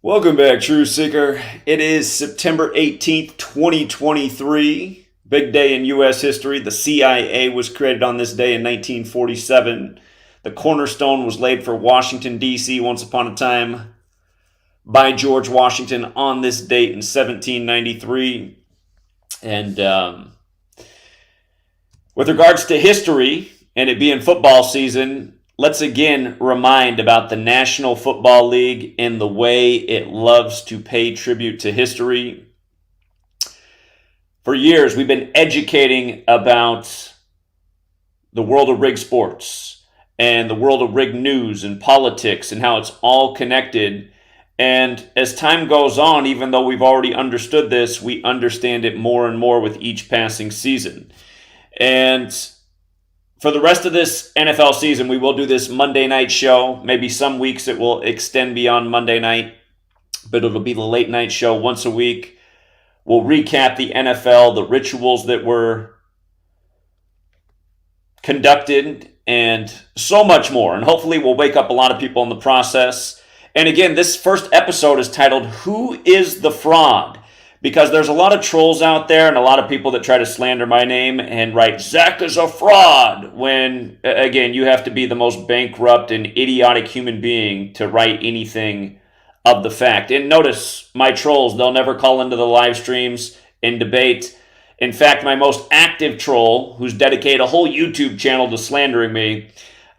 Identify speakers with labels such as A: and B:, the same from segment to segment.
A: Welcome back, True Seeker. It is September 18th, 2023. Big day in U.S. history. The CIA was created on this day in 1947. The cornerstone was laid for Washington, D.C. once upon a time by George Washington on this date in 1793. And with regards to history and it being football season, let's again remind about the National Football League and the way it loves to pay tribute to history. For years, we've been educating about the world of rigged sports and the world of rigged news and politics and how it's all connected. And as time goes on, even though we've already understood this, we understand it more and more with each passing season. And for the rest of this NFL season, we will do this Monday night show. Maybe some weeks it will extend beyond Monday night, but it'll be the late night show once a week. We'll recap the NFL, the rituals that were conducted, and so much more. And hopefully we'll wake up a lot of people in the process. And again, this first episode is titled, Who is the Fraud? Because there's a lot of trolls out there and a lot of people that try to slander my name and write, Zach is a fraud, when, again, you have to be the most bankrupt and idiotic human being to write anything of the fact. And notice, my trolls, they'll never call into the live streams and debate. In fact, my most active troll, who's dedicated a whole YouTube channel to slandering me,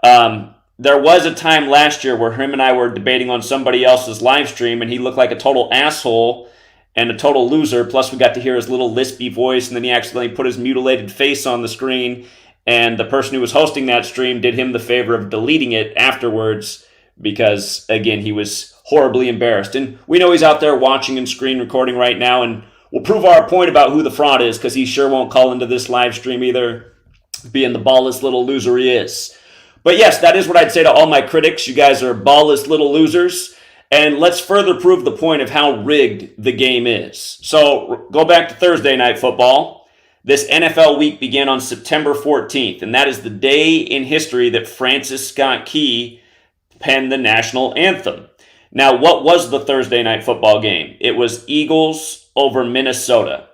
A: there was a time last year where him and I were debating on somebody else's live stream, and he looked like a total asshole and a total loser. Plus, we got to hear his little lispy voice, and then he accidentally put his mutilated face on the screen, and the person who was hosting that stream did him the favor of deleting it afterwards because, again, he was horribly embarrassed. And we know he's out there watching and screen recording right now, and we'll prove our point about who the fraud is because he sure won't call into this live stream either, being the ballless little loser he is. But yes, that is what I'd say to all my critics. You guys are ballless little losers. And let's further prove the point of how rigged the game is. So go back to Thursday Night Football. This NFL week began on September 14th, and that is the day in history that Francis Scott Key penned the national anthem. Now, what was the Thursday Night Football game? It was Eagles over Minnesota.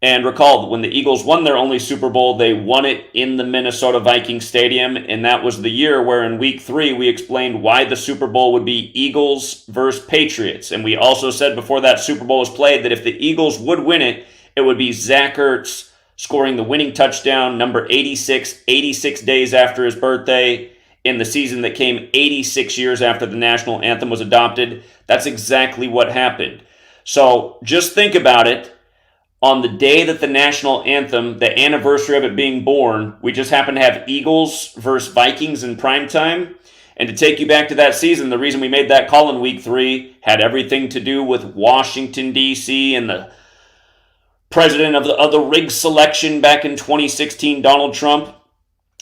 A: And recall, when the Eagles won their only Super Bowl, they won it in the Minnesota Vikings Stadium, and that was the year where in Week 3 we explained why the Super Bowl would be Eagles versus Patriots. And we also said before that Super Bowl was played that if the Eagles would win it, it would be Zach Ertz scoring the winning touchdown, number 86 days after his birthday, in the season that came 86 years after the national anthem was adopted. That's exactly what happened. So just think about it. On the day that the national anthem, the anniversary of it being born, we just happen to have Eagles versus Vikings in primetime. And to take you back to that season, the reason we made that call in Week 3 had everything to do with Washington, D.C. and the president of the rig selection back in 2016, Donald Trump.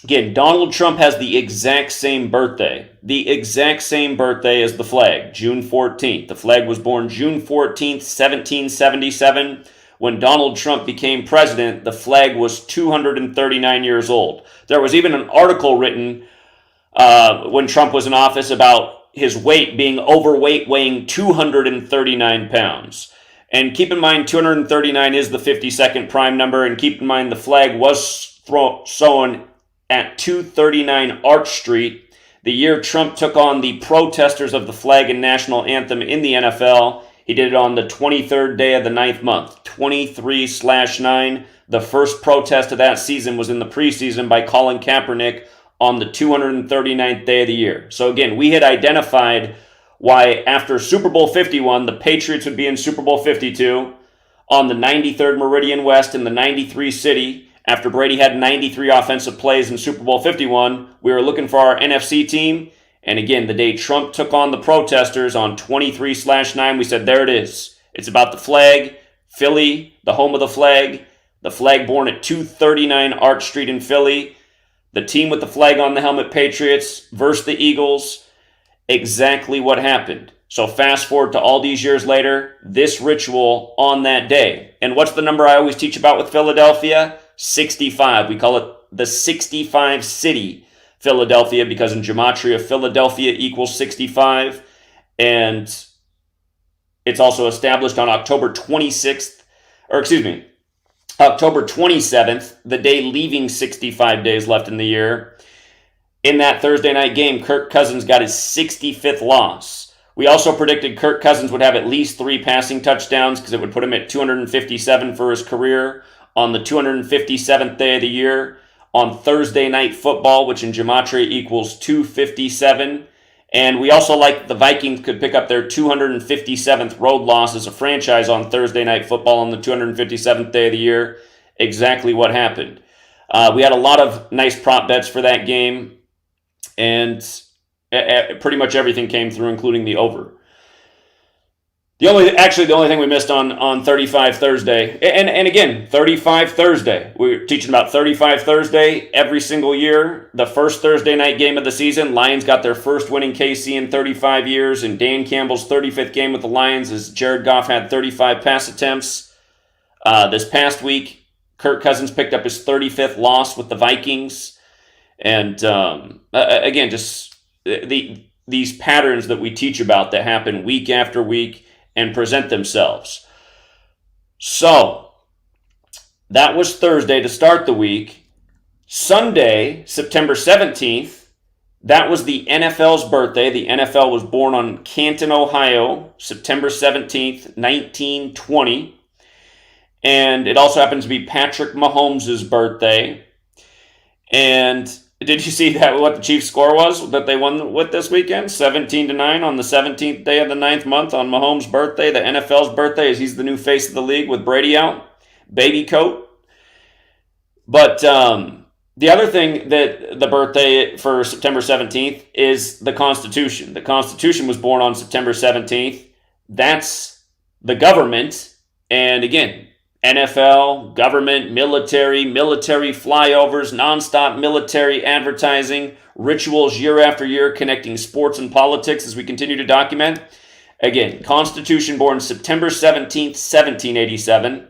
A: Again, Donald Trump has the exact same birthday. The exact same birthday as the flag, June 14th. The flag was born June 14th, 1777. When Donald Trump became president, the flag was 239 years old. There was even an article written when Trump was in office about his weight being overweight, weighing 239 pounds. And keep in mind, 239 is the 52nd prime number, and keep in mind the flag was sewn at 239 Arch Street, the year Trump took on the protesters of the flag and national anthem in the NFL. He did it on the 23rd day of the 9th month, 23/9. The first protest of that season was in the preseason by Colin Kaepernick on the 239th day of the year. So again, we had identified why after Super Bowl 51, the Patriots would be in Super Bowl 52 on the 93rd Meridian West in the 93 city. After Brady had 93 offensive plays in Super Bowl 51, we were looking for our NFC team. And again, the day Trump took on the protesters on 23/9, we said, there it is. It's about the flag, Philly, the home of the flag born at 239 Arch Street in Philly, the team with the flag on the helmet, Patriots, versus the Eagles. Exactly what happened. So fast forward to all these years later, this ritual on that day. And what's the number I always teach about with Philadelphia? 65. We call it the 65 city Philadelphia because in Gematria, Philadelphia equals 65. And It's also established on October 26th, or excuse me, October 27th, the day leaving 65 days left in the year. In that Thursday night game, Kirk Cousins got his 65th loss. We also predicted Kirk Cousins would have at least 3 passing touchdowns because it would put him at 257 for his career on the 257th day of the year on Thursday Night Football, which in Gematria equals 257. And we also like the Vikings could pick up their 257th road loss as a franchise on Thursday Night Football on the 257th day of the year. Exactly what happened. We had a lot of nice prop bets for that game, and pretty much everything came through, including the over. The only thing we missed on 35 Thursday, and again, 35 Thursday. We're teaching about 35 Thursday every single year. The first Thursday night game of the season, Lions got their first winning KC in 35 years, and Dan Campbell's 35th game with the Lions as Jared Goff had 35 pass attempts. This past week, Kirk Cousins picked up his 35th loss with the Vikings. And again, just these patterns that we teach about that happen week after week and present themselves. So, that was Thursday to start the week. Sunday, September 17th, that was the NFL's birthday. The NFL was born on Canton, Ohio, September 17th, 1920. And it also happens to be Patrick Mahomes' birthday. And did you see that what the Chiefs' score was that they won with this weekend? 17-9 on the 17th day of the 9th month on Mahomes' birthday, the NFL's birthday, as he's the new face of the league with Brady out. Baby coat. But the other thing that the birthday for September 17th is the Constitution. The Constitution was born on September 17th. That's the government. And again, NFL, government, military flyovers, nonstop military advertising, rituals year after year connecting sports and politics as we continue to document. Again, Constitution born September 17th, 1787.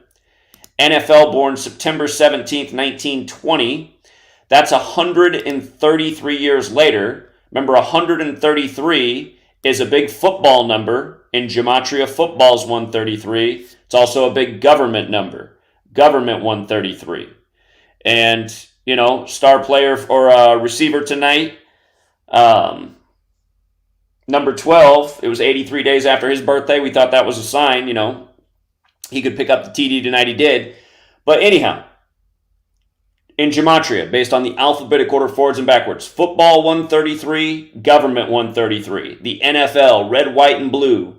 A: NFL born September 17th, 1920. That's 133 years later. Remember, 133 is a big football number. In Gematria, football's 133. It's also a big government number. Government 133. And, star player or receiver tonight, number 12, it was 83 days after his birthday. We thought that was a sign, he could pick up the TD tonight. He did. But anyhow, in Gematria, based on the alphabetic order forwards and backwards, football 133, government 133. The NFL, red, white, and blue.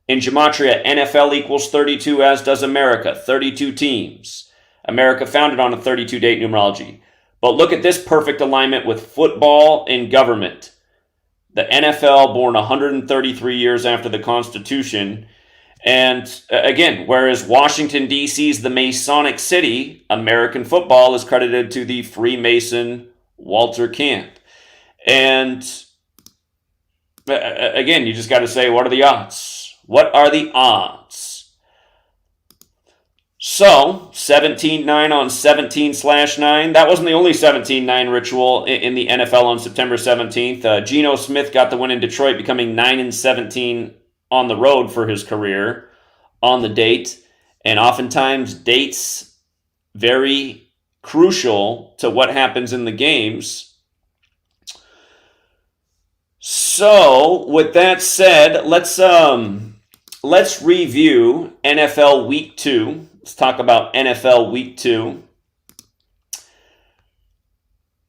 A: In Gematria, NFL equals 32, as does America, 32 teams. America founded on a 32-date numerology. But look at this perfect alignment with football and government. The NFL born 133 years after the Constitution. And again, whereas Washington, D.C. is the Masonic city, American football is credited to the Freemason Walter Camp. And again, you just got to say, what are the odds? What are the odds? So, 17-9 on 17/9. That wasn't the only 17-9 ritual in the NFL on September 17th. Geno Smith got the win in Detroit, becoming 9-17 on the road for his career on the date. And oftentimes, dates very crucial to what happens in the games. So, with that said, let's review NFL Week 2. Let's talk about NFL Week 2.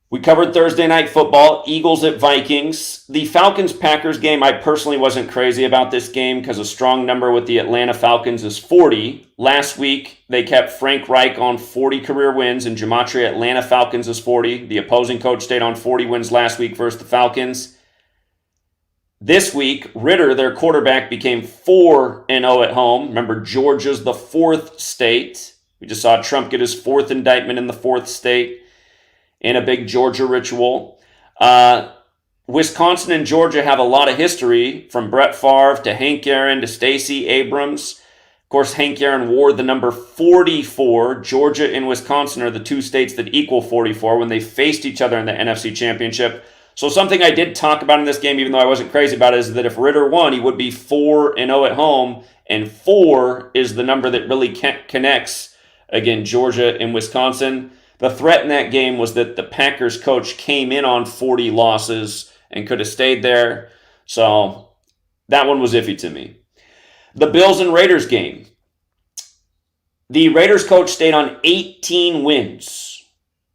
A: We covered Thursday Night Football, Eagles at Vikings. The Falcons-Packers game, I personally wasn't crazy about this game because a strong number with the Atlanta Falcons is 40. Last week, they kept Frank Reich on 40 career wins. In Gematria, Atlanta Falcons is 40. The opposing coach stayed on 40 wins last week versus the Falcons. This week, Ritter, their quarterback, became 4-0 at home. Remember, Georgia's the 4th state. We just saw Trump get his 4th indictment in the 4th state in a big Georgia ritual. Wisconsin and Georgia have a lot of history, from Brett Favre to Hank Aaron to Stacey Abrams. Of course, Hank Aaron wore the number 44. Georgia and Wisconsin are the two states that equal 44 when they faced each other in the NFC Championship. So something I did talk about in this game, even though I wasn't crazy about it, is that if Ritter won, he would be 4-0 at home, and 4 is the number that really connects, again, Georgia and Wisconsin. The threat in that game was that the Packers coach came in on 40 losses and could have stayed there. So that one was iffy to me. The Bills and Raiders game. The Raiders coach stayed on 18 wins.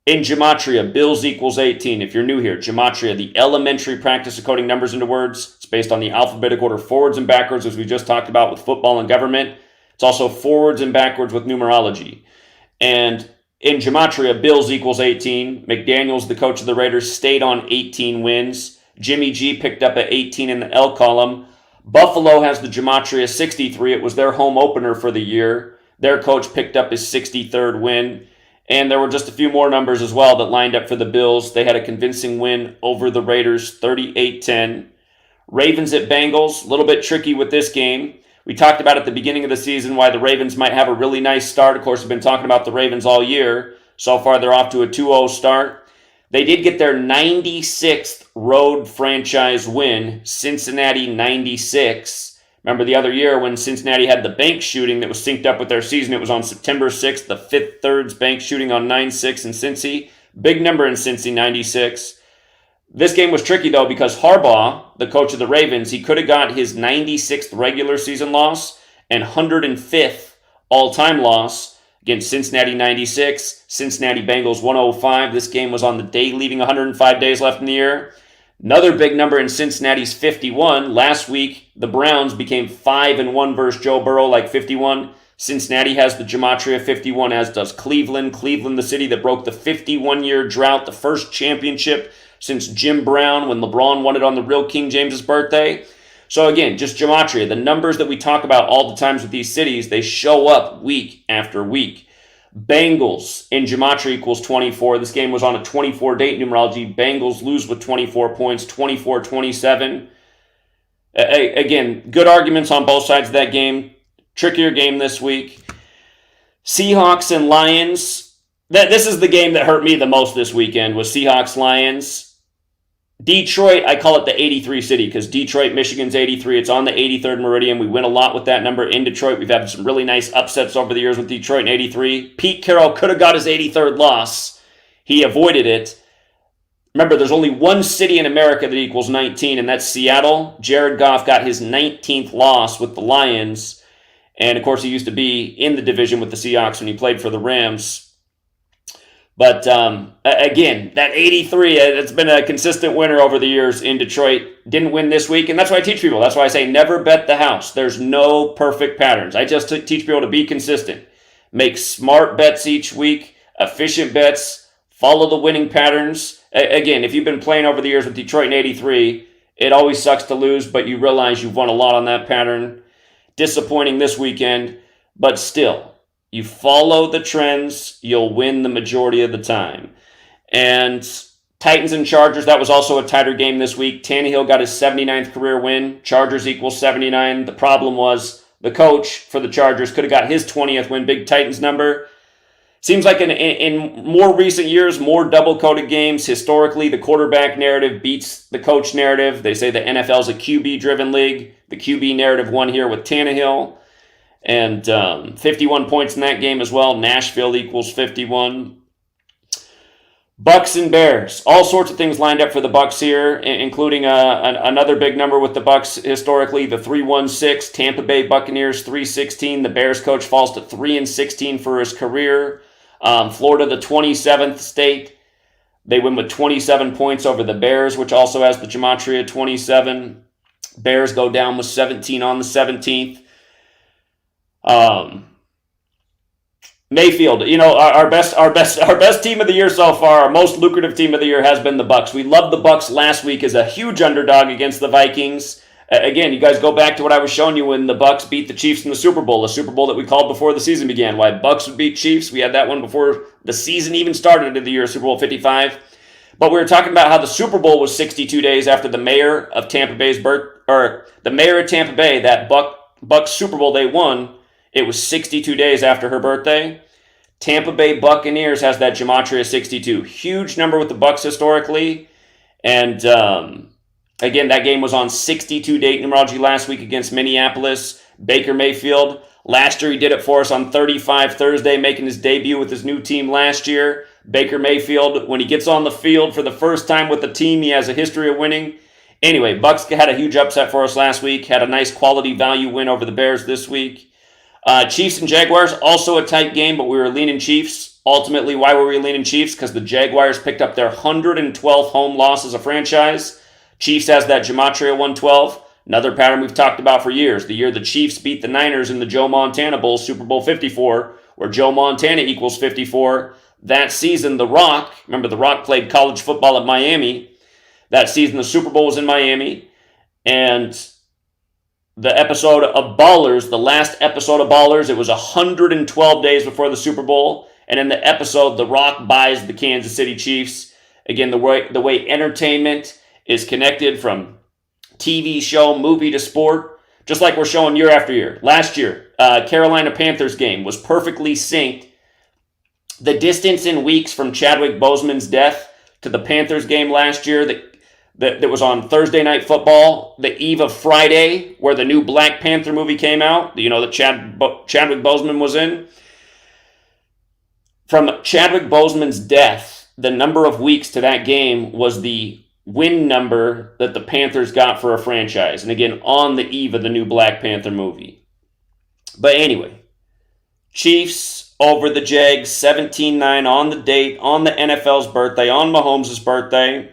A: In Gematria, Bills equals 18. If you're new here, Gematria, the elementary practice of coding numbers into words. It's based on the alphabetic order forwards and backwards, as we just talked about with football and government. It's also forwards and backwards with numerology. And in Gematria, Bills equals 18. McDaniels, the coach of the Raiders, stayed on 18 wins. Jimmy G picked up at 18 in the L column. Buffalo has the Gematria 63. It was their home opener for the year. Their coach picked up his 63rd win. And there were just a few more numbers as well that lined up for the Bills. They had a convincing win over the Raiders, 38-10. Ravens at Bengals, a little bit tricky with this game. We talked about at the beginning of the season why the Ravens might have a really nice start. Of course, we've been talking about the Ravens all year. So far, they're off to a 2-0 start. They did get their 96th road franchise win, Cincinnati 96. Remember the other year when Cincinnati had the bank shooting that was synced up with their season? It was on September 6th, the Fifth Third's bank shooting on 9-6 in Cincy. Big number in Cincy, 96. This game was tricky, though, because Harbaugh, the coach of the Ravens, he could have got his 96th regular season loss and 105th all-time loss against Cincinnati 96, Cincinnati Bengals 105. This game was on the day leaving 105 days left in the year. Another big number in Cincinnati's 51. Last week, the Browns became 5-1 versus Joe Burrow, like 51. Cincinnati has the Gematria 51, as does Cleveland. Cleveland, the city that broke the 51-year drought, the first championship since Jim Brown when LeBron won it on the real King James's birthday. So again, just Gematria. The numbers that we talk about all the times with these cities, they show up week after week. Bengals in Gematria equals 24. This game was on a 24-date numerology. Bengals lose with 24 points, 24-27. Again, good arguments on both sides of that game. Trickier game this week. Seahawks and Lions. This is the game that hurt me the most this weekend, was Seahawks-Lions. Detroit, I call it the 83 city because Detroit, Michigan's 83. It's on the 83rd meridian. We win a lot with that number in Detroit. We've had some really nice upsets over the years with Detroit in 83. Pete Carroll could have got his 83rd loss. He avoided it. Remember, there's only one city in America that equals 19, and that's Seattle. Jared Goff got his 19th loss with the Lions. And, of course, he used to be in the division with the Seahawks when he played for the Rams. But, again, that 83, it's been a consistent winner over the years in Detroit. Didn't win this week, and that's why I teach people. That's why I say never bet the house. There's no perfect patterns. I just teach people to be consistent. Make smart bets each week, efficient bets, follow the winning patterns. Again, if you've been playing over the years with Detroit in 83, it always sucks to lose, but you realize you've won a lot on that pattern. Disappointing this weekend, but still. You follow the trends, you'll win the majority of the time. And Titans and Chargers, that was also a tighter game this week. Tannehill got his 79th career win. Chargers equals 79. The problem was the coach for the Chargers could have got his 20th win. Big Titans number. Seems like in more recent years, more double-coded games. Historically, the quarterback narrative beats the coach narrative. They say the NFL's a QB-driven league. The QB narrative won here with Tannehill. And 51 points in that game as well. Nashville equals 51. Bucks and Bears. All sorts of things lined up for the Bucks here, including another big number with the Bucks historically, the 3-1-6. Tampa Bay Buccaneers 3-16. The Bears coach falls to 3-16 for his career. Florida, the 27th state. They win with 27 points over the Bears, which also has the Gematria 27. Bears go down with 17 on the 17th. Mayfield, our best team of the year so far, our most lucrative team of the year has been the Bucks. We loved the Bucks last week as a huge underdog against the Vikings. Again, you guys go back to what I was showing you when the Bucks beat the Chiefs in the Super Bowl, a Super Bowl that we called before the season began. Why Bucks would beat Chiefs? We had that one before the season even started in the year Super Bowl 55. But we were talking about how the Super Bowl was 62 days after the mayor of Tampa Bay's the mayor of Tampa Bay, that Bucks Super Bowl they won. It was 62 days after her birthday. Tampa Bay Buccaneers has that Gematria 62. Huge number with the Bucks historically. And again, that game was on 62 date numerology last week against Minneapolis. Baker Mayfield, last year he did it for us on 35 Thursday, making his debut with his new team last year. Baker Mayfield, when he gets on the field for the first time with the team, he has a history of winning. Anyway, Bucks had a huge upset for us last week, had a nice quality value win over the Bears this week. Chiefs and Jaguars, also a tight game, but we were leaning Chiefs. Ultimately, why were we leaning Chiefs? Because the Jaguars picked up their 112th home loss as a franchise. Chiefs has that Gematria 112. Another pattern we've talked about for years. The year the Chiefs beat the Niners in the Joe Montana Bowl, Super Bowl 54, where Joe Montana equals 54. That season, The Rock, remember The Rock played college football at Miami. That season, the Super Bowl was in Miami. And the episode of Ballers, the last episode of Ballers, it was 112 days before the Super Bowl. And in the episode, The Rock buys the Kansas City Chiefs. Again, the way entertainment is connected from TV show, movie to sport, just like we're showing year after year. Last year, Carolina Panthers game was perfectly synced. The distance in weeks from Chadwick Boseman's death to the Panthers game last year that was on Thursday Night Football, the eve of Friday, where the new Black Panther movie came out, that Chadwick Boseman was in. From Chadwick Boseman's death, the number of weeks to that game was the win number that the Panthers got for a franchise. And again, on the eve of the new Black Panther movie. But anyway, Chiefs over the Jags, 17-9 on the date, on the NFL's birthday, on Mahomes' birthday.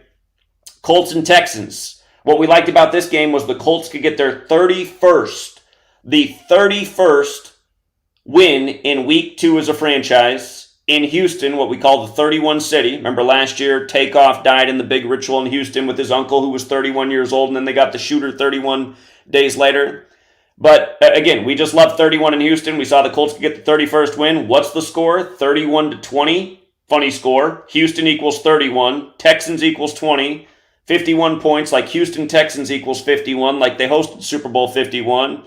A: Colts and Texans. What we liked about this game was the Colts could get their 31st win in week 2 as a franchise. In Houston, what we call the 31 City. Remember last year, Takeoff died in the big ritual in Houston with his uncle who was 31 years old, and then they got the shooter 31 days later. But again, we just love 31 in Houston. We saw the Colts get the 31st win. What's the score? 31-20. Funny score. Houston equals 31. Texans equals 20. 51 points, like Houston Texans equals 51, like they hosted Super Bowl 51.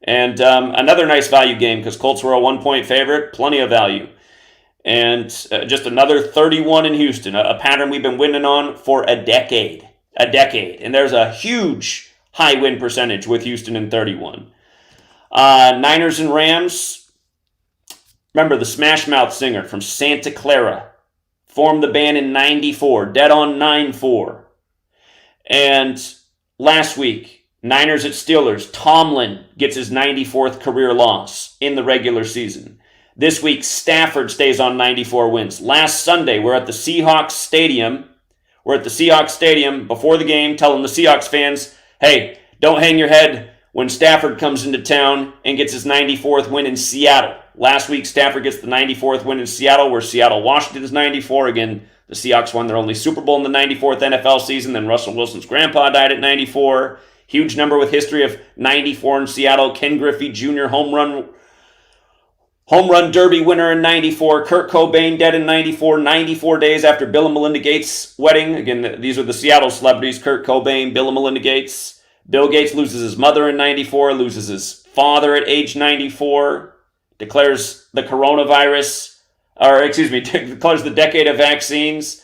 A: And another nice value game because Colts were a 1-point favorite. Plenty of value. And just another 31 in Houston, a pattern we've been winning on for a decade. And there's a huge high win percentage with Houston in 31. Niners and Rams. Remember, the Smash Mouth singer from Santa Clara formed the band in 94, dead on 9-4. And last week, Niners at Steelers, Tomlin gets his 94th career loss in the regular season. This week, Stafford stays on 94 wins. Last Sunday, we're at the Seahawks Stadium. Before the game, telling the Seahawks fans, hey, don't hang your head when Stafford comes into town and gets his 94th win in Seattle. Last week, Stafford gets the 94th win in Seattle, where Seattle-Washington is 94. Again, the Seahawks won their only Super Bowl in the 94th NFL season. Then Russell Wilson's grandpa died at 94. Huge number with history of 94 in Seattle. Ken Griffey Jr. home run derby winner in 94. Kurt Cobain dead in 94. 94 days after Bill and Melinda Gates' wedding. Again, these are the Seattle celebrities. Kurt Cobain, Bill and Melinda Gates. Bill Gates loses his mother in 94. Loses his father at age 94. Declares the decade of vaccines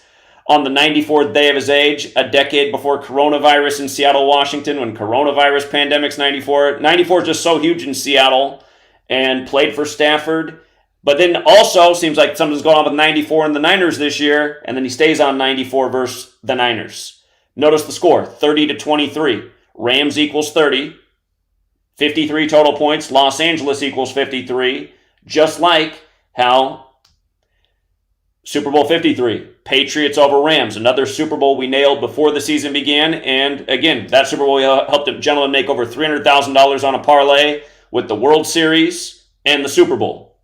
A: on the 94th day of his age, a decade before coronavirus in Seattle, Washington, when coronavirus pandemic's 94. 94 is just so huge in Seattle, and played for Stafford. But then also seems like something's going on with 94 in the Niners this year, and then he stays on 94 versus the Niners. Notice the score, 30-23. Rams equals 30. 53 total points. Los Angeles equals 53. Just like how Super Bowl 53, Patriots over Rams, another Super Bowl we nailed before the season began. And again, that Super Bowl helped a gentleman make over $300,000 on a parlay with the World Series and the Super Bowl.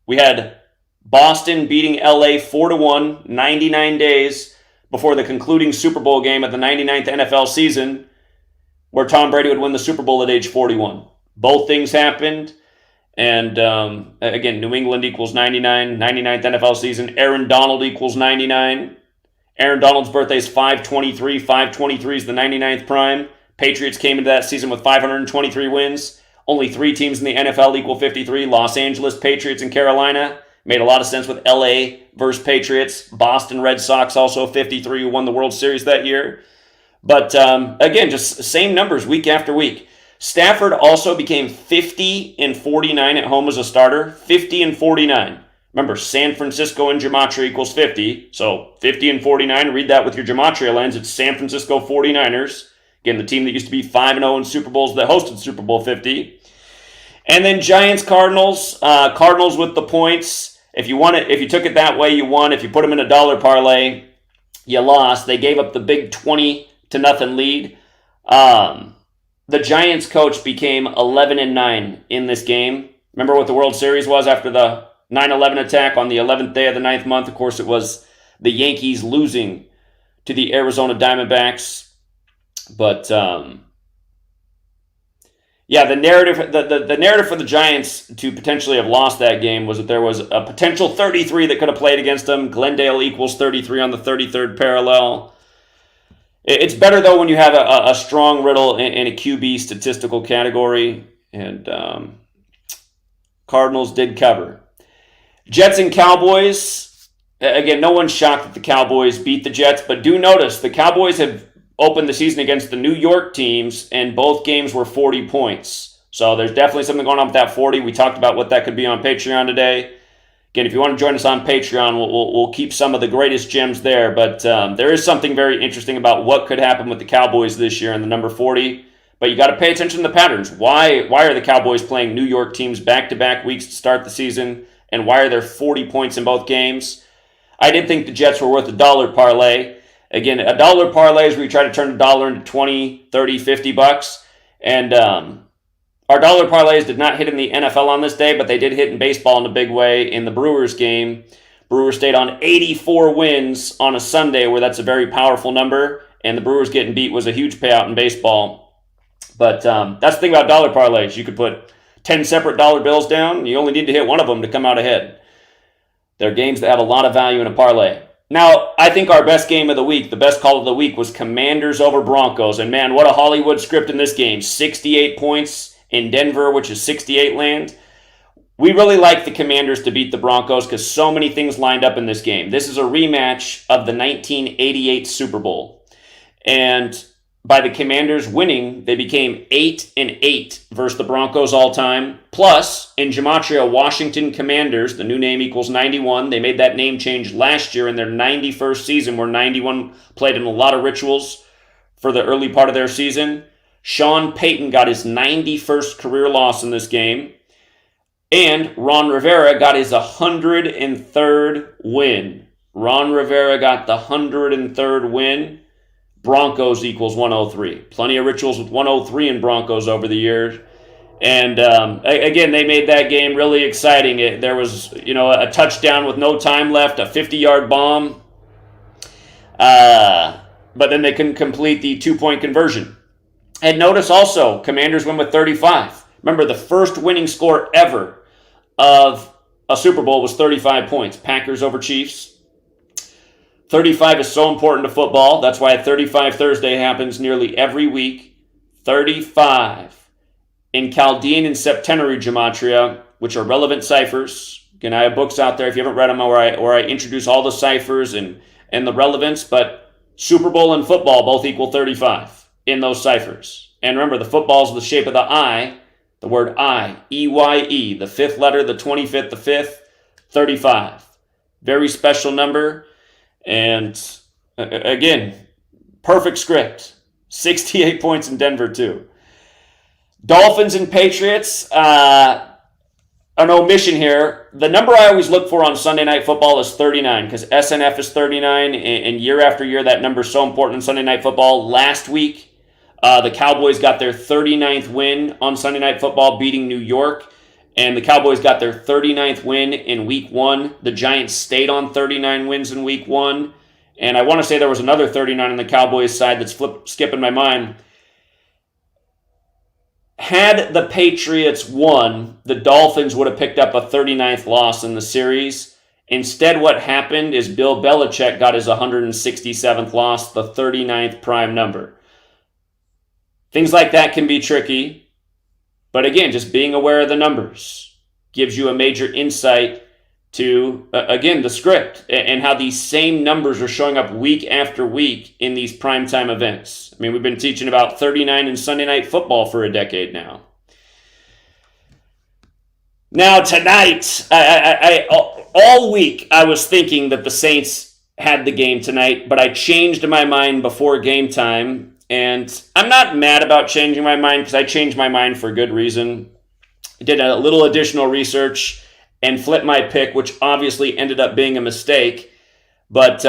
A: We had Boston beating LA 4-1, 99 days before the concluding Super Bowl game of the 99th NFL season, where Tom Brady would win the Super Bowl at age 41. Both things happened. And again, New England equals 99, 99th NFL season. Aaron Donald equals 99. Aaron Donald's birthday is 5/23. 5/23 is the 99th prime. Patriots came into that season with 523 wins. Only 3 teams in the NFL equal 53. Los Angeles, Patriots, and Carolina. Made a lot of sense with LA versus Patriots. Boston Red Sox also 53 who won the World Series that year. But again, just same numbers week after week. Stafford also became 50-49 at home as a starter. 50-49. Remember, San Francisco and Gematria equals 50. So 50-49, read that with your Gematria lens. It's San Francisco 49ers. Again, the team that used to be 5-0 in Super Bowls that hosted Super Bowl 50. And then Giants Cardinals. Cardinals with the points. If you took it that way, you won. If you put them in a dollar parlay, you lost. They gave up the big 20-0 lead. The Giants coach became 11-9 in this game. Remember what the World Series was after the 9/11 attack on the 11th day of the 9th month? Of course, it was the Yankees losing to the Arizona Diamondbacks. But yeah, the narrative for the Giants to potentially have lost that game was that there was a potential 33 that could have played against them. Glendale equals 33 on the 33rd parallel. It's better, though, when you have a strong riddle in a QB statistical category. And Cardinals did cover. Jets and Cowboys. Again, no one's shocked that the Cowboys beat the Jets, but do notice the Cowboys have opened the season against the New York teams, and both games were 40 points. So there's definitely something going on with that 40. We talked about what that could be on Patreon today. Again, if you want to join us on Patreon, we'll keep some of the greatest gems there. But there is something very interesting about what could happen with the Cowboys this year in the number 40. But you got to pay attention to the patterns. Why are the Cowboys playing New York teams back-to-back weeks to start the season? And why are there 40 points in both games? I did think the Jets were worth a dollar parlay. Again, a dollar parlay is where you try to turn a dollar into 20, 30, 50 bucks. And our dollar parlays did not hit in the NFL on this day, but they did hit in baseball in a big way in the Brewers game. Brewers stayed on 84 wins on a Sunday, where that's a very powerful number. And the Brewers getting beat was a huge payout in baseball. But that's the thing about dollar parlays. You could put 10 separate dollar bills down. You only need to hit one of them to come out ahead. They're games that have a lot of value in a parlay. Now, I think our best game of the week, the best call of the week, was Commanders over Broncos. And man, what a Hollywood script in this game. 68 points in Denver, which is 68 land. We really like the Commanders to beat the Broncos because so many things lined up in this game. This is a rematch of the 1988 Super Bowl. And by the Commanders winning, they became 8-8 versus the Broncos all time. Plus, in Gematria, Washington Commanders, the new name equals 91. They made that name change last year in their 91st season, where 91 played in a lot of rituals for the early part of their season. Sean Payton got his 91st career loss in this game. And Ron Rivera got his 103rd win. Ron Rivera got the 103rd win. Broncos equals 103. Plenty of rituals with 103 in Broncos over the years. And again, they made that game really exciting. There was, a touchdown with no time left, a 50-yard bomb. But then they couldn't complete the 2-point conversion. And notice also, Commanders win with 35. Remember, the first winning score ever of a Super Bowl was 35 points. Packers over Chiefs. 35 is so important to football. That's why 35 Thursday happens nearly every week. 35 in Chaldean and Septenary Gematria, which are relevant ciphers. Again, I have books out there if you haven't read them where I introduce all the ciphers and the relevance, but Super Bowl and football both equal 35 in those ciphers. And remember, the football is the shape of the I, the word I, E-Y-E, the fifth letter, the 25th, the fifth, 35. Very special number. And again, perfect script. 68 points in Denver, too. Dolphins and Patriots. An omission here. The number I always look for on Sunday Night Football is 39 because SNF is 39, and year after year that number is so important in Sunday Night Football. Last week, the Cowboys got their 39th win on Sunday Night Football, beating New York. And the Cowboys got their 39th win in Week 1. The Giants stayed on 39 wins in Week 1. And I want to say there was another 39 on the Cowboys side that's skipping my mind. Had the Patriots won, the Dolphins would have picked up a 39th loss in the series. Instead, what happened is Bill Belichick got his 167th loss, the 39th prime number. Things like that can be tricky. But again, just being aware of the numbers gives you a major insight to, again, the script and how these same numbers are showing up week after week in these primetime events. I mean, we've been teaching about 39 and Sunday Night Football for a decade now. Now, tonight, all week, I was thinking that the Saints had the game tonight, but I changed my mind before game time, and I'm not mad about changing my mind because I changed my mind for a good reason. I did a little additional research and flipped my pick, which obviously ended up being a mistake, but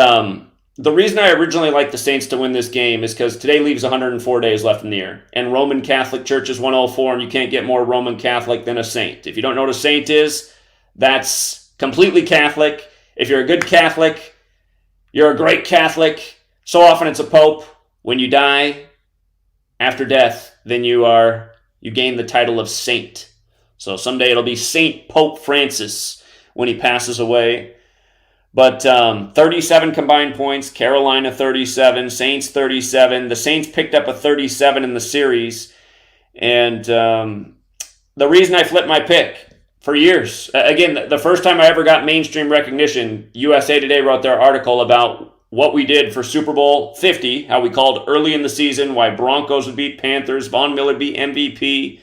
A: the reason I originally liked the Saints to win this game is because today leaves 104 days left in the year, and Roman Catholic Church is 104, and you can't get more Roman Catholic than a saint. If you don't know what a saint is, that's completely Catholic. If you're a good Catholic, you're a great Catholic. So often it's a pope. When you die after death, then you gain the title of saint. So someday it'll be Saint Pope Francis when he passes away. But 37 combined points, Carolina 37, Saints 37. The Saints picked up a 37 in the series. And the reason I flipped my pick for years, again, the first time I ever got mainstream recognition, USA Today wrote their article about what we did for Super Bowl 50, how we called early in the season, why Broncos would beat Panthers, Von Miller beat MVP,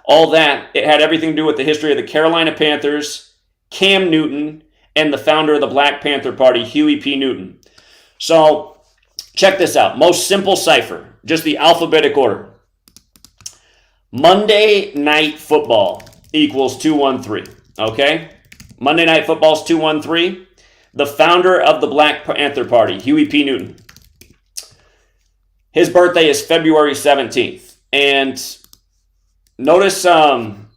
A: all that. It had everything to do with the history of the Carolina Panthers, Cam Newton, and the founder of the Black Panther Party, Huey P. Newton. So, check this out. Most simple cipher, just the alphabetic order. Monday Night Football equals 213, okay? Monday Night Football is 213. The founder of the Black Panther Party, Huey P. Newton. His birthday is February 17th. And notice, hold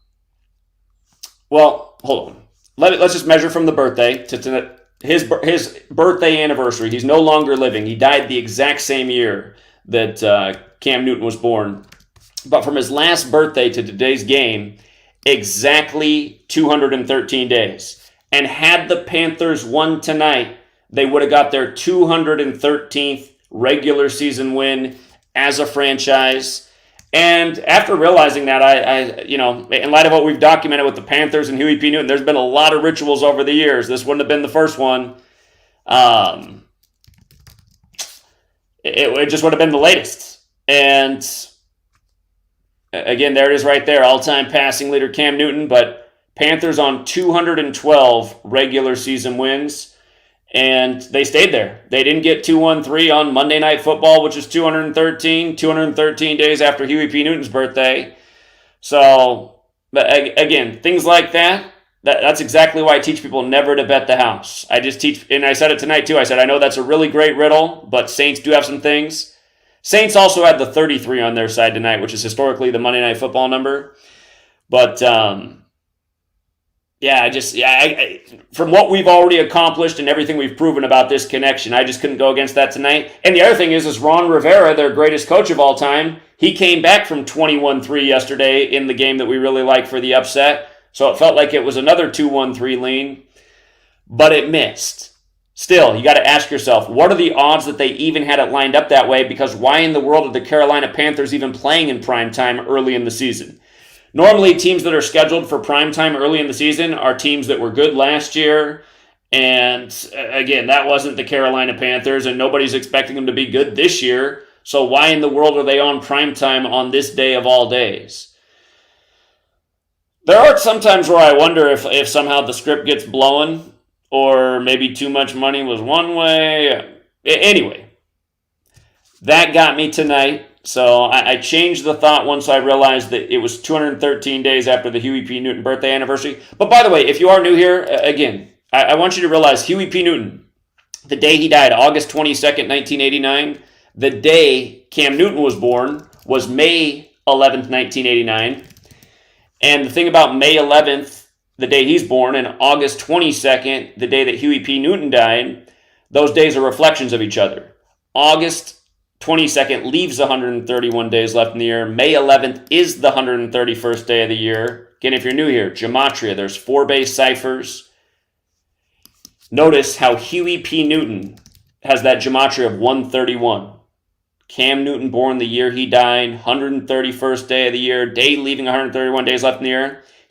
A: on. Let's just measure from the birthday to his birthday anniversary. He's no longer living. He died the exact same year that Cam Newton was born. But from his last birthday to today's game, exactly 213 days. And had the Panthers won tonight, they would have got their 213th regular season win as a franchise. And after realizing that, I in light of what we've documented with the Panthers and Huey P. Newton, there's been a lot of rituals over the years. This wouldn't have been the first one. It just would have been the latest. And again, there it is right there. All-time passing leader Cam Newton, but Panthers on 212 regular season wins. And they stayed there. They didn't get 213 on Monday Night Football, which is 213 days after Huey P. Newton's birthday. So, again, things like that's exactly why I teach people never to bet the house. I just teach, and I said it tonight too, I said, I know that's a really great riddle, but Saints do have some things. Saints also had the 33 on their side tonight, which is historically the Monday Night Football number. But, from what we've already accomplished and everything we've proven about this connection, I just couldn't go against that tonight. And the other thing is Ron Rivera, their greatest coach of all time, he came back from 21-3 yesterday in the game that we really like for the upset. So it felt like it was another 2-1-3 lean, but it missed. Still, you got to ask yourself, what are the odds that they even had it lined up that way? Because why in the world are the Carolina Panthers even playing in prime time early in the season? Normally, teams that are scheduled for prime time early in the season are teams that were good last year. And again, that wasn't the Carolina Panthers, and nobody's expecting them to be good this year. So why in the world are they on prime time on this day of all days? There are some times where I wonder if somehow the script gets blown, or maybe too much money was one way. Anyway, that got me tonight. So I changed the thought once I realized that it was 213 days after the Huey P. Newton birthday anniversary. But by the way, if you are new here, again, I want you to realize Huey P. Newton, the day he died, August 22nd, 1989, the day Cam Newton was born was May 11th, 1989. And the thing about May 11th, the day he's born, and August 22nd, the day that Huey P. Newton died, those days are reflections of each other. August 22nd leaves 131 days left in the year. May 11th is the 131st day of the year. Again, if you're new here, Gematria, there's 4 base ciphers. Notice how Huey P. Newton has that Gematria of 131. Cam Newton born the year he died, 131st day of the year, day leaving 131 days left in the year.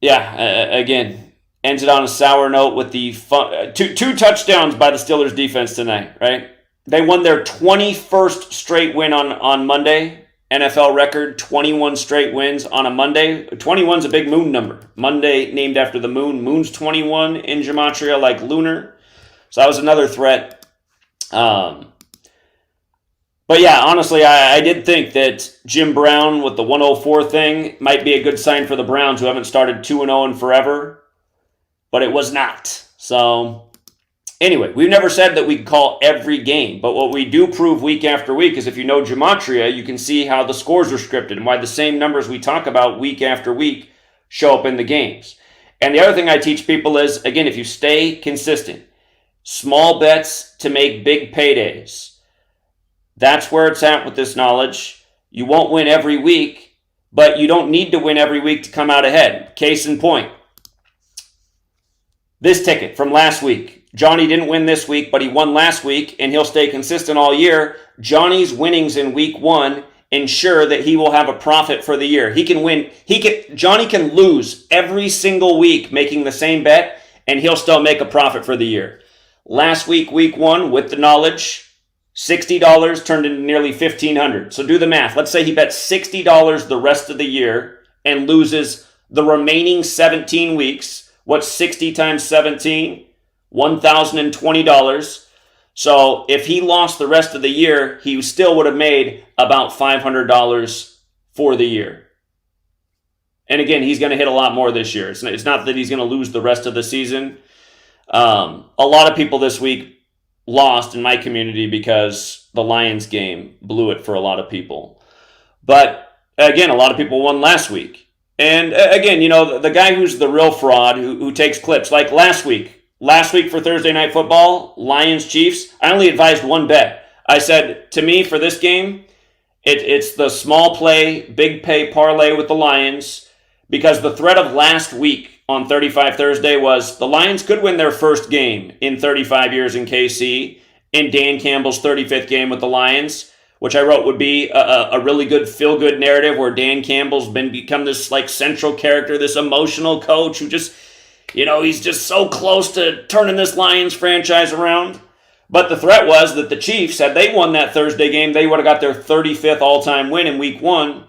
A: Yeah, again, ended on a sour note with the two touchdowns by the Steelers defense tonight, right? They won their 21st straight win on Monday. NFL record, 21 straight wins on a Monday. 21's a big moon number. Monday named after the moon. Moon's 21 in Gematria, like lunar. So that was another threat. But yeah, honestly, I did think that Jim Brown with the 104 thing might be a good sign for the Browns, who haven't started 2-0 in forever. But it was not. So anyway, we've never said that we could call every game, but what we do prove week after week is if you know Gematria, you can see how the scores are scripted and why the same numbers we talk about week after week show up in the games. And the other thing I teach people is, again, if you stay consistent, small bets to make big paydays. That's where it's at with this knowledge. You won't win every week, but you don't need to win every week to come out ahead. Case in point, this ticket from last week. Johnny didn't win this week, but he won last week, and he'll stay consistent all year. Johnny's winnings in week 1 ensure that he will have a profit for the year. He can win. Johnny can lose every single week making the same bet, and he'll still make a profit for the year. Last week, week 1, with the knowledge, $60 turned into nearly $1,500. So do the math. Let's say he bets $60 the rest of the year and loses the remaining 17 weeks. What's 60 times 17? $1,020. So if he lost the rest of the year, he still would have made about $500 for the year. And again, he's going to hit a lot more this year. It's not that he's going to lose the rest of the season. A lot of people this week lost in my community because the Lions game blew it for a lot of people. But again, a lot of people won last week. And again, the guy who's the real fraud, who takes clips, like last week for Thursday Night Football, Lions-Chiefs, I only advised one bet. I said, to me, for this game, it's the small play, big pay parlay with the Lions, because the threat of last week on 35 Thursday was the Lions could win their first game in 35 years in KC in Dan Campbell's 35th game with the Lions, which I wrote would be a really good feel-good narrative where Dan Campbell's become this like central character, this emotional coach who just, he's just so close to turning this Lions franchise around. But the threat was that the Chiefs, had they won that Thursday game, they would have got their 35th all-time win in week 1.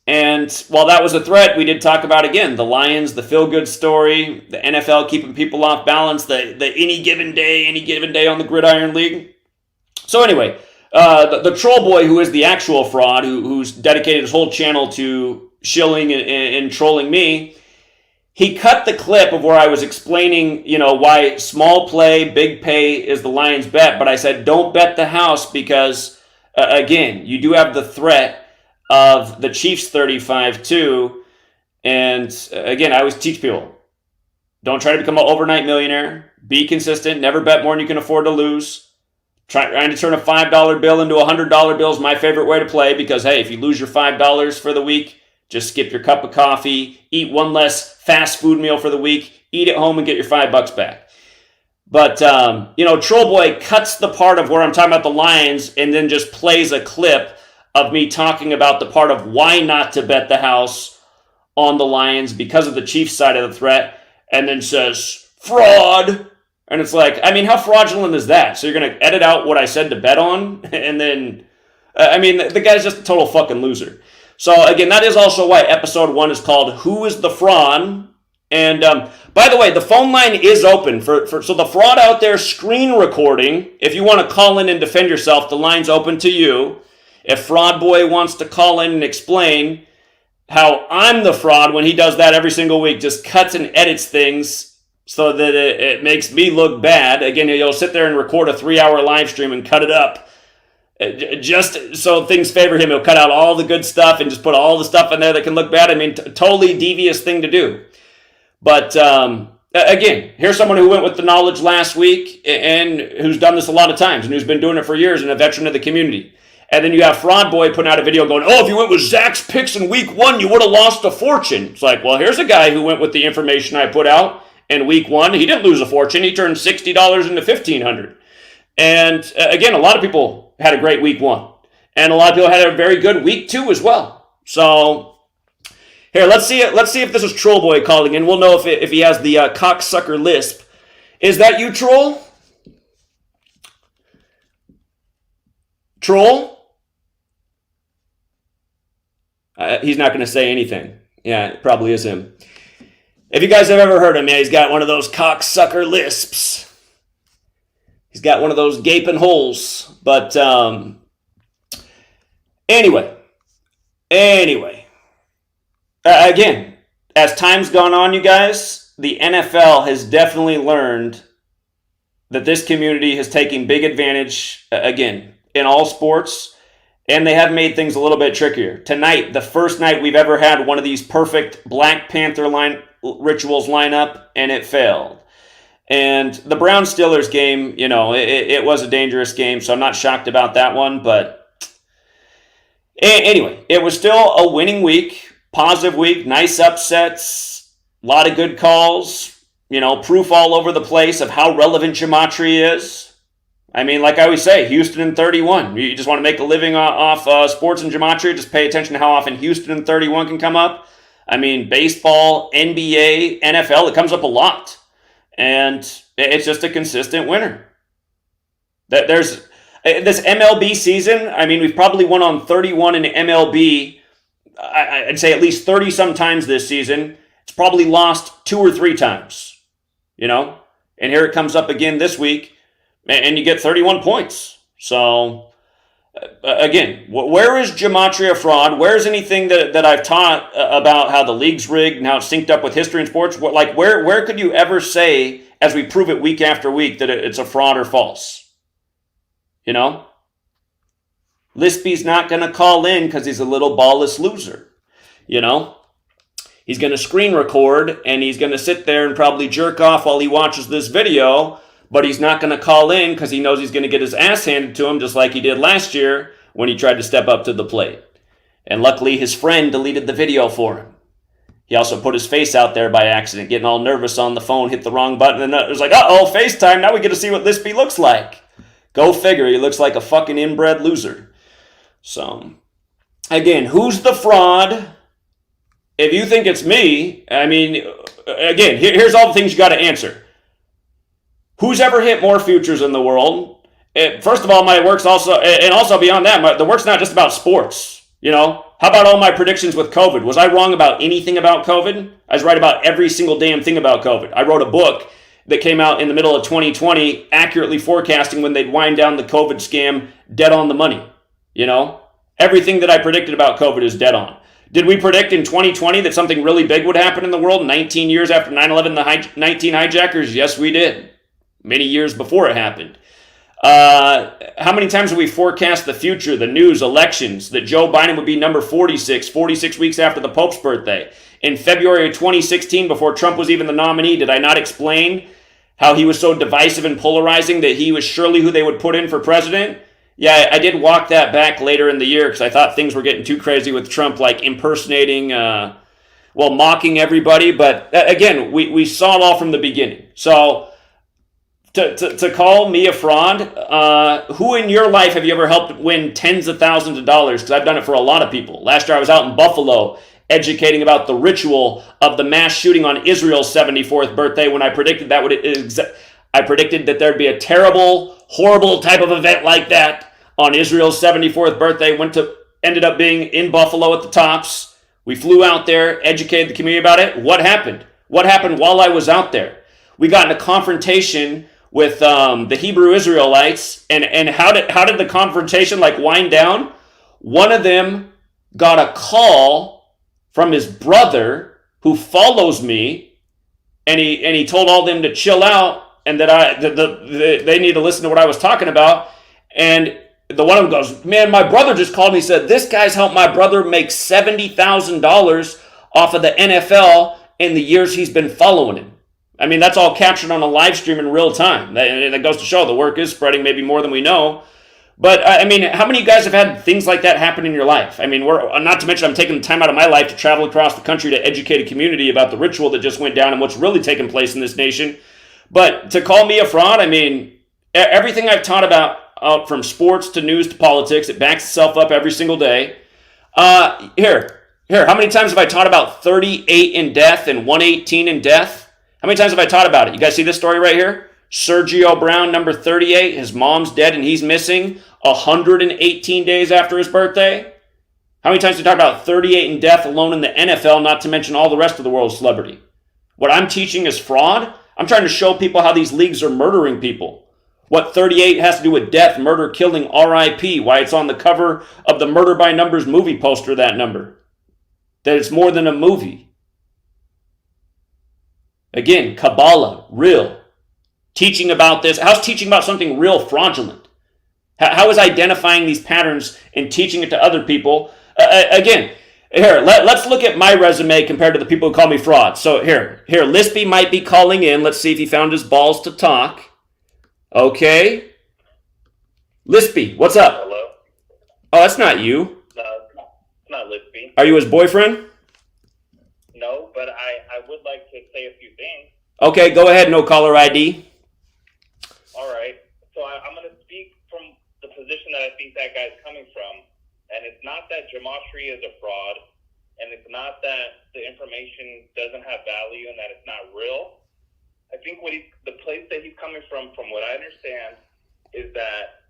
A: And while that was a threat, we did talk about, again, the Lions, the feel-good story, the NFL keeping people off balance, the any given day on the Gridiron League. So anyway, the troll boy who is the actual fraud, who's dedicated his whole channel to shilling and trolling me, he cut the clip of where I was explaining, why small play, big pay is the Lions bet. But I said, don't bet the house because, again, you do have the threat of the Chiefs 35 too. And again, I always teach people, don't try to become an overnight millionaire. Be consistent. Never bet more than you can afford to lose. Trying to turn a $5 bill into a $100 bill is my favorite way to play because, hey, if you lose your $5 for the week, just skip your cup of coffee, eat one less fast food meal for the week, eat at home and get your $5 back. But, Troll Boy cuts the part of where I'm talking about the Lions and then just plays a clip of me talking about the part of why not to bet the house on the Lions because of the Chiefs side of the threat, and then says, fraud. And it's like, how fraudulent is that? So you're going to edit out what I said to bet on? And then, the guy's just a total fucking loser. So again, that is also why episode 1 is called Who is the Fraud? And by the way, the phone line is open so the fraud out there screen recording. If you want to call in and defend yourself, the line's open to you. If Fraud Boy wants to call in and explain how I'm the fraud when he does that every single week, just cuts and edits things so that it makes me look bad. Again, he'll sit there and record a 3-hour live stream and cut it up. Just so things favor him, he'll cut out all the good stuff and just put all the stuff in there that can look bad. Totally devious thing to do. But again, here's someone who went with the knowledge last week and who's done this a lot of times and who's been doing it for years and a veteran of the community. And then you have Fraud Boy putting out a video going, if you went with Zach's picks in week 1, you would have lost a fortune. It's like, well, here's a guy who went with the information I put out in week 1. He didn't lose a fortune. He turned $60 into $1,500. And again, a lot of people had a great week 1. And a lot of people had a very good week 2 as well. So Here, let's see it. Let's see if this is Troll Boy calling in. We'll know if he has the cocksucker lisp. Is that you, Troll? Troll? He's not going to say anything. Yeah, it probably is him. If you guys have ever heard him, yeah, he's got one of those cocksucker lisps. He's got one of those gaping holes. But anyway. Again, as time's gone on, you guys, the NFL has definitely learned that this community has taken big advantage, again, in all sports, and they have made things a little bit trickier. Tonight, the first night we've ever had one of these perfect Black Panther rituals line up, and it failed. And the Browns-Steelers game, it was a dangerous game, so I'm not shocked about that one, but anyway, it was still a winning week. Positive week, nice upsets, a lot of good calls, proof all over the place of how relevant Gematria is. I mean, like I always say, Houston in 31. You just want to make a living off sports and Gematria, just pay attention to how often Houston in 31 can come up. I mean, baseball, NBA, NFL, it comes up a lot. And it's just a consistent winner. There's this MLB season, I mean, we've probably won on 31 in MLB. I'd say at least 30 some times this season. It's probably lost 2 or 3 times, And here it comes up again this week, and you get 31 points. So, again, where is Gematria fraud? Where's anything that I've taught about how the league's rigged and how it's synced up with history and sports? Where could you ever say, as we prove it week after week, that it's a fraud or false? Lispy's not going to call in because he's a little ballless loser. He's going to screen record and he's going to sit there and probably jerk off while he watches this video, but he's not going to call in because he knows he's going to get his ass handed to him just like he did last year when he tried to step up to the plate. And luckily his friend deleted the video for him. He also put his face out there by accident, getting all nervous on the phone, hit the wrong button, and it was like, uh-oh, FaceTime, now we get to see what Lispy looks like. Go figure, he looks like a fucking inbred loser. So, again, who's the fraud? If you think it's me, I mean, again, here's all the things you got to answer. Who's ever hit more futures in the world? First of all, my work's also, and also beyond that, the work's not just about sports. How about all my predictions with COVID? Was I wrong about anything about COVID? I was right about every single damn thing about COVID. I wrote a book that came out in the middle of 2020, accurately forecasting when they'd wind down the COVID scam dead on the money. Everything that I predicted about COVID is dead on. Did we predict in 2020 that something really big would happen in the world 19 years after 9/11, the 19 hijackers? Yes, we did. Many years before it happened. How many times have we forecast the future, the news, elections, that Joe Biden would be number 46 weeks after the Pope's birthday? In February of 2016, before Trump was even the nominee, did I not explain how he was so divisive and polarizing that he was surely who they would put in for president? Yeah, I did walk that back later in the year because I thought things were getting too crazy with Trump, like impersonating, mocking everybody. But again, we saw it all from the beginning. So to call me a fraud, who in your life have you ever helped win tens of thousands of dollars? Because I've done it for a lot of people. Last year I was out in Buffalo educating about the ritual of the mass shooting on Israel's 74th birthday when I predicted I predicted that there'd be a terrible, horrible type of event like that on Israel's 74th birthday. Ended up being in Buffalo at the Tops. We flew out there, educated the community about it. What happened? What happened while I was out there? We got in a confrontation with the Hebrew Israelites, and how did the confrontation wind down? One of them got a call from his brother who follows me, and he told all them to chill out and that they need to listen to what I was talking about. And the one of them goes, man, my brother just called me, said this guy's helped my brother make $70,000 off of the NFL in the years he's been following him. I mean, that's all captured on a live stream in real time. That goes to show the work is spreading maybe more than we know. But, I mean, how many of you guys have had things like that happen in your life? I mean, not to mention I'm taking the time out of my life to travel across the country to educate a community about the ritual that just went down and what's really taking place in this nation. But to call me a fraud, I mean, everything I've taught from sports to news to politics, it backs itself up every single day. Here, Here, how many times have I taught about 38 in death and 118 in death? How many times have I taught about it? You guys see this story right here? Sergio Brown, number 38. His mom's dead and he's missing 118 days after his birthday. How many times have we talked about 38 in death alone in the NFL, not to mention all the rest of the world's celebrity? What I'm teaching is fraud. I'm trying to show people how these leagues are murdering people. What 38 has to do with death, murder, killing, RIP, why it's on the cover of the Murder by Numbers movie poster, that number. That it's more than a movie. Again, Kabbalah, real. Teaching about this. How's teaching about something real fraudulent? How is identifying these patterns and teaching it to other people? Again, here, let's look at my resume compared to the people who call me fraud. So here, Lispy might be calling in. Let's see if he found his balls to talk. Okay. Lispy, what's up?
B: Hello?
A: Oh, that's not you.
B: No, it's not Lispy.
A: Are you his boyfriend?
B: No, but I would like to say a few things.
A: Okay, go ahead, no caller ID.
B: All right. So I'm going to speak from the position that I think that guy's coming from. And it's not that Gematria is a fraud, and it's not that the information doesn't have value and that it's not real. I think the place that he's coming from what I understand, is that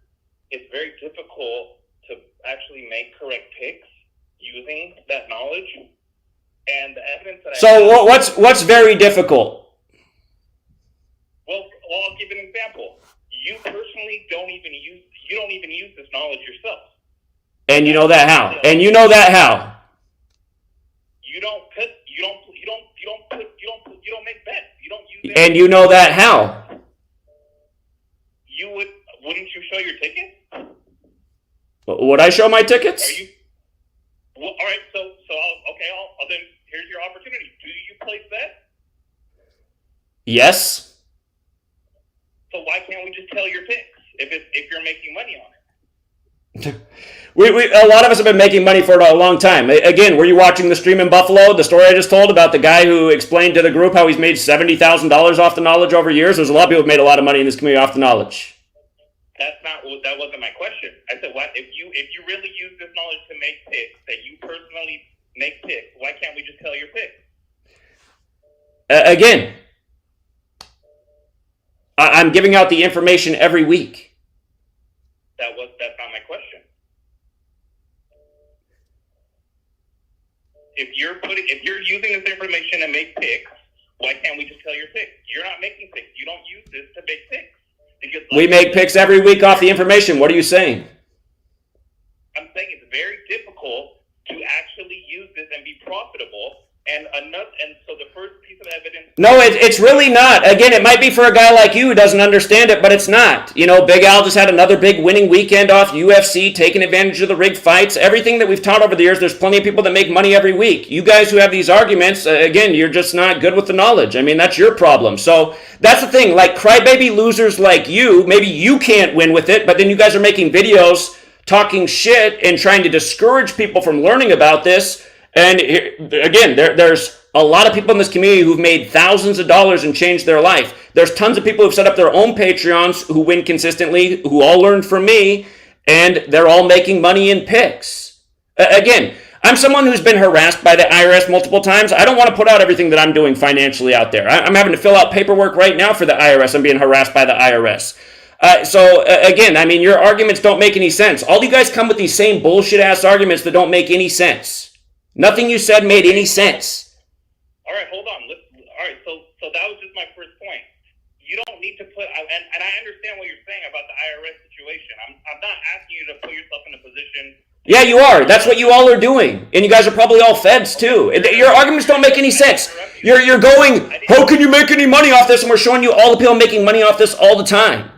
B: it's very difficult to actually make correct picks using that knowledge. And the evidence that
A: what's very difficult?
B: Well, I'll give an example. You personally don't even use this knowledge yourself.
A: And you know that how? And you know that how?
B: You don't make bets. You don't use it.
A: And you know that how?
B: Wouldn't you show your tickets?
A: Would I show my tickets?
B: Well, all right. So I'll then here's your opportunity. Do you place bets?
A: Yes.
B: So why can't we just tell your picks if you're making money on it?
A: A lot of us have been making money for a long time. Again, were you watching the stream in Buffalo? The story I just told about the guy who explained to the group how he's made $70,000 off the knowledge over years. There's a lot of people who have made a lot of money in this community off the knowledge.
B: That wasn't my question. I said, what if you really use this knowledge to make picks, that you personally make picks? Why can't we just tell your picks?
A: Again, I'm giving out the information every week.
B: That's not my question. If you're using this information to make picks, why can't we just tell your picks? You're not making picks. You don't use this to make picks.
A: We make picks every week off the information. What are you saying?
B: I'm saying it's very difficult to actually use this and be profitable. And so the first piece of evidence...
A: No, it's really not. Again, it might be for a guy like you who doesn't understand it, but it's not. You know, Big Al just had another big winning weekend off UFC, taking advantage of the rigged fights. Everything that we've taught over the years, there's plenty of people that make money every week. You guys who have these arguments, again, you're just not good with the knowledge. I mean, that's your problem. So that's the thing. Like crybaby losers like you, maybe you can't win with it, but then you guys are making videos talking shit and trying to discourage people from learning about this. And again, there's a lot of people in this community who've made thousands of dollars and changed their life. There's tons of people who've set up their own Patreons who win consistently, who all learned from me, and they're all making money in picks. Again, I'm someone who's been harassed by the IRS multiple times. I don't want to put out everything that I'm doing financially out there. I'm having to fill out paperwork right now for the IRS. I'm being harassed by the IRS. Again, I mean, your arguments don't make any sense. All you guys come with these same bullshit-ass arguments that don't make any sense. Nothing you said made any sense.
B: All right, hold on. All right, so that was just my first point. You don't need to put, and I understand what you're saying about the IRS situation. I'm not asking you to put yourself in a position.
A: Yeah, you are. That's what you all are doing. And you guys are probably all feds, too. Your arguments don't make any sense. You're going, how can you make any money off this? And we're showing you all the people making money off this all the time.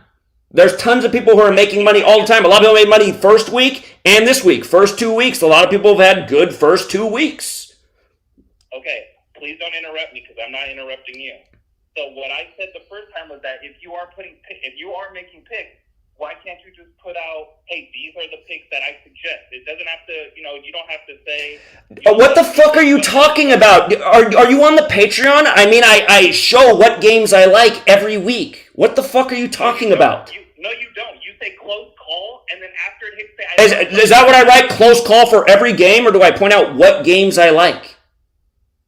A: There's tons of people who are making money all the time. A lot of people made money first week and this week. First 2 weeks. A lot of people have had good first 2 weeks.
B: Okay, please don't interrupt me because I'm not interrupting you. So what I said the first time was that if you are making picks, why can't you just put out, hey, these are the picks that I suggest? It doesn't have to, you don't have to say...
A: What the fuck are you talking about? Are you on the Patreon? I mean, I show what games I like every week. What the fuck are you talking about?
B: No, you don't. You say close call, and then after it hits
A: Is that what I write? Close call for every game, or do I point out what games I like?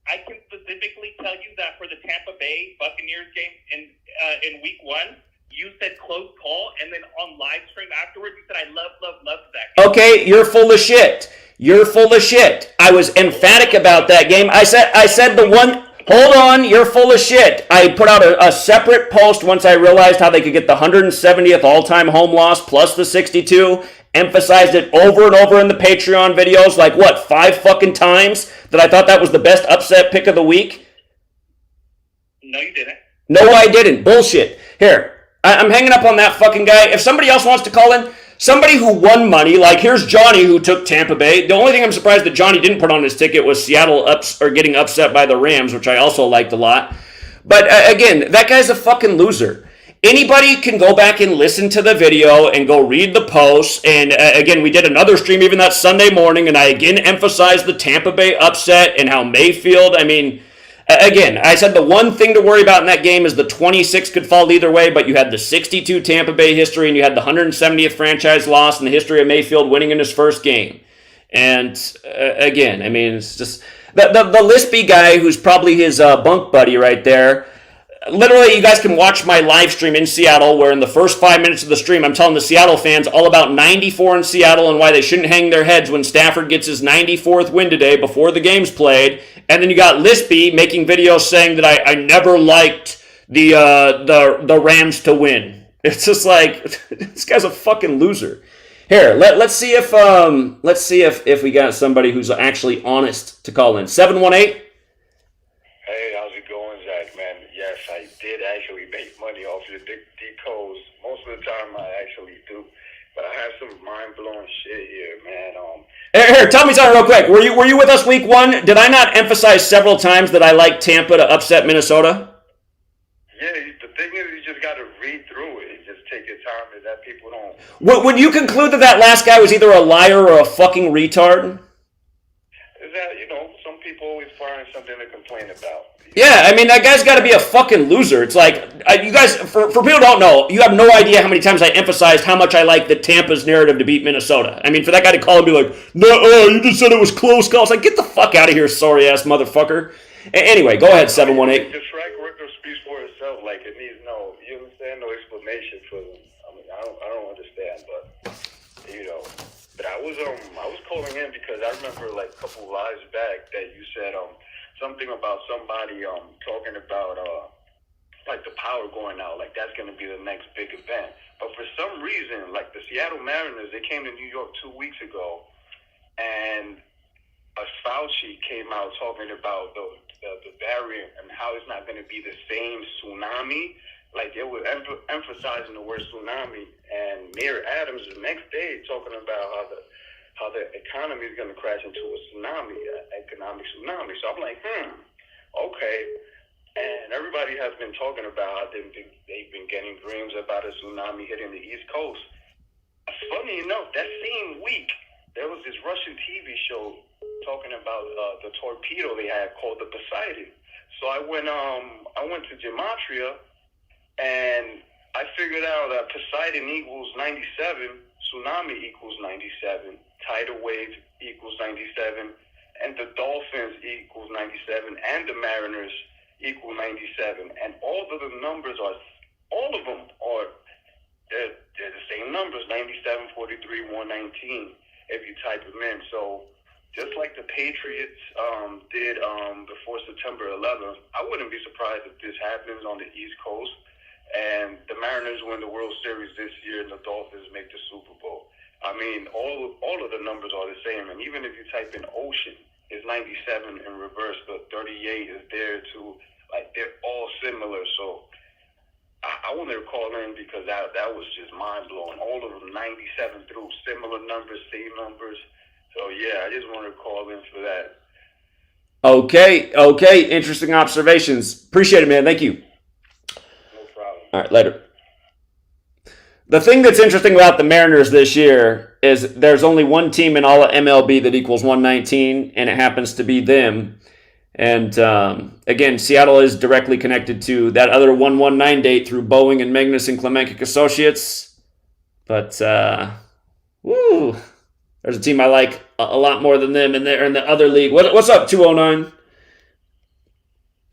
B: I can specifically tell you that for the Tampa Bay Buccaneers game in week 1, you said close call, and then on live stream afterwards, you said I love that game.
A: Okay, you're full of shit. You're full of shit. I was emphatic about that game. I said the one. Hold on, you're full of shit. I put out a separate post once I realized how they could get the 170th all-time home loss plus the 62. Emphasized it over and over in the Patreon videos, like what, 5 fucking times, that I thought that was the best upset pick of the week?
B: No, you didn't.
A: No, I didn't. Bullshit. Here, I'm hanging up on that fucking guy. If somebody else wants to call in, somebody who won money, like here's Johnny who took Tampa Bay. The only thing I'm surprised that Johnny didn't put on his ticket was Seattle getting upset by the Rams, which I also liked a lot. But again, that guy's a fucking loser. Anybody can go back and listen to the video and go read the posts. And again, we did another stream even that Sunday morning, and I again emphasized the Tampa Bay upset and how Mayfield, I mean, again, I said the one thing to worry about in that game is the 26 could fall either way, but you had the 62 Tampa Bay history and you had the 170th franchise loss in the history of Mayfield winning in his first game. And again, I mean, it's just the Lispy guy who's probably his bunk buddy right there. Literally, you guys can watch my live stream in Seattle where in the first 5 minutes of the stream, I'm telling the Seattle fans all about 94 in Seattle and why they shouldn't hang their heads when Stafford gets his 94th win today before the game's played. And then you got Lispy making videos saying that I never liked the Rams to win. It's just like, this guy's a fucking loser. Here, let's see if we got somebody who's actually honest to call in. 718.
C: Hey, how's it going, Zach, man? Yes, I did actually make money off your decodes. Most of the time I actually do. But I have some mind-blowing shit here, man.
A: Here, tell me something real quick. Were you with us week 1? Did I not emphasize several times that I like Tampa to upset Minnesota?
C: Yeah, the thing is, you just got to read through it. You just take your time, and that people don't.
A: Would you conclude that last guy was either a liar or a fucking retard?
C: Is that, some people always find something to complain about.
A: Yeah, I mean, that guy's got to be a fucking loser. It's like, you guys, for people who don't know, you have no idea how many times I emphasized how much I like the Tampa's narrative to beat Minnesota. I mean, for that guy to call and be like, no, you just said it was close call. It's like, get the fuck out of here, sorry-ass motherfucker. Anyway, go ahead, 718.
C: The track record speaks for itself. Like, it needs you understand, no explanation for them. I mean, I don't understand, but, But I was calling in because I remember, like, a couple lives back that you said, something about somebody talking about like the power going out, like that's going to be the next big event. But for some reason, like the Seattle Mariners, they came to New York 2 weeks ago, and Fauci came out talking about the variant and how it's not going to be the same tsunami. Like they were emphasizing the word tsunami, and Mayor Adams the next day talking about how the economy is going to crash into a tsunami, economic tsunami. So I'm like, okay. And everybody has been talking about how they've been getting dreams about a tsunami hitting the East Coast. Funny enough, that same week, there was this Russian TV show talking about the torpedo they had called the Poseidon. So I went to Gematria, and I figured out that Poseidon equals 97, tsunami equals 97, tidal wave equals 97, and the Dolphins equals 97, and the Mariners equal 97. And all of them are they're the same numbers, 97, 43, 119, if you type them in. So just like the Patriots did before September 11th, I wouldn't be surprised if this happens on the East Coast and the Mariners win the World Series this year and the Dolphins make the Super Bowl. I mean, all of the numbers are the same. And even if you type in ocean, it's 97 in reverse, but 38 is there too. Like, they're all similar. So I wanted to call in because that was just mind-blowing. All of them 97 through, similar numbers, same numbers. So, yeah, I just wanted to call in for that.
A: Okay. Interesting observations. Appreciate it, man. Thank you.
C: No problem.
A: All right, later. The thing that's interesting about the Mariners this year is there's only one team in all of MLB that equals 119, and it happens to be them. And again, Seattle is directly connected to that other 119 date through Boeing and Magnus and Klemenkic Associates. But Woo! There's a team I like a lot more than them, and they're in the other league. What's up, 209?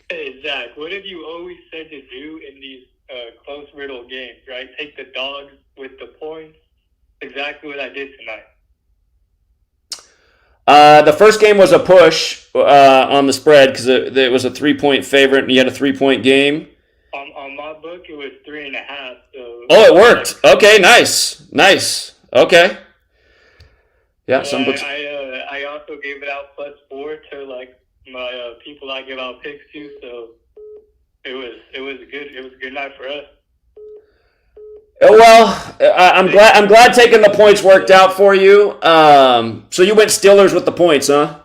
D: Hey, Zach, what have you always said to do in these close riddle games, right? Take the dogs with the points. Exactly what I did tonight.
A: The first game was a push on the spread because it was a 3-point favorite, and you had a 3-point game.
D: On my book, it was 3.5. So
A: Oh, it worked. Okay, nice. Okay. Yeah, some books.
D: I also gave it out +4 to like my people I give out picks to, so it was good. It was a good night for us.
A: Well, I'm glad taking the points worked out for you. So you went Steelers with the points, huh?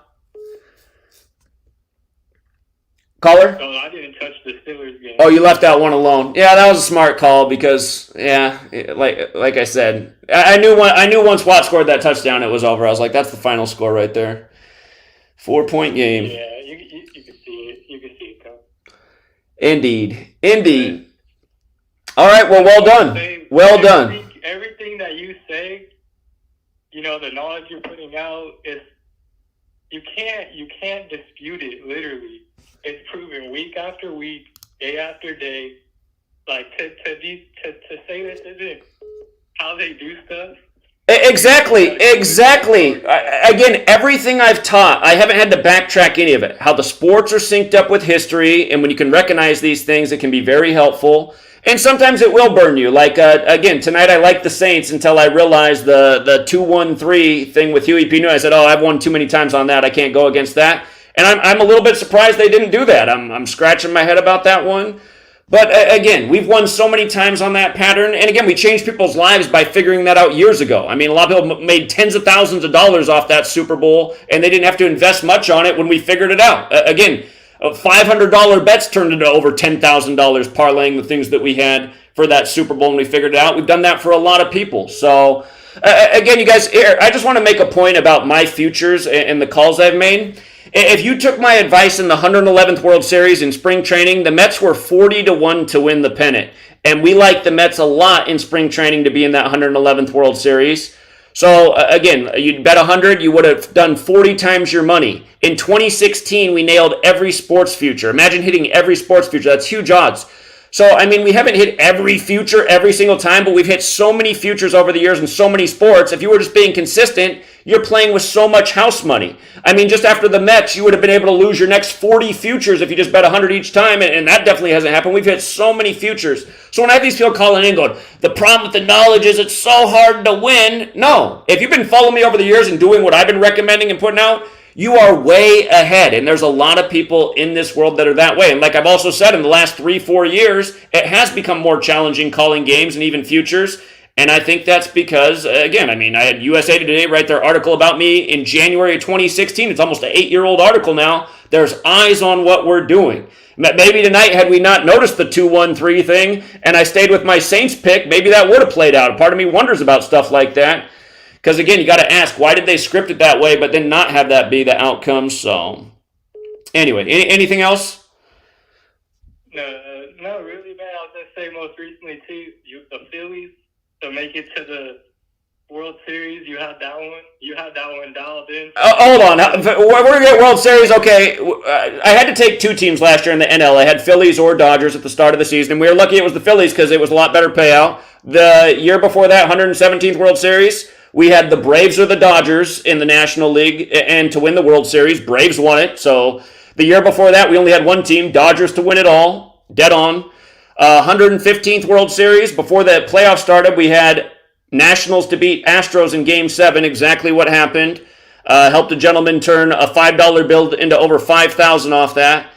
A: Caller?
D: No, I didn't touch the Steelers game.
A: Oh, you left that one alone. Yeah, that was a smart call because, like I said, I knew once Watt scored that touchdown, it was over. I was like, that's the final score right there. 4-point game.
D: Yeah, you can see it. You can see it, Kyle.
A: Indeed. All right, well done. Well done.
D: Everything that you say, the knowledge you're putting out, you can't dispute it. Literally, it's proven week after week, day after day. Like to say this isn't how they do stuff.
A: Exactly. Again, everything I've taught, I haven't had to backtrack any of it. How the sports are synced up with history, and when you can recognize these things, it can be very helpful. And sometimes it will burn you. Like, again, tonight I liked the Saints until I realized the 2-1-3 thing with Huey Pino. I said, I've won too many times on that. I can't go against that. And I'm a little bit surprised they didn't do that. I'm scratching my head about that one. But again, we've won so many times on that pattern. And again, we changed people's lives by figuring that out years ago. I mean, a lot of people made tens of thousands of dollars off that Super Bowl, and they didn't have to invest much on it when we figured it out. Again, $500 bets turned into over $10,000 parlaying the things that we had for that Super Bowl when we figured it out. We've done that for a lot of people. So, again, you guys, I just want to make a point about my futures and the calls I've made. If you took my advice in the 111th World Series in spring training, the Mets were 40-1 to win the pennant. And we like the Mets a lot in spring training to be in that 111th World Series. So, again, you'd bet 100, you would have done 40 times your money. In 2016, we nailed every sports future. Imagine hitting every sports future. That's huge odds. So, I mean, we haven't hit every future every single time, but we've hit so many futures over the years in so many sports. If you were just being consistent, you're playing with so much house money. I mean, just after the Mets, you would have been able to lose your next 40 futures if you just bet 100 each time, and that definitely hasn't happened. We've hit so many futures. So when I have these people calling in going, the problem with the knowledge is it's so hard to win. No. If you've been following me over the years and doing what I've been recommending and putting out, you are way ahead. And there's a lot of people in this world that are that way. And like I've also said, in the last 3-4 years, it has become more challenging calling games and even futures. And I think that's because, again, I mean, I had USA Today write their article about me in January of 2016. It's almost an 8-year-old article now. There's eyes on what we're doing. Maybe tonight, had we not noticed the 2-1-3 thing, and I stayed with my Saints pick, maybe that would have played out. Part of me wonders about stuff like that. Because, again, you got to ask, why did they script it that way, but then not have that be the outcome? So, anyway, anything else?
D: No, really, man. I'll just say most recently, too, the Phillies, to make it to the World Series, you had that one. You had that one dialed in.
A: Hold on. We're going to get World Series. Okay. I had to take 2 teams last year in the NL. I had Phillies or Dodgers at the start of the season. And we were lucky it was the Phillies because it was a lot better payout. The year before that, 117th World Series, we had the Braves or the Dodgers in the National League. And to win the World Series, Braves won it. So the year before that, we only had one team, Dodgers, to win it all. Dead on. 115th World Series, before the playoffs started, we had Nationals to beat Astros in Game 7, exactly what happened. Helped a gentleman turn a $5 bill into over $5,000 off that.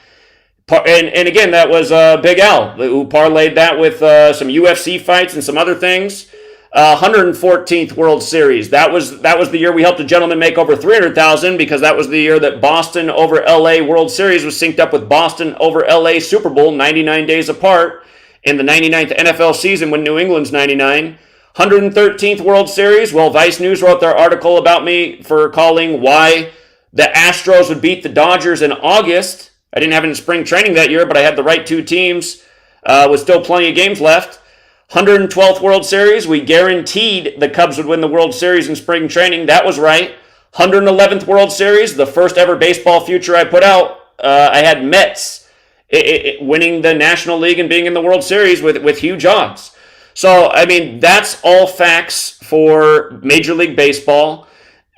A: And again, that was Big Al, who parlayed that with some UFC fights and some other things. 114th World Series. That was the year we helped a gentleman make over $300,000 because that was the year that Boston over LA World Series was synced up with Boston over LA Super Bowl 99 days apart in the 99th NFL season when New England's 99. 113th World Series. Well, Vice News wrote their article about me for calling why the Astros would beat the Dodgers in August. I didn't have it in spring training that year, but I had the right 2 teams with still plenty of games left. 112th World Series, we guaranteed the Cubs would win the World Series in spring training. That was right. 111th World Series, the first ever baseball future I put out, I had Mets winning the National League and being in the World Series with huge odds. So, I mean, that's all facts for Major League Baseball.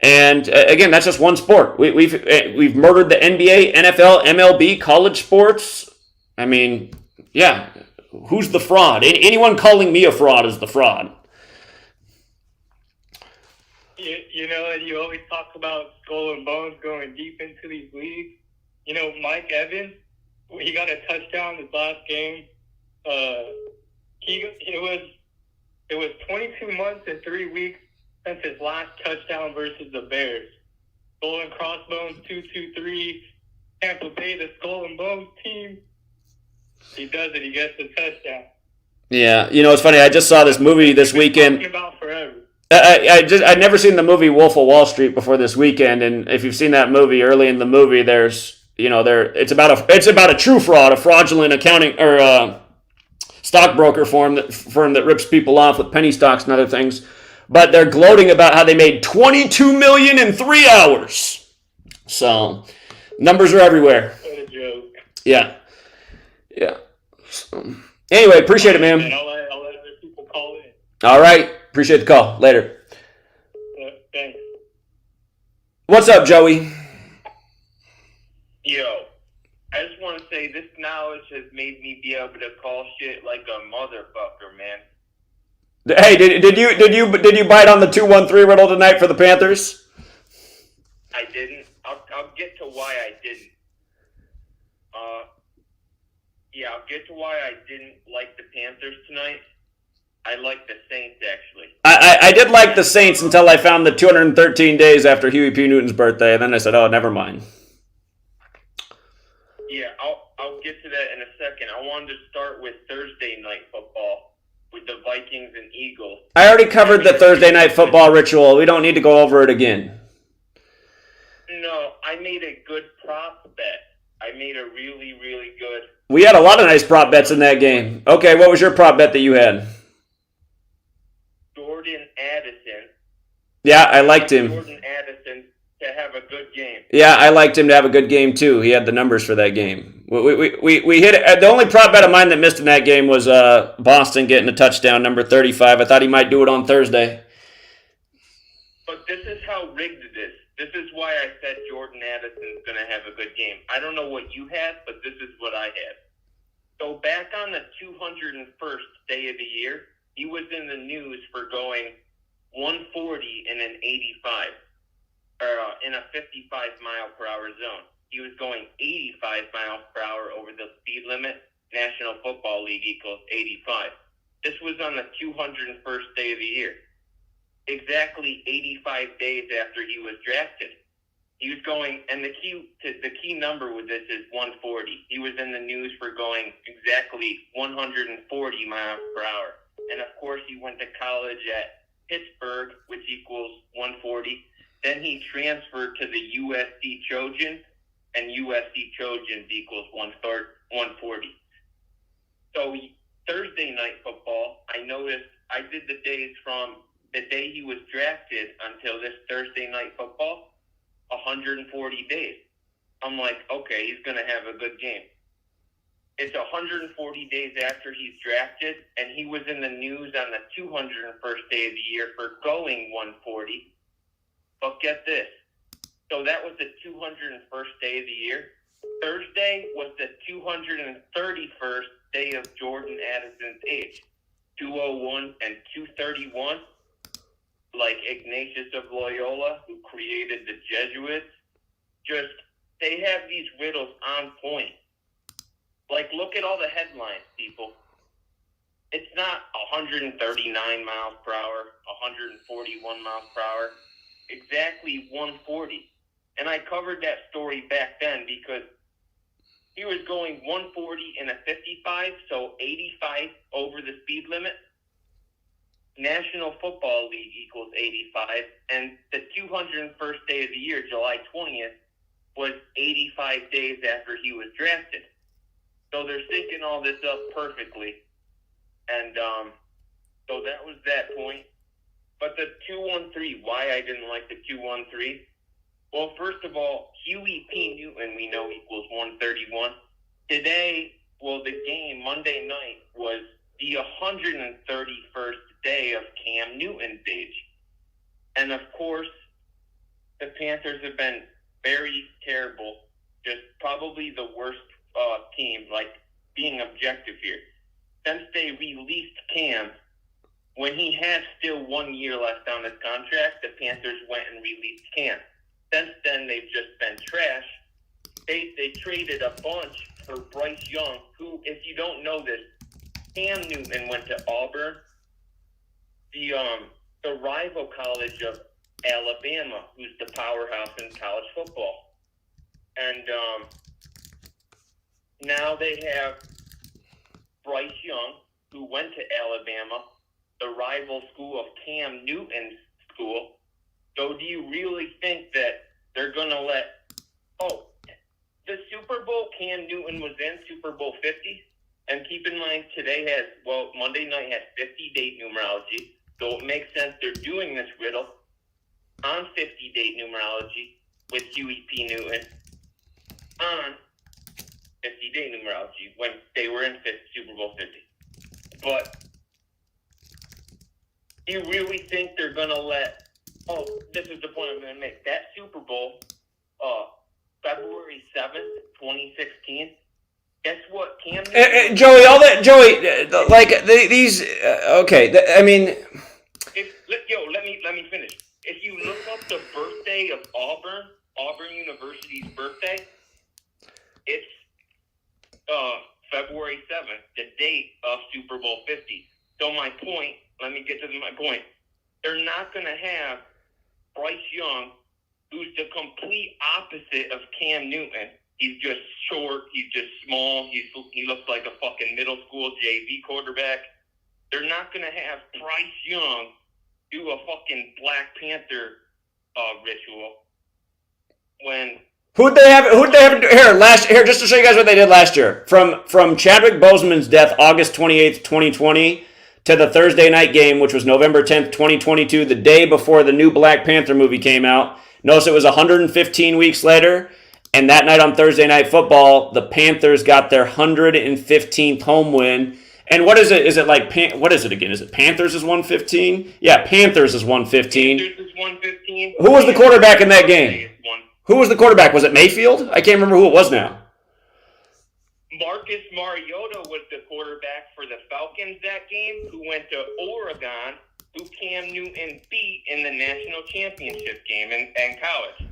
A: And again, that's just one sport. We've murdered the NBA, NFL, MLB, college sports. I mean, yeah, who's the fraud? Anyone calling me a fraud is the fraud.
D: You know, and you always talk about Skull and Bones going deep into these leagues. You know, Mike Evans, he got a touchdown his last game. It was 22 months and 3 weeks since his last touchdown versus the Bears. Skull and Crossbones 2-2-3, Tampa Bay, the Skull and Bones team. He does it. He gets the touchdown.
A: Yeah, you know, it's funny. I just saw this movie this weekend.
D: Talking about forever.
A: I'd never seen the movie Wolf of Wall Street before this weekend, and if you've seen that movie, early in the movie, it's about a true fraud, a fraudulent accounting or stockbroker firm that rips people off with penny stocks and other things. But they're gloating about how they made $22 million in 3 hours. So numbers are everywhere.
D: What a joke.
A: Yeah. So, anyway, appreciate it, man.
D: And I'll let other people call in.
A: All right, appreciate the call. Later.
D: Thanks.
A: What's up, Joey?
E: Yo, I just want to say this knowledge has made me be able to call shit like a motherfucker, man.
A: Hey, did you bite on the 2-1-3 riddle tonight for the Panthers?
E: I didn't. I'll get to why I didn't. I'll get to why I didn't like the Panthers tonight. I like the Saints, actually.
A: I did like the Saints until I found the 213 days after Huey P. Newton's birthday, and then I said, oh, never mind.
E: Yeah, I'll get to that in a second. I wanted to start with Thursday night football with the Vikings and Eagles.
A: I already covered the Thursday night football ritual. We don't need to go over it again.
E: No, I made a good prop bet. I made a really, really good...
A: We had a lot of nice prop bets in that game. Okay, what was your prop bet that you had?
E: Jordan Addison.
A: Yeah, I liked him.
E: Jordan Addison to have a good game.
A: Yeah, I liked him to have a good game too. He had the numbers for that game. We hit it. The only prop bet of mine that missed in that game was Boston getting a touchdown, number 35. I thought he might do it on Thursday.
E: But this is how rigged it is. This is why I said Jordan Addison's going to have a good game. I don't know what you had, but this is what I had. So back on the 201st day of the year, he was in the news for going 140 in an 85, or in a 55 mile per hour zone. He was going 85 miles per hour over the speed limit. National Football League equals 85. This was on the 201st day of the year. Exactly 85 days after he was drafted. He was going, and the key number with this is 140. He was in the news for going exactly 140 miles per hour. And of course, he went to college at Pittsburgh, which equals 140. Then he transferred to the USC Trojans, and USC Trojans equals 140. So Thursday night football, I noticed I did the days from the day he was drafted until this Thursday night football, 140 days. I'm like, okay, he's going to have a good game. It's 140 days after he's drafted, and he was in the news on the 201st day of the year for going 140. But get this. So that was the 201st day of the year. Thursday was the 231st day of Jordan Addison's age. 201 and 231. Like Ignatius of Loyola, who created the Jesuits, they have these riddles on point. Like, look at all the headlines, people. It's not 139 miles per hour, 141 miles per hour, exactly 140. And I covered that story back then because he was going 140 in a 55, so 85 over the speed limit. National Football League equals 85, and the 201st day of the year, July 20th, was 85 days after he was drafted. So they're syncing all this up perfectly. And So that was that point. But the 213, why I didn't like the 213? Well, first of all, Huey P. Newton we know equals 131. Today, well, the game Monday night was the 131st day of Cam Newton's age. And of course, the Panthers have been very terrible. Just probably the worst team, like being objective here. Since they released Cam, when he had still 1 year left on his contract, the Panthers went and released Cam. Since then, they've just been trash. They traded a bunch for Bryce Young, who, if you don't know this, Cam Newton went to Auburn, the rival college of Alabama, who's the powerhouse in college football. And now they have Bryce Young, who went to Alabama, the rival school of Cam Newton's school. So do you really think that they're going to let... Oh, the Super Bowl Cam Newton was in, Super Bowl 50. And keep in mind, Monday night had 50 date numerology. So it makes sense they're doing this riddle on 50 date numerology with Huey P. Newton on 50 date numerology when they were in Super Bowl 50. But do you really think they're going to let... Oh, this is the point I'm going to make. That Super Bowl, February 7th, 2016, guess what? Cam Newton...
A: Joey, all that... Joey, these... okay, I mean...
E: Let me finish. If you look up the birthday of Auburn University's birthday, it's February 7th, the date of Super Bowl 50. So let me get to my point. They're not going to have Bryce Young, who's the complete opposite of Cam Newton. He's just short. He's just small. He looks like a fucking middle school JV quarterback. They're not going to have Bryce Young do a fucking Black Panther ritual when...
A: Who'd they have here, just to show you guys what they did last year. From Chadwick Boseman's death, August 28th, 2020, to the Thursday night game, which was November 10th, 2022, the day before the new Black Panther movie came out. Notice it was 115 weeks later, and that night on Thursday Night Football, the Panthers got their 115th home win. And what is it? Is it like, what is it again? Is it Panthers is 115? Yeah, Panthers is 115.
E: Panthers is 115.
A: Who was the quarterback in that game? Who was the quarterback? Was it Mayfield? I can't remember who it was now.
E: Marcus Mariota was the quarterback for the Falcons that game, who went to Oregon, who Cam Newton beat in the national championship game in college.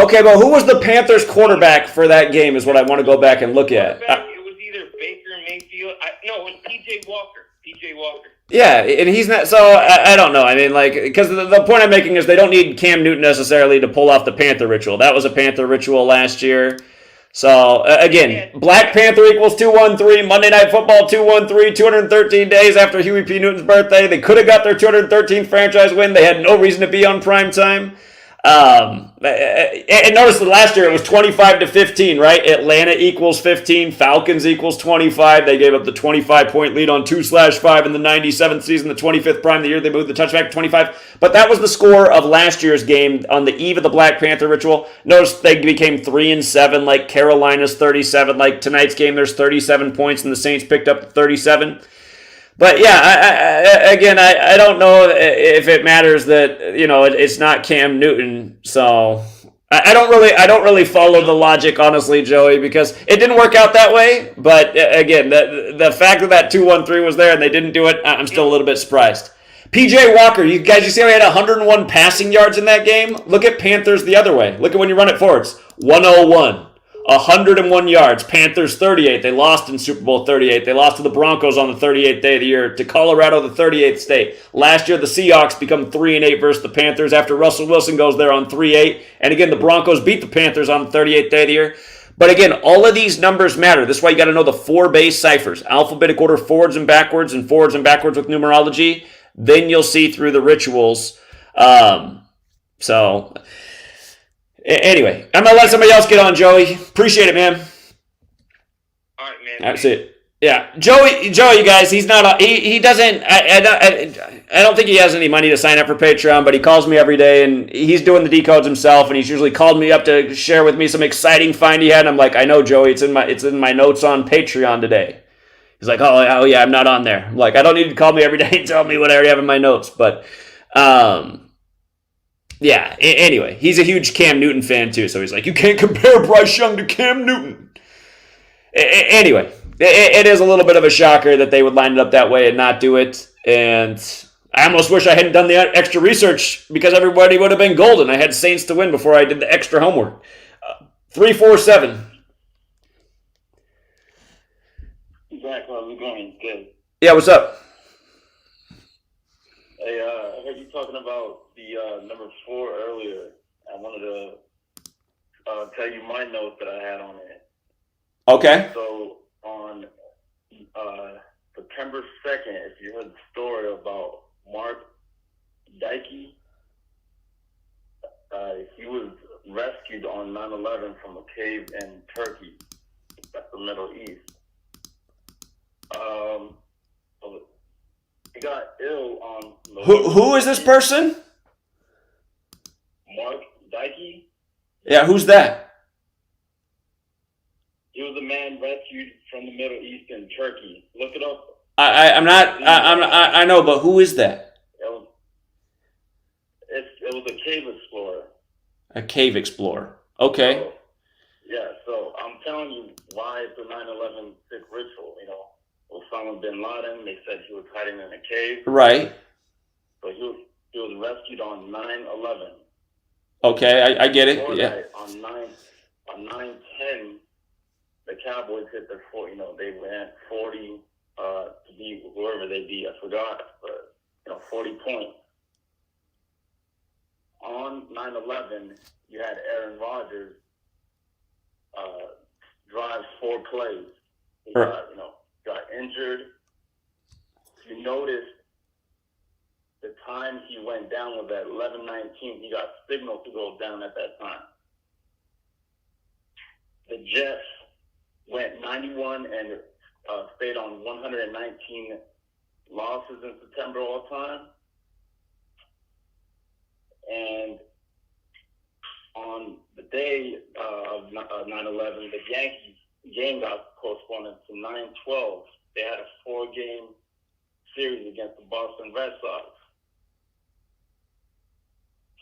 A: Okay, but who was the Panthers quarterback for that game is what I want to go back and look at.
E: It was either Baker Mayfield. No, it was P.J. Walker.
A: Yeah, and he's not, so I don't know. I mean, because the point I'm making is they don't need Cam Newton necessarily to pull off the Panther ritual. That was a Panther ritual last year. So, again, Black Panther equals 213, Monday Night Football 213, 213 days after Huey P. Newton's birthday. They could have got their 213th franchise win. They had no reason to be on prime time. And notice that last year it was 25-15, right? Atlanta equals 15, Falcons equals 25. They gave up the 25-point lead on 2/5 in the 97th season, the 25th prime, the year they moved the touchback to 25. But that was the score of last year's game on the eve of the Black Panther ritual. Notice they became 3-7, like Carolina's 37. Like tonight's game, there's 37 points, and the Saints picked up 37. But yeah, I don't know if it matters that it's not Cam Newton. So I don't really follow the logic, honestly, Joey, because it didn't work out that way. But again, the fact that 213 was there and they didn't do it, I'm still a little bit surprised. PJ Walker, you see how he had 101 passing yards in that game? Look at Panthers the other way. Look at when you run it forwards. 101. 101 yards. Panthers 38. They lost in Super Bowl 38. They lost to the Broncos on the 38th day of the year. To Colorado, the 38th state. Last year, the Seahawks become 3-8 versus the Panthers after Russell Wilson goes there on 3-8. And again, the Broncos beat the Panthers on the 38th day of the year. But again, all of these numbers matter. This is why you got to know the 4 base ciphers. Alphabetic order, forwards and backwards with numerology. Then you'll see through the rituals. Anyway, I'm going to let somebody else get on, Joey. Appreciate it, man.
E: All right, man.
A: That's it. Yeah, Joey, guys, he's not. He doesn't. I don't think he has any money to sign up for Patreon, but he calls me every day, and he's doing the decodes himself, and he's usually called me up to share with me some exciting find he had. And I'm like, I know, Joey, it's in my notes on Patreon today. He's like, oh yeah, I'm not on there. I'm like, I don't need to call me every day and tell me what I already have in my notes, but yeah. Anyway, he's a huge Cam Newton fan too, so he's like, you can't compare Bryce Young to Cam Newton. Anyway, it is a little bit of a shocker that they would line it up that way and not do it. And I almost wish I hadn't done the extra research because everybody would have been golden. I had Saints to win before I did the extra homework. 3-4-7.
C: Zach, how's it going? Good.
A: Yeah, what's up?
C: Hey, I heard you talking about the number 4 earlier. I wanted to tell you my notes that I had on it.
A: Okay.
C: So on September 2nd, if you heard the story about Mark Dykey, he was rescued on 9/11 from a cave in Turkey, that's the Middle East. He got ill on
A: Who is this person?
C: Mark Dykey.
A: Yeah, who's that?
C: He was a man rescued from the Middle East in Turkey. Look it up.
A: I'm not. I know, but who is that?
C: It was a cave explorer.
A: A cave explorer. Okay.
C: So, yeah, so I'm telling you why it's a 9/11 sick ritual. Osama bin Laden. They said he was hiding in a cave.
A: Right.
C: So he was rescued on 9/11.
A: Okay, I get it.
C: Before
A: Yeah.
C: that, on 9/10, the Cowboys hit their 40. They went 40 to beat whoever they beat. I forgot, but 40 points. On 9/11, you had Aaron Rodgers drive 4 plays. He got injured. If you noticed, the time he went down was at 11:19. He got signaled to go down at that time. The Jets went 91 and stayed on 119 losses in September all time. And on the day of 9/11, the Yankees game got postponed to 9/12. They had a 4-game series against the Boston Red Sox.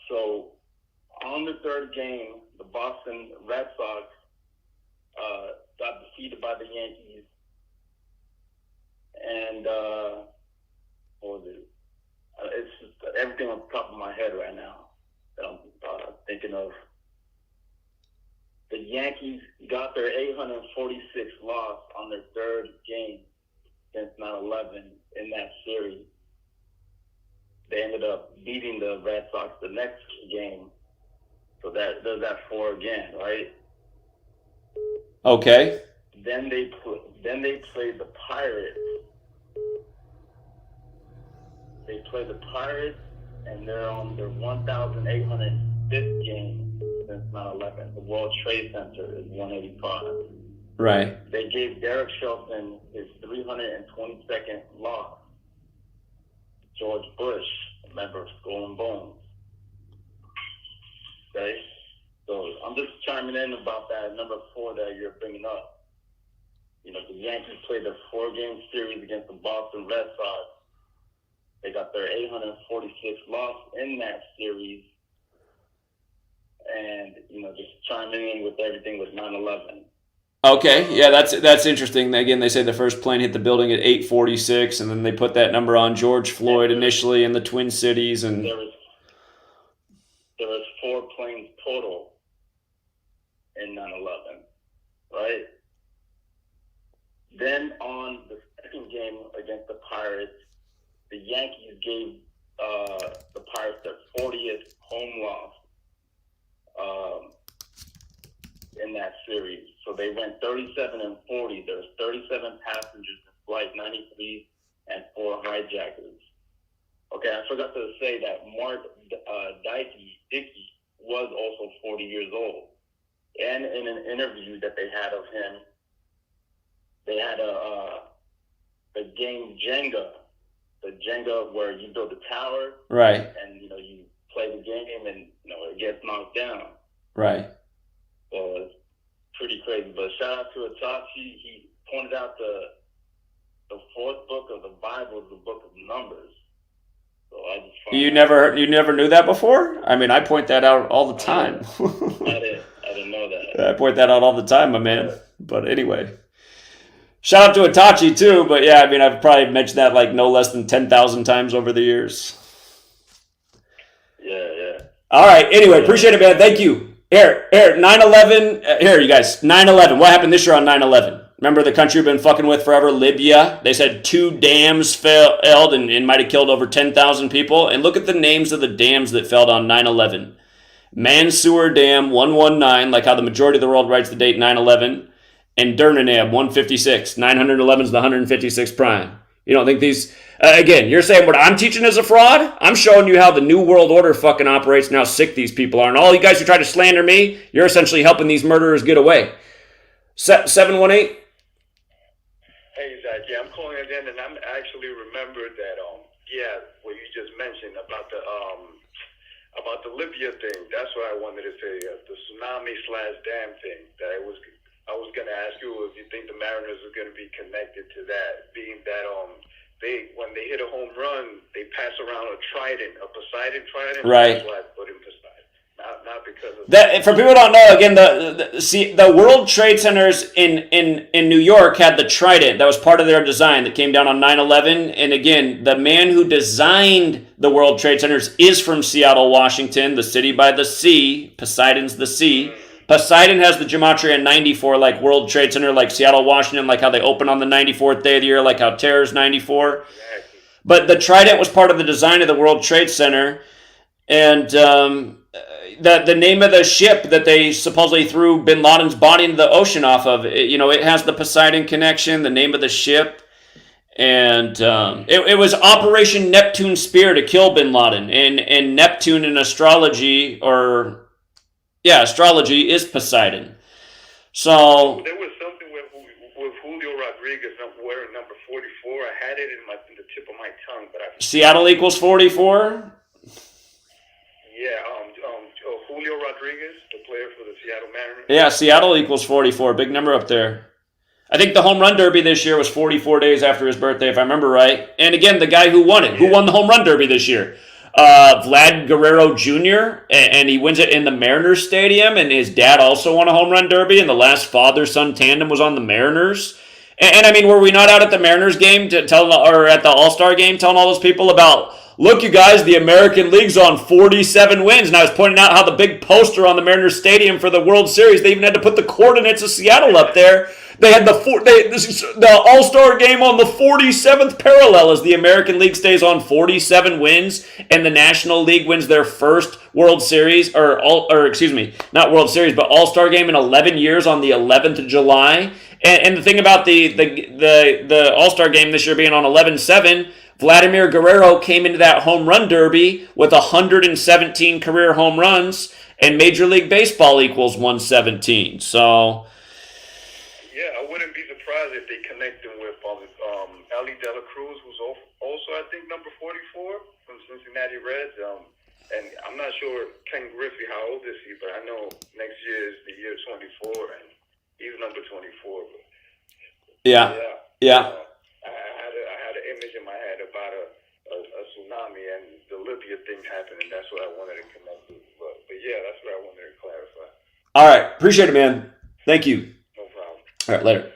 C: So on the 3rd game, the Boston Red Sox got defeated by the Yankees. And what was it? It's just everything on the top of my head right now that I'm thinking of. The Yankees got their 846th loss on their 3rd game since 9/11 in that series. They ended up beating the Red Sox the next game. So there's that 4 again, right?
A: Okay.
C: Then they played the Pirates. They played the Pirates, and they're on their 1,805th game since 9/11. The World Trade Center is 185.
A: Right.
C: They gave Derek Shelton his 322nd loss. George Bush, a member of Skull and Bones. Okay? So I'm just chiming in about that number 4 that you're bringing up. The Yankees played a 4-game series against the Boston Red Sox. They got their 846th loss in that series. And, just chiming in with everything with 9/11.
A: Okay, yeah, that's interesting. Again, they say the first plane hit the building at 8:46, and then they put that number on George Floyd initially in the Twin Cities, and
C: There was 4 planes total in 9/11, right? Then on the 2nd game against the Pirates, the Yankees gave the Pirates their 40th home loss in that series. So they went 37-40. There was 37 passengers in Flight 93 and 4 hijackers. Okay, I forgot to say that Mark Dickey was also 40 years old. And in an interview that they had of him, they had a
F: the game Jenga. The Jenga where you build a tower.
A: Right.
F: And, you play the game and, it gets knocked down.
A: Right.
F: So it's pretty crazy. But shout out to Itachi. He pointed out the fourth book of the Bible is the book of Numbers. So I just
A: you never knew that before? I mean, I point that out all the time.
F: I didn't know that.
A: I point that out all the time, my man. But anyway. Shout out to Itachi too, but yeah, I mean, I've probably mentioned that like no less than 10,000 times over the years.
F: Yeah.
A: All right. Anyway, appreciate it, man. Thank you. Here, 9/11. Here, you guys. 9/11. What happened this year on 9/11? Remember the country we've been fucking with forever, Libya? They said 2 dams failed and might have killed over 10,000 people. And look at the names of the dams that failed on 9/11. Mansour Dam 119, like how the majority of the world writes the date 9/11. And Durnanab 156. 911 is the 156 prime. You don't think these... again, you're saying what I'm teaching is a fraud? I'm showing you how the New World Order fucking operates and how sick these people are. And all you guys who try to slander me, you're essentially helping these murderers get away. 718?
C: Hey, Zach. Yeah, I'm calling it in, and I'm actually remembered that, what you just mentioned about the Libya thing. That's what I wanted to say. The tsunami/dam thing. I was going to ask you if you think the Mariners are going to be connected to that, being that when they hit a home run, they pass around a trident, a Poseidon trident.
A: Right.
C: That's why I put in Poseidon. Not because of
A: that. For people who don't know, again, the World Trade Centers in New York had the trident. That was part of their design that came down on 9/11. And again, the man who designed the World Trade Centers is from Seattle, Washington, the city by the sea. Poseidon's the sea. Poseidon has the gematria 94, like World Trade Center, like Seattle, Washington, like how they open on the 94th day of the year, like how Terror's 94.
C: Exactly.
A: But the trident was part of the design of the World Trade Center. And the name of the ship that they supposedly threw bin Laden's body into the ocean off of, it has the Poseidon connection, the name of the ship. And it was Operation Neptune Spear to kill bin Laden. And Neptune in astrology, astrology is Poseidon. So
C: there was something with Julio Rodriguez wearing number 44. I had it in the tip of my tongue, but
A: Seattle equals 44.
C: Yeah, Julio Rodriguez, the player for the Seattle Mariners.
A: Yeah, Seattle equals 44. Big number up there. I think the home run derby this year was 44 days after his birthday, if I remember right. And again, the guy who won it, who won the home run derby this year? Vlad Guerrero Jr., and he wins it in the Mariners Stadium, and his dad also won a home run derby, and the last father-son tandem was on the Mariners. And I mean, were we not out at the Mariners game or at the All-Star game telling all those people about, look, you guys, the American League's on 47 wins, and I was pointing out how the big poster on the Mariners Stadium for the World Series, they even had to put the coordinates of Seattle up there. They had the All-Star game on the 47th parallel as the American League stays on 47 wins and the National League wins their first World Series, or excuse me, not World Series, but All-Star game in 11 years on the 11th of July. And the thing about the All-Star game this year being on 11/7, Vladimir Guerrero came into that home run derby with 117 career home runs, and Major League Baseball equals 117. So...
C: yeah, I wouldn't be surprised if they connect him with Ellie De La Cruz, who's also, I think, number 44 from Cincinnati Reds. And I'm not sure Ken Griffey, how old is he, but I know next year is the year 24, and he's number 24. But,
A: Yeah.
C: I had an image in my head about a tsunami and the Libya thing happening. That's what I wanted to connect with. But yeah, that's what I wanted to clarify.
A: All right. Appreciate it, man. Thank you.
C: No problem.
A: All right, later.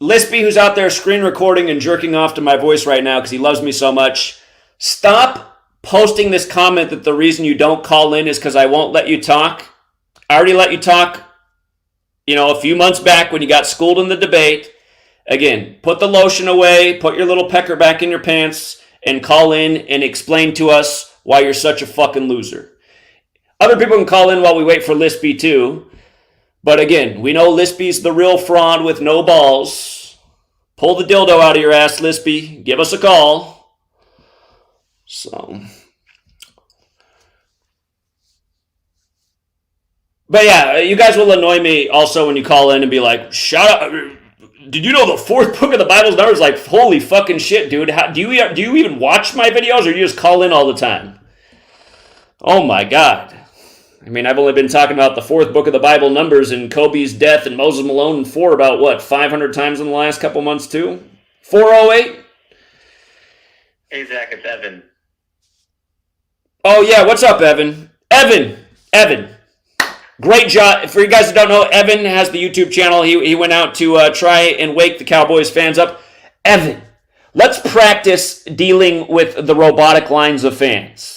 A: Lispy, who's out there screen recording and jerking off to my voice right now because he loves me so much. Stop posting this comment that the reason you don't call in is because I won't let you talk. I already let you talk, a few months back when you got schooled in the debate. Again, put the lotion away, put your little pecker back in your pants, and call in and explain to us why you're such a fucking loser. Other people can call in while we wait for Lispy too. But again, we know Lispy's the real fraud with no balls. Pull the dildo out of your ass, Lispy. Give us a call. So... but yeah, you guys will annoy me also when you call in and be like, shut up. did you know the fourth book of the Bible's numbers? Like, holy fucking shit, dude. Do you even watch my videos, or you just call in all the time? Oh my God. I mean, I've only been talking about the fourth book of the Bible, Numbers, and Kobe's death and Moses Malone and 4 about, what, 500 times in the last couple months, too? 408?
G: Hey, Zach, it's Evan.
A: Oh, yeah, what's up, Evan? Evan. Great job. For you guys who don't know, Evan has the YouTube channel. He went out to try and wake the Cowboys fans up. Evan, let's practice dealing with the robotic lines of fans.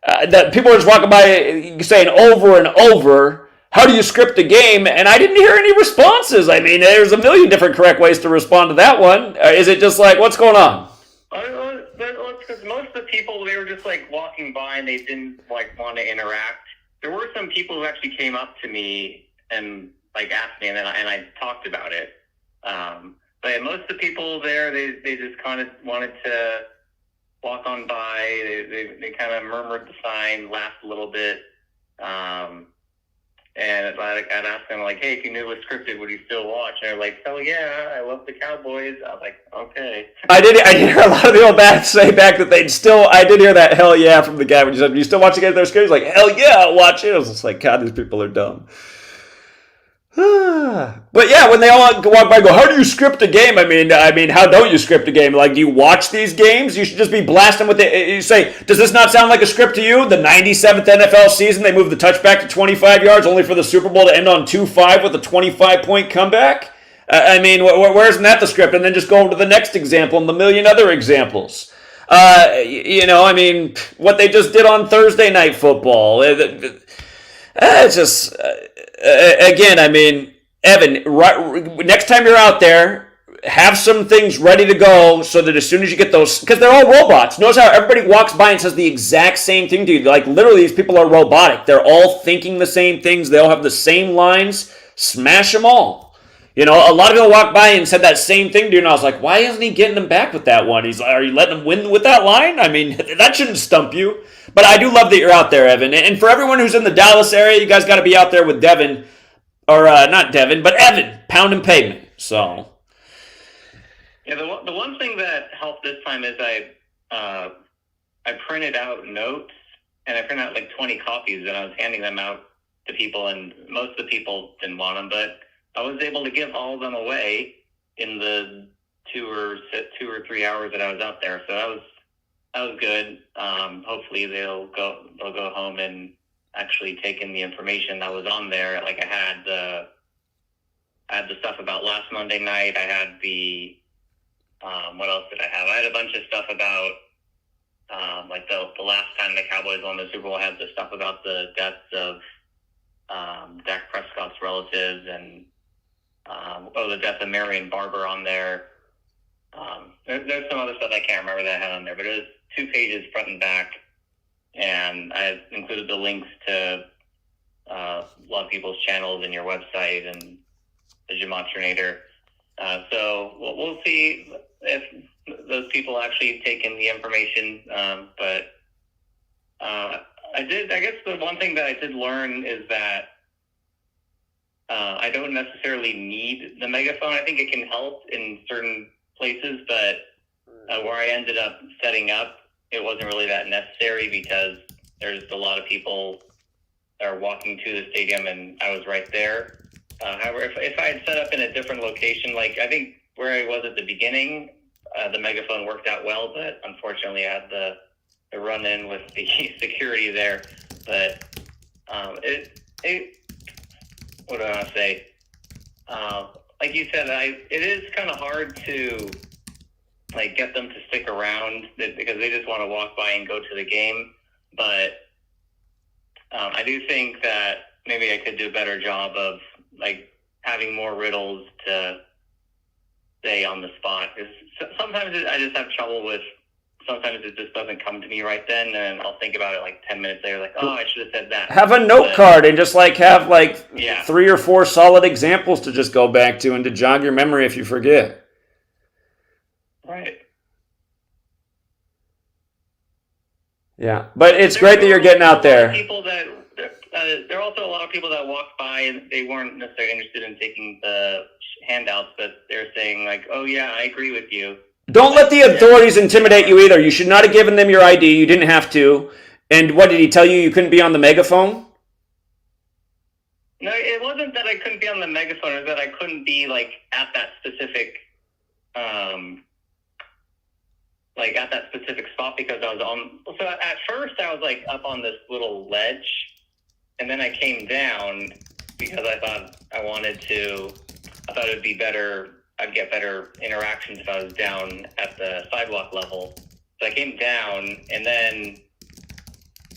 A: That people are just walking by saying over and over, how do you script a game? And I didn't hear any responses. I mean, there's a million different correct ways to respond to that one. Is it just like, what's going on?
G: Because most of the people, they were just like walking by and they didn't like want to interact. There were some people who actually came up to me and like asked me, and I talked about it. But most of the people there, they just kind of wanted to walk on by. They kind of murmured the sign, laughed a little bit. And I'd ask them, like, hey, if you knew it was scripted, would you still watch? And they're like, oh, yeah, I love the Cowboys. I was like, okay.
A: I did hear a lot of people say back that they'd still, I did hear that hell yeah from the guy when he said, you still watch against their scripts? He's like, hell yeah, I'll watch it. I was just like, God, these people are dumb. But yeah, when they all walk by and go, how do you script a game? I mean, how don't you script a game? Like, do you watch these games? You should just be blasting with it. You say, does this not sound like a script to you? The 97th NFL season, they moved the touchback to 25 yards, only for the Super Bowl to end on 2-5 with a 25-point comeback? I mean, where's that the script? And then just go over to the next example and the million other examples. I mean, what they just did on Thursday Night Football. It's just... again, I mean, Evan, next time you're out there, have some things ready to go so that as soon as you get those, because they're all robots. Notice how everybody walks by and says the exact same thing to you. Like, literally, these people are robotic. They're all thinking the same things. They all have the same lines. Smash them all. You know, a lot of people walked by and said that same thing to you, and I was like, why isn't he getting them back with that one? He's like, are you letting him win with that line? I mean, that shouldn't stump you. But I do love that you're out there, Evan. And for everyone who's in the Dallas area, you guys got to be out there with Devin. Or not Devin, but Evan. Pound and pavement. So.
G: Yeah, the one thing that helped this time is I printed out notes, and I printed out like 20 copies, and I was handing them out to people, and most of the people didn't want them, but I was able to give all of them away in the 2 or 3 hours that I was out there. So that was good. Hopefully they'll go home and actually take in the information that was on there. Like I had the stuff about last Monday night. I had the what else did I have? I had a bunch of stuff about like the last time the Cowboys won the Super Bowl. I had the stuff about the deaths of Dak Prescott's relatives and the death of Marion Barber on there. There's some other stuff I can't remember that I had on there, but it was 2 pages front and back, and I included the links to a lot of people's channels and your website and the Gematrinator. So we'll see if those people actually take in the information. But I guess the one thing that I did learn is that I don't necessarily need the megaphone. I think it can help in certain places, but where I ended up setting up, it wasn't really that necessary because there's a lot of people that are walking to the stadium, and I was right there. However, if I had set up in a different location, like I think where I was at the beginning, the megaphone worked out well, but unfortunately I had the run-in with the security there. But what do I want to say? Like you said, it is kind of hard to like get them to stick around because they just want to walk by and go to the game. But I do think that maybe I could do a better job of like having more riddles to stay on the spot. Because sometimes I just have trouble with. Sometimes it just doesn't come to me right then, and I'll think about it like 10 minutes later, like, oh, I should have said that.
A: Have a note card and just like have like 3 or 4 solid examples to just go back to and to jog your memory if you forget.
G: Right.
A: Yeah, but it's great that you're getting out there.
G: There are also a lot of people that walked by and they weren't necessarily interested in taking the handouts, but they're saying like, "Oh yeah, I agree with you."
A: Don't let the authorities intimidate you either. You should not have given them your ID. You didn't have to. And what did he tell you? You couldn't be on the megaphone?
G: No, it wasn't that I couldn't be on the megaphone. It was that I couldn't be like at that specific, spot because I was on. So at first I was like up on this little ledge, and then I came down because I thought it would be better. I'd get better interactions if I was down at the sidewalk level. So I came down, and then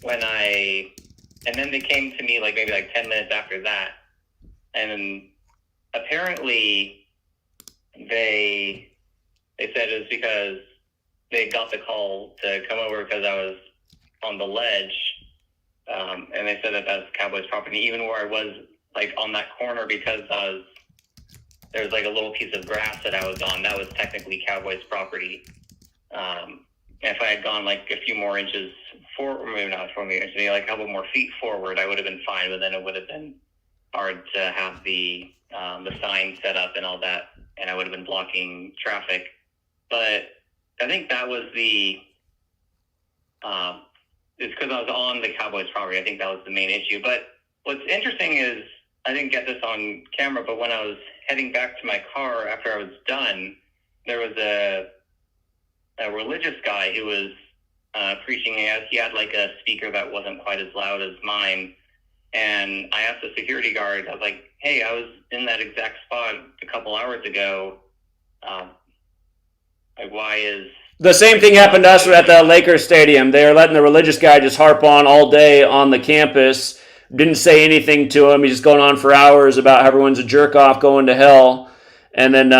G: they came to me like maybe like 10 minutes after that, and apparently they said it was because they got the call to come over because I was on the ledge, and they said that that's Cowboys property, even where I was like on that corner because there was like a little piece of grass that I was on. That was technically Cowboys property. If I had gone like a few more inches forward, maybe not 4 meters, maybe like a couple more feet forward, I would have been fine. But then it would have been hard to have the sign set up and all that, and I would have been blocking traffic. But I think that was it's because I was on the Cowboys property. I think that was the main issue. But what's interesting is I didn't get this on camera, but when I was heading back to my car after I was done, there was a religious guy who was preaching. He had like a speaker that wasn't quite as loud as mine, and I asked the security guard, I was like, "Hey, I was in that exact spot a couple hours ago. Why is..."
A: The same thing happened to us at the Lakers stadium. They were letting the religious guy just harp on all day on the campus. Didn't say anything to him. He's just going on for hours about how everyone's a jerk off going to hell. And then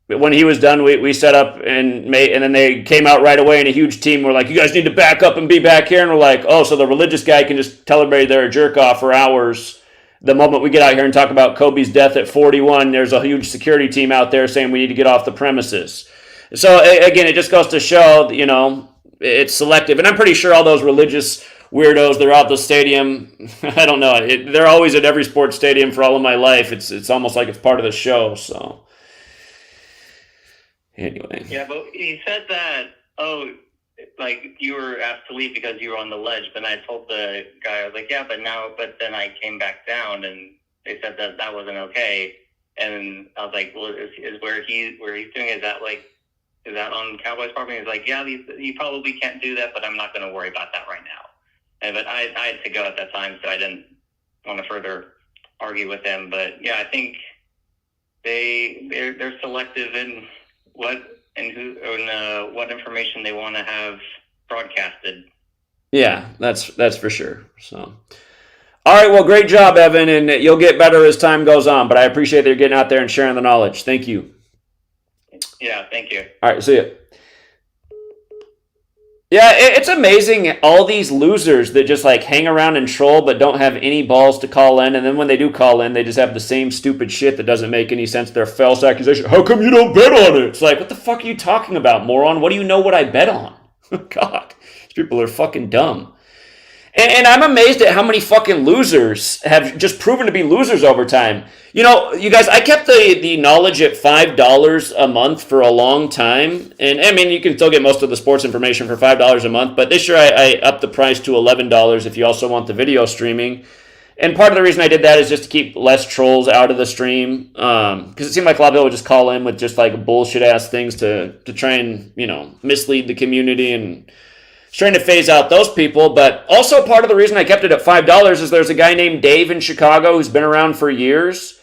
A: when he was done, we set up and then they came out right away in a huge team. We're like, "You guys need to back up and be back here." And we're like, "Oh, so the religious guy can just tell everybody they're a jerk off for hours. The moment we get out here and talk about Kobe's death at 41, there's a huge security team out there saying we need to get off the premises." So again, it just goes to show, it's selective. And I'm pretty sure all those religious weirdos, they're out the stadium. I don't know. They're always at every sports stadium for all of my life. It's almost like it's part of the show. So anyway.
G: Yeah, but he said that, like you were asked to leave because you were on the ledge. Then I told the guy, I was like, "Yeah, but then I came back down and they said that wasn't okay." And I was like, "Well, is where he's doing, is that on Cowboys property?" He's like, "Yeah, you probably can't do that, but I'm not going to worry about that right now." But I had to go at that time, so I didn't want to further argue with them. But yeah, I think they're selective in what information they want to have broadcasted.
A: Yeah, that's for sure. So, all right, well, great job, Evan, and you'll get better as time goes on. But I appreciate that you're getting out there and sharing the knowledge. Thank you.
G: Yeah, thank you.
A: All right, see you. Yeah, it's amazing, all these losers that just like hang around and troll but don't have any balls to call in, and then when they do call in, they just have the same stupid shit that doesn't make any sense. Their false accusation. "How come you don't bet on it?" It's like, what the fuck are you talking about, moron? What do you know what I bet on? God, these people are fucking dumb. And I'm amazed at how many fucking losers have just proven to be losers over time. You guys, I kept the knowledge at $5 a month for a long time. And I mean, you can still get most of the sports information for $5 a month. But this year I upped the price to $11 if you also want the video streaming. And part of the reason I did that is just to keep less trolls out of the stream. Because it seemed like a lot of people would just call in with just like bullshit ass things to try and, mislead the community, and trying to phase out those people. But also part of the reason I kept it at $5 is there's a guy named Dave in Chicago who's been around for years,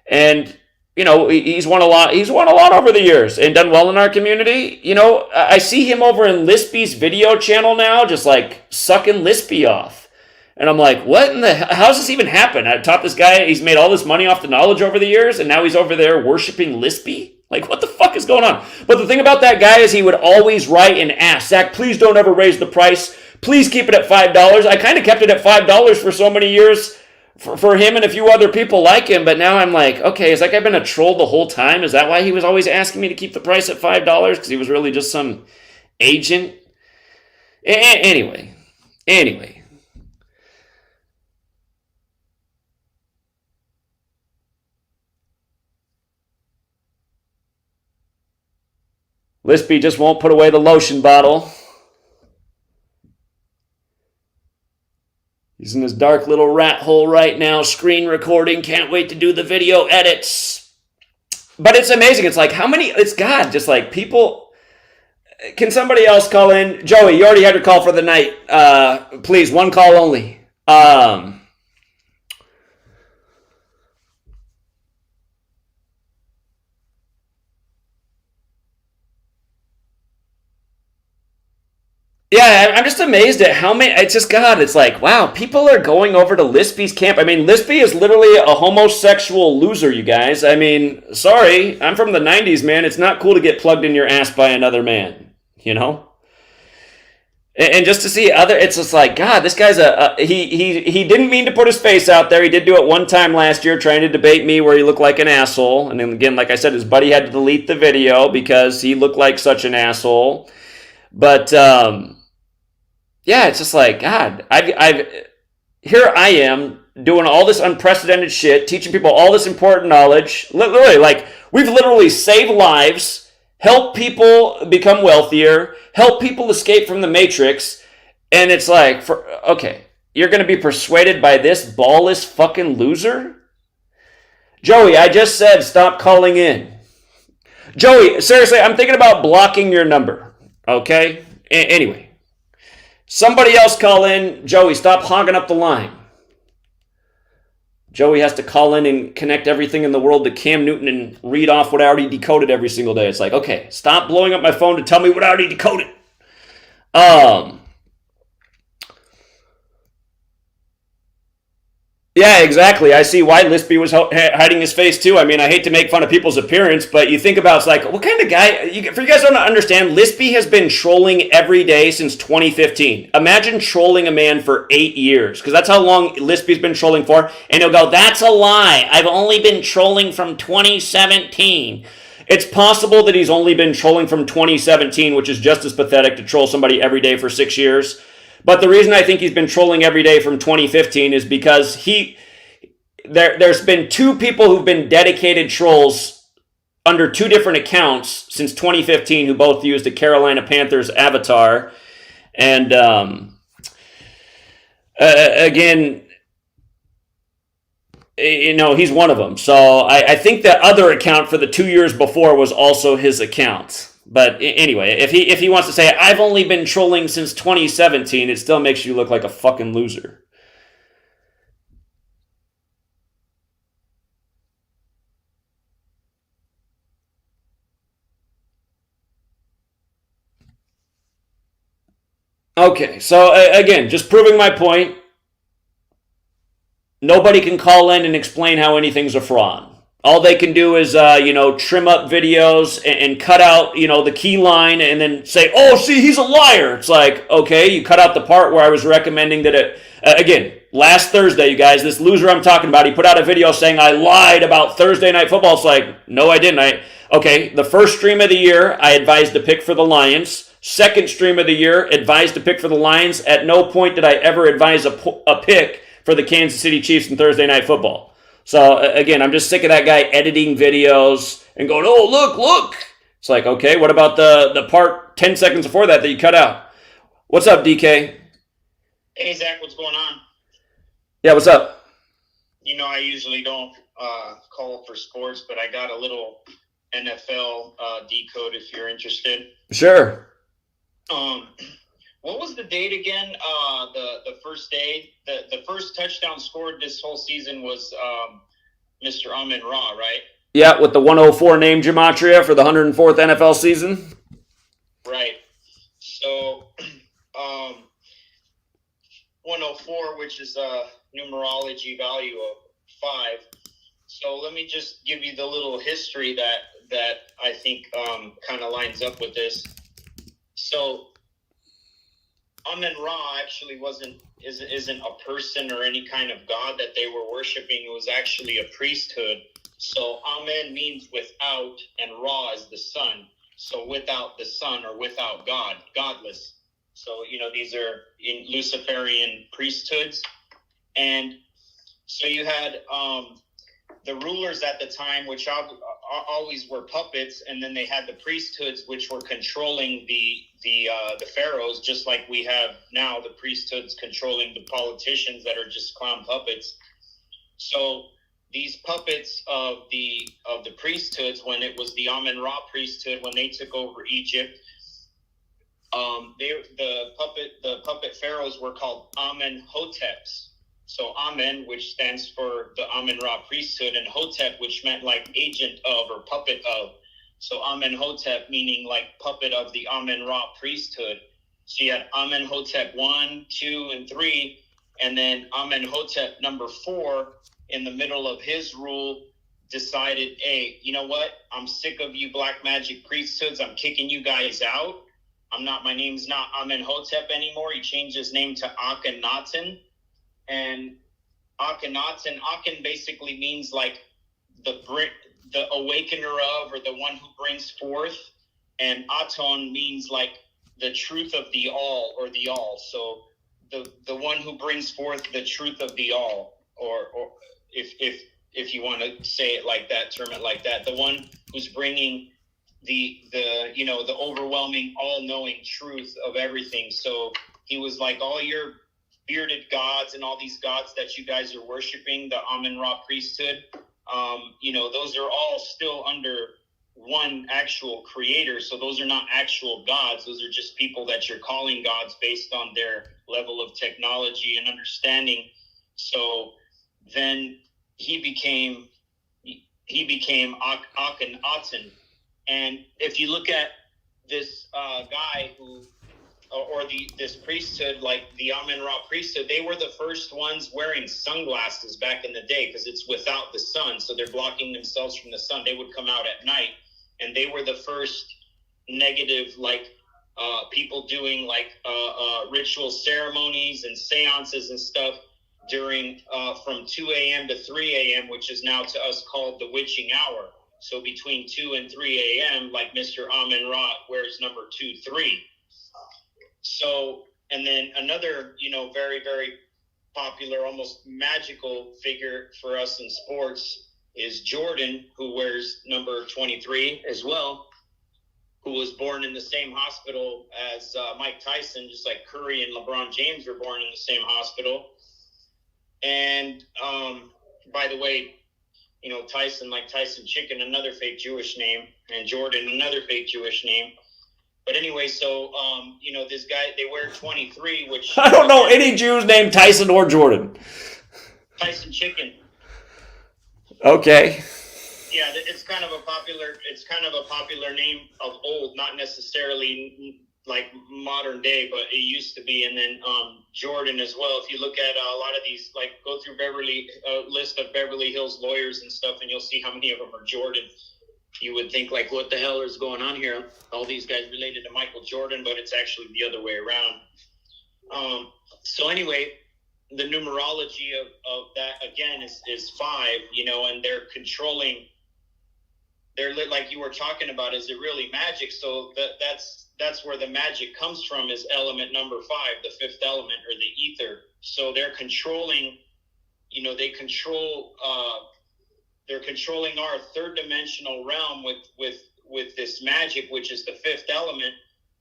A: and he's won a lot. He's won a lot over the years and done well in our community. I see him over in Lispy's video channel now, just like sucking Lispy off, and I'm like, what in the hell? How's this even happen? I taught this guy. He's made all this money off the knowledge over the years, and now he's over there worshiping Lispy. Like, what the fuck is going on? But the thing about that guy is he would always write and ask, "Zach, please don't ever raise the price. Please keep it at $5. I kind of kept it at $5 for so many years for him and a few other people like him. But now I'm like, okay, is that guy been a troll the whole time? Is that why he was always asking me to keep the price at $5? Because he was really just some agent? Anyway. Lispy just won't put away the lotion bottle. He's in his dark little rat hole right now, screen recording. Can't wait to do the video edits. But it's amazing. It's like, how many, it's God, just like people. Can somebody else call in? Joey, you already had your call for the night. Please, one call only. Yeah, I'm just amazed at how many. It's just God. It's like, wow, people are going over to Lispy's camp. I mean, Lispy is literally a homosexual loser, you guys. I mean, sorry, I'm from the '90s, man. It's not cool to get plugged in your ass by another man, you know. And just to see other, it's just like, God, this guy's he didn't mean to put his face out there. He did do it one time last year, trying to debate me where he looked like an asshole. And then again, like I said, his buddy had to delete the video because he looked like such an asshole. But yeah, it's just like, God, here I am doing all this unprecedented shit, teaching people all this important knowledge. Literally, like, we've literally saved lives, helped people become wealthier, help people escape from the Matrix, and it's like, okay, you're going to be persuaded by this ballless fucking loser? Joey, I just said stop calling in. Joey, seriously, I'm thinking about blocking your number, okay? Anyway, somebody else call in. Joey, stop hogging up the line. Joey has to call in and connect everything in the world to Cam Newton and read off what I already decoded every single day. It's like, okay, stop blowing up my phone to tell me what I already decoded. Yeah, exactly. I see why Lispy was hiding his face too. I mean, I hate to make fun of people's appearance, but you think about, it's like, what kind of guy, for you guys don't understand, Lispy has been trolling every day since 2015. Imagine trolling a man for 8 years, because that's how long Lispy's been trolling for, and he'll go, that's a lie. I've only been trolling from 2017. It's possible that he's only been trolling from 2017, which is just as pathetic to troll somebody every day for 6 years. But the reason I think he's been trolling every day from 2015 is because there's been two people who've been dedicated trolls under two different accounts since 2015 who both used a Carolina Panthers avatar. And again, you know, he's one of them. So I think that other account for the 2 years before was also his account. But anyway, if he wants to say, I've only been trolling since 2017, it still makes you look like a fucking loser. Okay, so again, just proving my point. Nobody can call in and explain how anything's a fraud. All they can do is, trim up videos and cut out, the key line and then say, oh, see, he's a liar. It's like, okay, you cut out the part where I was recommending that again, last Thursday, you guys, this loser I'm talking about, he put out a video saying I lied about Thursday Night Football. It's like, no, I didn't. Okay, the first stream of the year, I advised to pick for the Lions. Second stream of the year, advised to pick for the Lions. At no point did I ever advise a pick for the Kansas City Chiefs in Thursday Night Football. So, again, I'm just sick of that guy editing videos and going, oh, look. It's like, okay, what about the part 10 seconds before that you cut out? What's up, DK?
H: Hey, Zach, what's going on?
A: Yeah, what's up?
H: I usually don't call for sports, but I got a little NFL decode if you're interested.
A: Sure.
H: What was the date again? The first day, the first touchdown scored this whole season was Mr. Amon-Ra, right?
A: Yeah, with the 104 name Gematria for the 104th NFL season.
H: Right. So, 104, which is a numerology value of 5. So let me just give you the little history that I think kind of lines up with this. So, Amon-Ra actually isn't a person or any kind of god that they were worshiping. It was actually a priesthood. So Amen means without, and Ra is the sun. So without the sun or without God, godless. So these are in Luciferian priesthoods, and so you had the rulers at the time, which always were puppets, and then they had the priesthoods, which were controlling the pharaohs, just like we have now the priesthoods controlling the politicians that are just clown puppets. So these puppets of the priesthoods, when it was the Amen-Ra priesthood, when they took over Egypt, the puppet pharaohs were called Amenhoteps. So Amen, which stands for the Amen-Ra priesthood, and Hotep, which meant like agent of or puppet of. So Amenhotep meaning like puppet of the Amen-Ra priesthood. So you had Amenhotep 1, 2, and 3, and then Amenhotep number 4 in the middle of his rule decided, hey, you know what? I'm sick of you black magic priesthoods. I'm kicking you guys out. My name's not Amenhotep anymore. He changed his name to Akhenaten. And Akhenaten, Aken basically means like the awakener of, or the one who brings forth. And Aton means like the truth of the all, or the all. So the one who brings forth the truth of the all, or if you want to say it like that, term it like that, the one who's bringing the overwhelming, all-knowing truth of everything. So he was like, all your bearded gods and all these gods that you guys are worshiping, the Amen-Ra priesthood, those are all still under one actual creator. So those are not actual gods. Those are just people that you're calling gods based on their level of technology and understanding. So then he became Akhenaten. And if you look at this guy who, or this priesthood, like the Amen-Ra priesthood, they were the first ones wearing sunglasses back in the day, because it's without the sun, so they're blocking themselves from the sun. They would come out at night, and they were the first negative, people doing ritual ceremonies and seances and stuff during from 2 a.m. to 3 a.m., which is now to us called the witching hour. So between 2 and 3 a.m., like Mr. Amen-Ra wears number 2, 3. So, and then another, very, very popular, almost magical figure for us in sports is Jordan, who wears number 23 as well, who was born in the same hospital as Mike Tyson, just like Curry and LeBron James were born in the same hospital. And by the way, Tyson, like Tyson Chicken, another fake Jewish name, and Jordan, another fake Jewish name. But anyway, so, this guy, they wear 23, which...
A: I don't know any Jews named Tyson or Jordan.
H: Tyson Chicken.
A: Okay.
H: Yeah, it's kind of a popular name of old, not necessarily like modern day, but it used to be. And then Jordan as well. If you look at a lot of these, like go through list of Beverly Hills lawyers and stuff, and you'll see how many of them are Jordan. You would think like, what the hell is going on here? All these guys related to Michael Jordan, but it's actually the other way around. So anyway, the numerology of that again is 5, and they're controlling. They're like you were talking about. Is it really magic? So that's where the magic comes from. Is element number 5, the 5th element, or the ether. So they're controlling. They control. They're controlling our 3rd dimensional realm with this magic, which is the 5th element,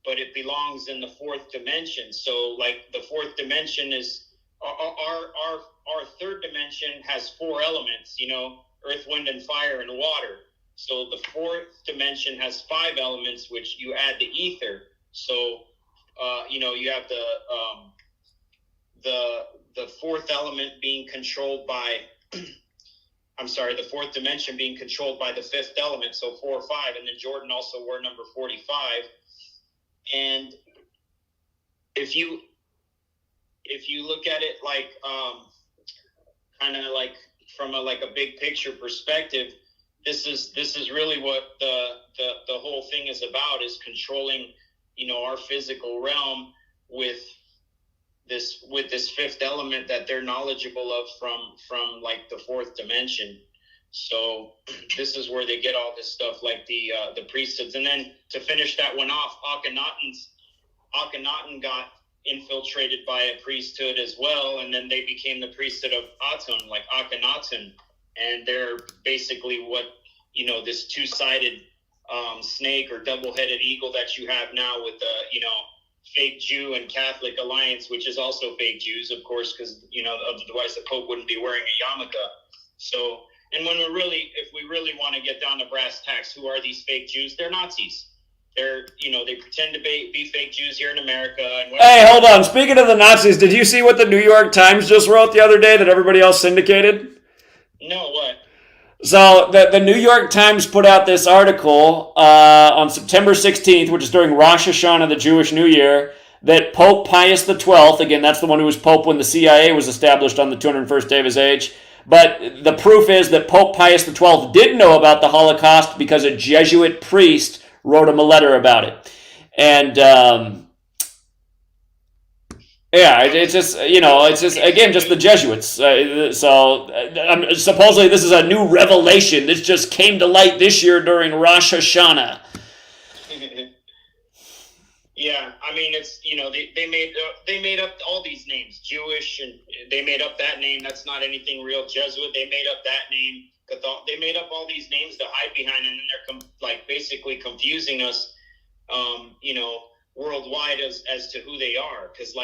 H: but it belongs in the 4th dimension. So like the 4th dimension is our 3rd dimension has 4 elements, earth, wind, and fire, and water. So the 4th dimension has 5 elements, which you add the ether. So, you have the 4th element being controlled by, the 4th dimension being controlled by the 5th element. So 4 or 5. And then Jordan also wore number 45. And if you look at it like, kind of like from a big picture perspective, this is really what the whole thing is about, is controlling, our physical realm with this 5th element that they're knowledgeable of from like the 4th dimension. So this is where they get all this stuff, like the priesthoods. And then to finish that one off, Akhenaten got infiltrated by a priesthood as well, and then they became the priesthood of Aton, like Akhenaten, and they're basically what this two-sided snake or double-headed eagle that you have now with the, fake Jew and Catholic alliance, which is also fake Jews, of course, because, otherwise the Pope wouldn't be wearing a yarmulke. So, and when if we really want to get down to brass tacks, who are these fake Jews? They're Nazis. They're, they pretend to be fake Jews here in America. And
A: hey, hold on. Speaking of the Nazis, did you see what the New York Times just wrote the other day that everybody else syndicated?
H: No, what?
A: So the New York Times put out this article on September 16th, which is during Rosh Hashanah, the Jewish New Year, that Pope Pius XII, again, that's the one who was Pope when the CIA was established on the 201st day of his age, but the proof is that Pope Pius XII did know about the Holocaust because a Jesuit priest wrote him a letter about it. And yeah, it's just, again, just the Jesuits. Supposedly this is a new revelation. This just came to light this year during Rosh Hashanah.
H: Yeah, I mean, it's, they made up all these names, Jewish, and they made up that name. That's not anything real. Jesuit, they made up that name. They made up all these names to hide behind, and then they're basically confusing us, worldwide as to who they are. Because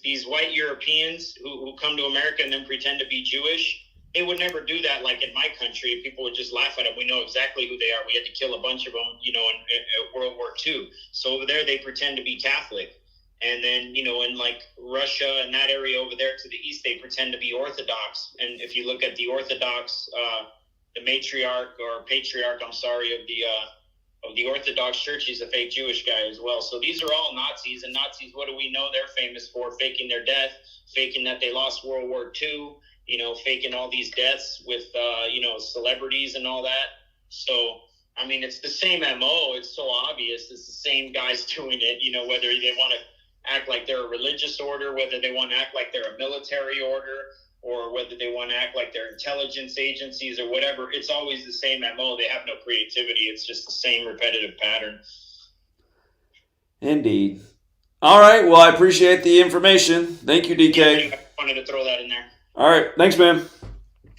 H: these white Europeans who come to America and then pretend to be Jewish, they would never do that like in my country. People would just laugh at them. We know exactly who they are. We had to kill a bunch of them, in World War II. So over there, they pretend to be Catholic. And then, in Russia and that area over there to the east, they pretend to be Orthodox. And if you look at the Orthodox, the matriarch or patriarch, of the Orthodox Church, he's a fake Jewish guy as well. So these are all Nazis. And Nazis, what do we know they're famous for? Faking their death, faking that they lost World War II, faking all these deaths with, celebrities and all that. So, I mean, it's the same MO. It's so obvious. It's the same guys doing it, whether they want to act like they're a religious order, whether they want to act like they're a military order, or whether they want to act like they're intelligence agencies or whatever. It's always the same MO. They have no creativity. It's just the same repetitive pattern.
A: Indeed. All right. Well, I appreciate the information. Thank you, DK.
H: Yeah, I wanted to throw that in there.
A: All right. Thanks, man.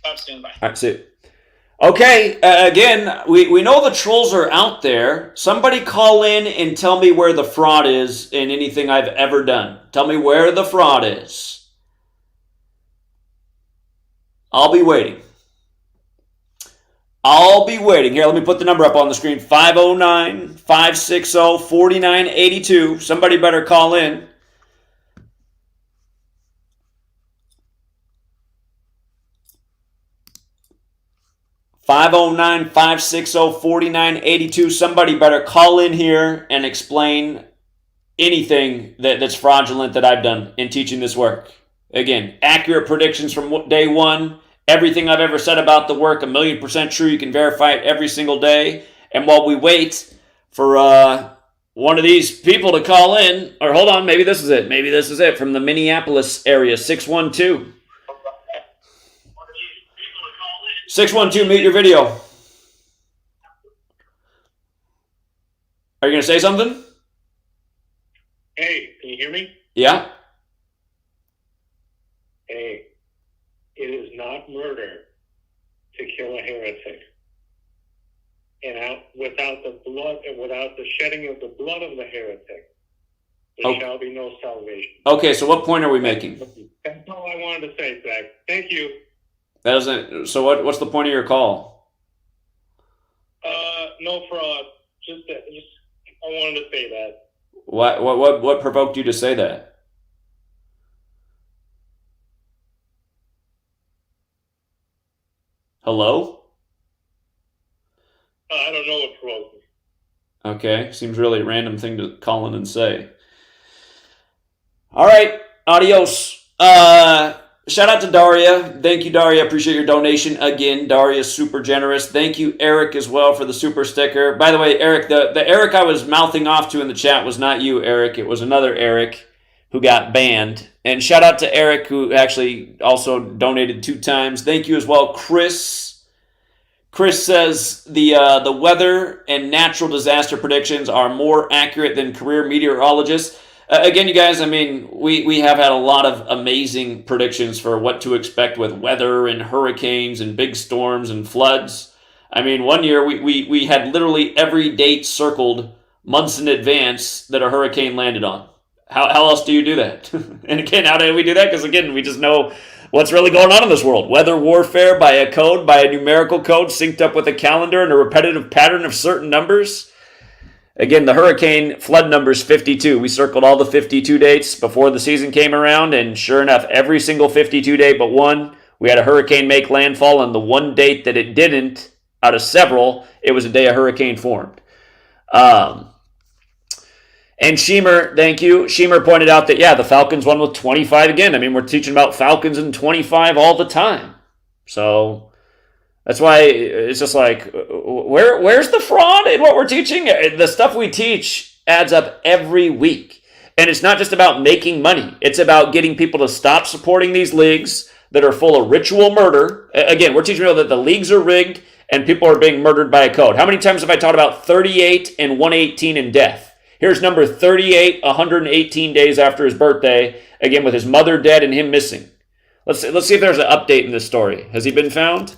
H: Talk soon. Bye.
A: All right. See you. Okay. Again, we know the trolls are out there. Somebody call in and tell me where the fraud is in anything I've ever done. Tell me where the fraud is. I'll be waiting. Here, let me put the number up on the screen. 509-560-4982. Somebody better call in. (509-560-4982). Somebody better call in here and explain anything that's fraudulent that I've done in teaching this work. Again, accurate predictions from day one. Everything I've ever said about the work, 1,000,000% true. You can verify it every single day. And while we wait for one of these people to call in, or hold on, maybe this is it. Maybe this is it from the Minneapolis area, 612. 612, mute your video. Are you going to say something?
D: Hey, can you hear me?
A: Yeah.
D: Hey, it is not murder to kill a heretic. And without the blood and without the shedding of the blood of the heretic, there shall be no salvation.
A: Okay, so what point are we making?
D: That's all I wanted to say, Zach. Thank you.
A: That doesn't. So what's the point of your call?
D: No fraud. Just I wanted to say that.
A: What provoked you to say that? Hello?
D: I don't know what provoked me.
A: Okay, seems really a random thing to call in and say. All right, adios. Shout out to Daria. Thank you, Daria. Appreciate your donation. Again, Daria's super generous. Thank you, Eric, as well, for the super sticker. By the way, Eric, the Eric I was mouthing off to in the chat was not you, Eric. It was another Eric who got banned. And shout out to Eric, who actually also donated 2 times. Thank you as well, Chris. Chris says the weather and natural disaster predictions are more accurate than career meteorologists. Again, you guys, I mean, we have had a lot of amazing predictions for what to expect with weather and hurricanes and big storms and floods. I mean, one year we had literally every date circled months in advance that a hurricane landed on. How else do you do that? And again, how do we do that? Because again, we just know what's really going on in this world. Weather warfare by a code, by a numerical code synced up with a calendar and a repetitive pattern of certain numbers. Again, the hurricane flood number is 52. We circled all the 52 dates before the season came around, and sure enough, every single 52 date but one, we had a hurricane make landfall, and the one date that it didn't, out of several, it was a day a hurricane formed. And Shemer, thank you. Shemer pointed out that, yeah, the Falcons won with 25 again. I mean, we're teaching about Falcons and 25 all the time. So that's why it's just like, where's the fraud in what we're teaching? The stuff we teach adds up every week. And it's not just about making money. It's about getting people to stop supporting these leagues that are full of ritual murder. Again, we're teaching people that the leagues are rigged and people are being murdered by a code. How many times have I taught about 38 and 118 in death? Here's number 38, 118 days after his birthday, again with his mother dead and him missing. Let's see if there's an update in this story. Has he been found?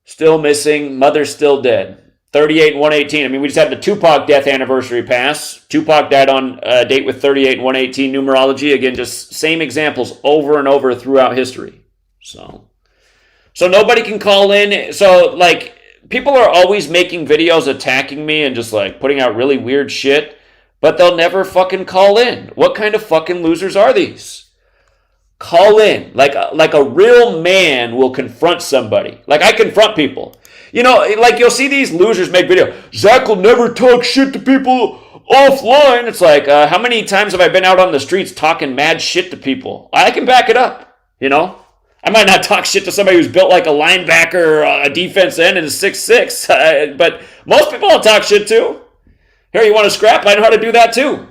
A: Still missing, mother still dead. 38 and 118. I mean, we just had the Tupac death anniversary pass. Tupac died on a date with 38 and 118 numerology. Again, just same examples over and over throughout history. So nobody can call in. So, like, people are always making videos attacking me and just like putting out really weird shit, but they'll never fucking call in. What kind of fucking losers are these? Call in. Like a real man will confront somebody. Like I confront people. You know, like you'll see these losers make videos. Zach will never talk shit to people offline. It's like, how many times have I been out on the streets talking mad shit to people? I can back it up, you know? I might not talk shit to somebody who's built like a linebacker or a defense end and is 6'6", but most people I'll talk shit to. Here, you want to scrap? I know how to do that too.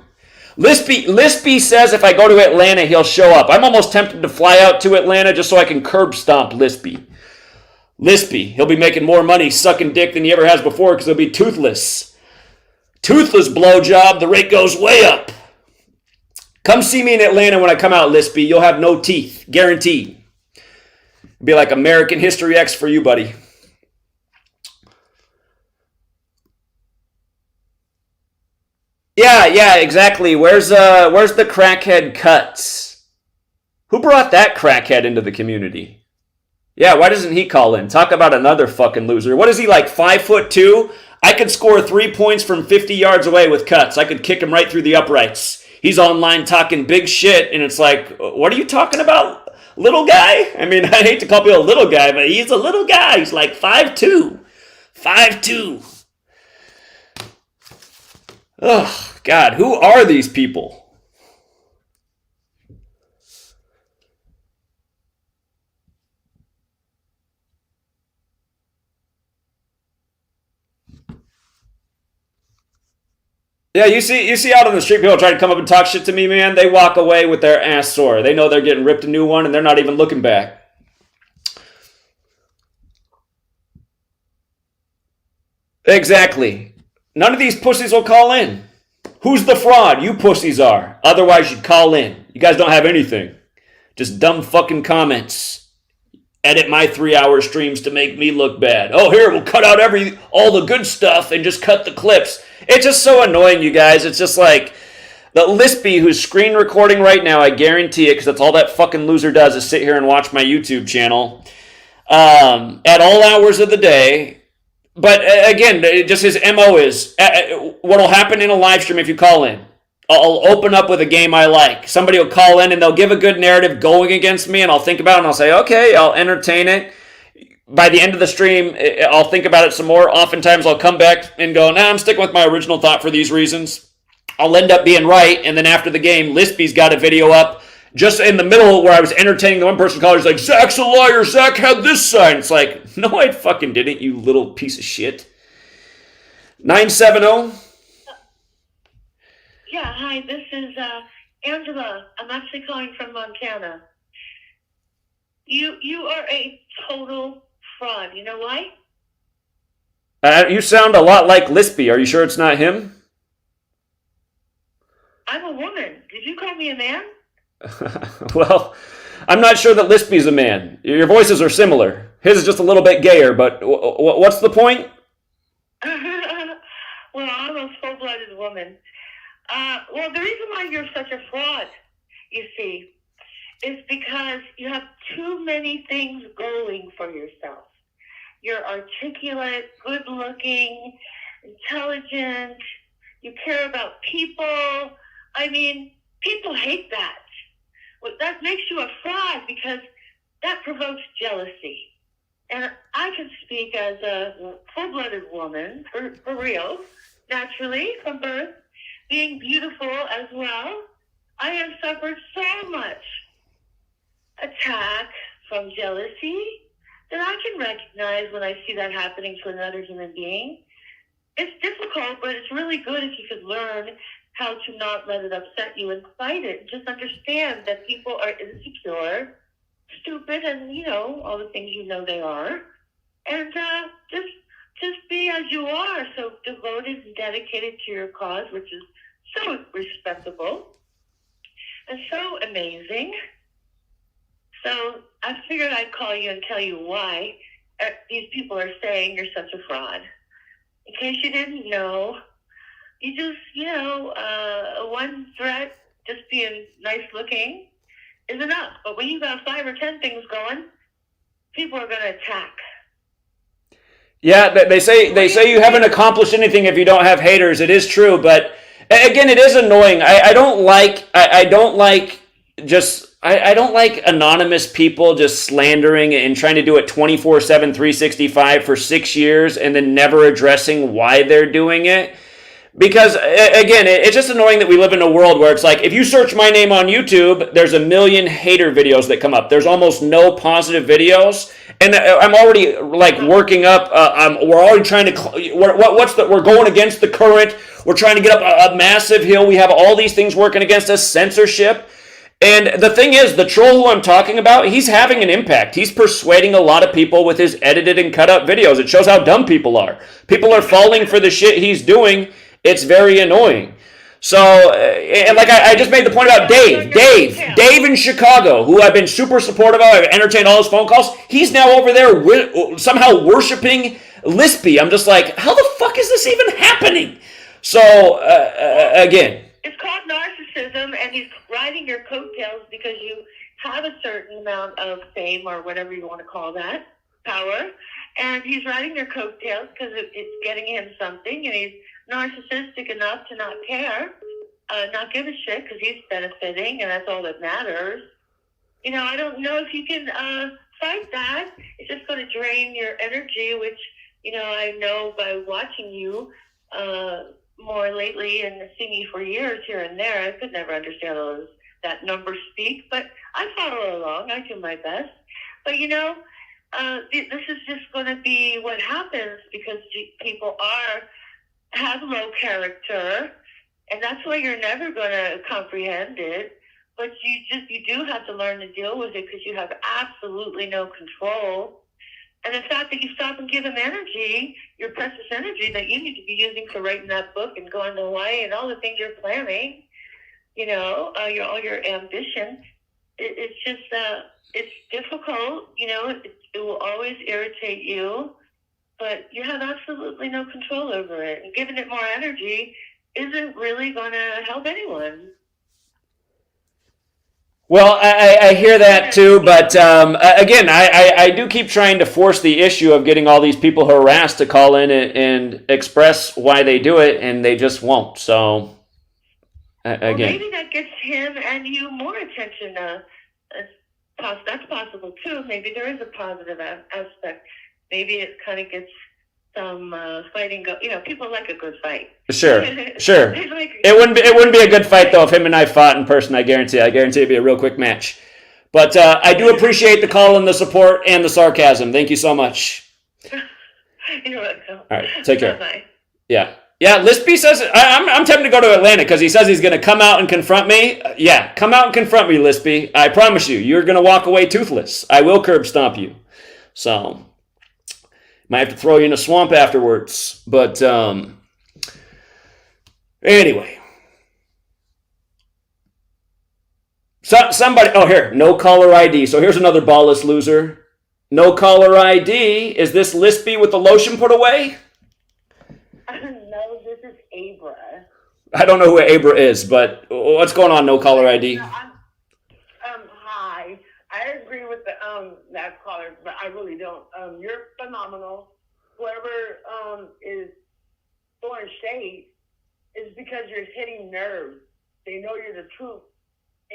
A: Lispy says if I go to Atlanta, he'll show up. I'm almost tempted to fly out to Atlanta just so I can curb stomp Lispy. He'll be making more money sucking dick than he ever has before because he'll be toothless. Toothless blowjob, the rate goes way up. Come see me in Atlanta when I come out, Lispy. You'll have no teeth, guaranteed. Be like American History X for you, buddy. Yeah, exactly. Where's the crackhead Cuts? Who brought that crackhead into the community? Yeah, why doesn't he call in? Talk about another fucking loser. What is he, like 5'2"? I could score 3 points from 50 yards away with Cuts. I could kick him right through the uprights. He's online talking big shit, and it's like, what are you talking about? Little guy? I mean, I hate to call people a little guy, but he's a little guy. He's like 5'2". 5'2". Oh, God, who are these people? Yeah, you see out on the street people try to come up and talk shit to me, man. They walk away with their ass sore. They know they're getting ripped a new one, and they're not even looking back. Exactly. None of these pussies will call in. Who's the fraud? You pussies are. Otherwise, you'd call in. You guys don't have anything. Just dumb fucking comments. Edit my 3-hour streams to make me look bad. Oh, here, we'll cut out all the good stuff and just cut the clips. It's just so annoying, you guys. It's just like the Lispy who's screen recording right now, I guarantee it, because that's all that fucking loser does is sit here and watch my YouTube channel at all hours of the day. But again, just his MO is, what'll happen in a live stream if you call in? I'll open up with a game I like. Somebody will call in and they'll give a good narrative going against me, and I'll think about it and I'll say, okay, I'll entertain it. By the end of the stream, I'll think about it some more. Oftentimes I'll come back and go, I'm sticking with my original thought for these reasons. I'll end up being right, and then after the game, Lispy's got a video up just in the middle where I was entertaining the one person caller. He's like, Zach's a liar. Zach had this sign. It's like, no, I fucking didn't, you little piece of shit. 970.
I: Yeah, hi, this is Angela. I'm actually calling from Montana. You are a total fraud. You know why?
A: You sound a lot like Lispy. Are you sure it's not him?
I: I'm a woman. Did you call me a man?
A: Well, I'm not sure that Lispy's a man. Your voices are similar. His is just a little bit gayer, but what's the point?
I: Well, I'm a full-blooded woman. Well, the reason why you're such a fraud, you see, is because you have too many things going for yourself. You're articulate, good-looking, intelligent. You care about people. I mean, people hate that. Well, that makes you a fraud because that provokes jealousy. And I can speak as a full-blooded woman, for real, naturally, from birth, being beautiful as well. I have suffered so much attack from jealousy that I can recognize when I see that happening to another human being. It's difficult, but it's really good if you could learn how to not let it upset you and fight it. Just understand that people are insecure, stupid, and, you know, all the things you know they are. And just be as you are, so devoted and dedicated to your cause, which is so respectable and so amazing. So I figured I'd call you and tell you why these people are saying you're such a fraud. In case you didn't know, you just, you know, one threat, just being nice looking, is enough. But when you got 5 or 10 things going, people are going to attack.
A: Yeah, they say you haven't accomplished anything if you don't have haters. It is true, but again, it is annoying. I don't like anonymous people just slandering and trying to do it 24/7, 365 for 6 years and then never addressing why they're doing it. Because, again, it's just annoying that we live in a world where it's like, if you search my name on YouTube, there's 1 million hater videos that come up. There's almost no positive videos. And I'm already, like, working up, we're already trying to, we're going against the current. We're trying to get up a massive hill. We have all these things working against us, censorship. And the thing is, the troll who I'm talking about, he's having an impact. He's persuading a lot of people with his edited and cut up videos. It shows how dumb people are. People are falling for the shit he's doing. It's very annoying. So, and like I just made the point about Dave in Chicago, who I've been super supportive of. I've entertained all his phone calls. He's now over there somehow worshiping Lispy. I'm just like, how the fuck is this even happening? So, again.
I: It's called narcissism, and he's riding your coattails because you have a certain amount of fame or whatever you want to call that, power. And he's riding your coattails because it's getting him something, and he's narcissistic enough to not care, not give a shit because he's benefiting, and that's all that matters. You know, I don't know if you can fight that. It's just going to drain your energy, which, you know, I know by watching you more lately and seeing you for years here and there. I could never understand all that number speak, but I follow along. I do my best. But, you know, this is just going to be what happens because people have low character, and that's why you're never going to comprehend it. But you do have to learn to deal with it because you have absolutely no control. And the fact that you stop and give them energy, your precious energy that you need to be using for writing that book and going to Hawaii and all the things you're planning, you know, all your ambition, it's just, it's difficult, you know, it will always irritate you, but you have absolutely no control over it. And giving it more energy isn't really going to help anyone.
A: Well, I hear that too, but again, I do keep trying to force the issue of getting all these people harassed to call in and express why they do it, and they just won't. So, again.
I: Well, maybe that gets him and you more attention. That's possible too. Maybe there is a positive aspect. Maybe it kind of gets some fighting go. You know, people like a good fight.
A: Sure. It wouldn't be a good fight though if him and I fought in person. I guarantee it'd be a real quick match. But I do appreciate the call and the support and the sarcasm. Thank you so much.
I: You're welcome.
A: All right, take care.
I: Bye-bye.
A: Yeah. Lispy says I'm tempted to go to Atlanta because he says he's going to come out and confront me. Yeah, come out and confront me, Lispy. I promise you're going to walk away toothless. I will curb stomp you. So. Might have to throw you in a swamp afterwards. But anyway. Somebody, oh, here, no caller ID. So here's another ballless loser. No caller ID. Is this Lispy with the lotion put away?
I: No, this is Abra.
A: I don't know who Abra is, but what's going on, no caller ID?
I: No, hi. I agree with the last caller, but I really don't. You're phenomenal. Whoever is throwing shade is because you're hitting nerves. They know you're the truth,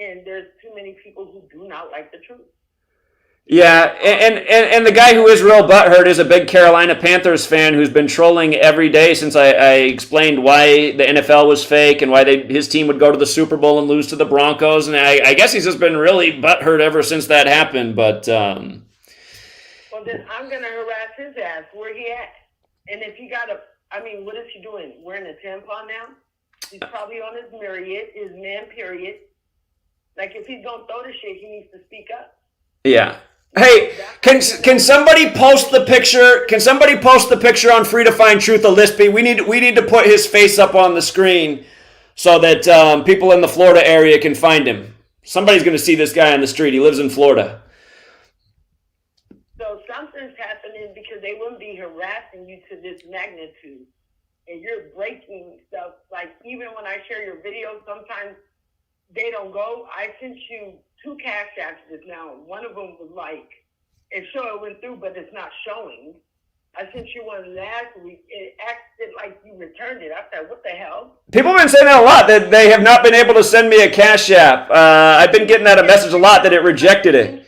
I: and there's too many people who do not like the truth.
A: Yeah, and the guy who is real butthurt is a big Carolina Panthers fan who's been trolling every day since I explained why the NFL was fake and why his team would go to the Super Bowl and lose to the Broncos. And I guess he's just been really butthurt ever since that happened. But
I: well, then I'm gonna harass his ass. Where he at? And if he got what is he doing? Wearing a tampon now? He's probably on his man period. Like if he's gonna throw the shit, he needs to speak up.
A: Yeah. Hey, can somebody post the picture? Can somebody post the picture on Free to Find Truth of Lispy? We need to put his face up on the screen so that people in the Florida area can find him. Somebody's going to see this guy on the street. He lives in Florida.
I: So something's happening because they wouldn't be harassing you to this magnitude, and you're breaking stuff. Like even when I share your videos, sometimes they don't go. I sent you 2 CashApps just now. One of them was like, it went through, but it's not showing. I sent you one last week. It acted like you returned it. I said, what the hell?
A: People have been saying that a lot, that they have not been able to send me a Cash App. I've been getting that a message a lot that it rejected it.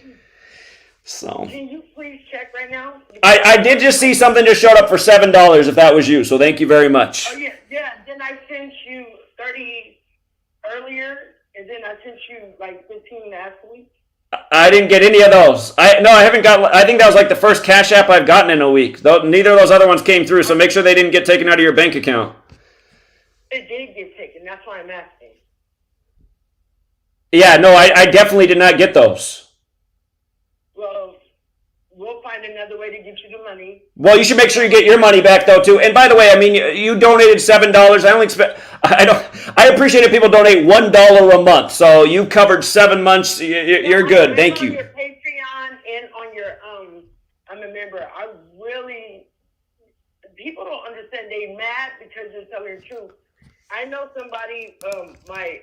A: So
I: can you please check right now?
A: I did just see something just showed up for $7 if that was you, so thank you very much.
I: Oh, yeah. Then I sent you 30 earlier. And then I sent you like 15 last week.
A: I didn't get any of those. I haven't got. I think that was like the first Cash App I've gotten in a week. Neither of those other ones came through, so make sure they didn't get taken out of your bank account.
I: It did get taken. That's why I'm asking.
A: Yeah, no, I definitely did not get those.
I: Well, we'll find another way to get you the money.
A: Well, you should make sure you get your money back though too. And by the way, I mean you donated $7. I only expect. I appreciate it. People donate $1 a month, so you covered 7 months. You're good. Thank you.
I: On your Patreon and on your I'm a member. I really people don't understand. They mad because you're telling the truth. I know somebody. My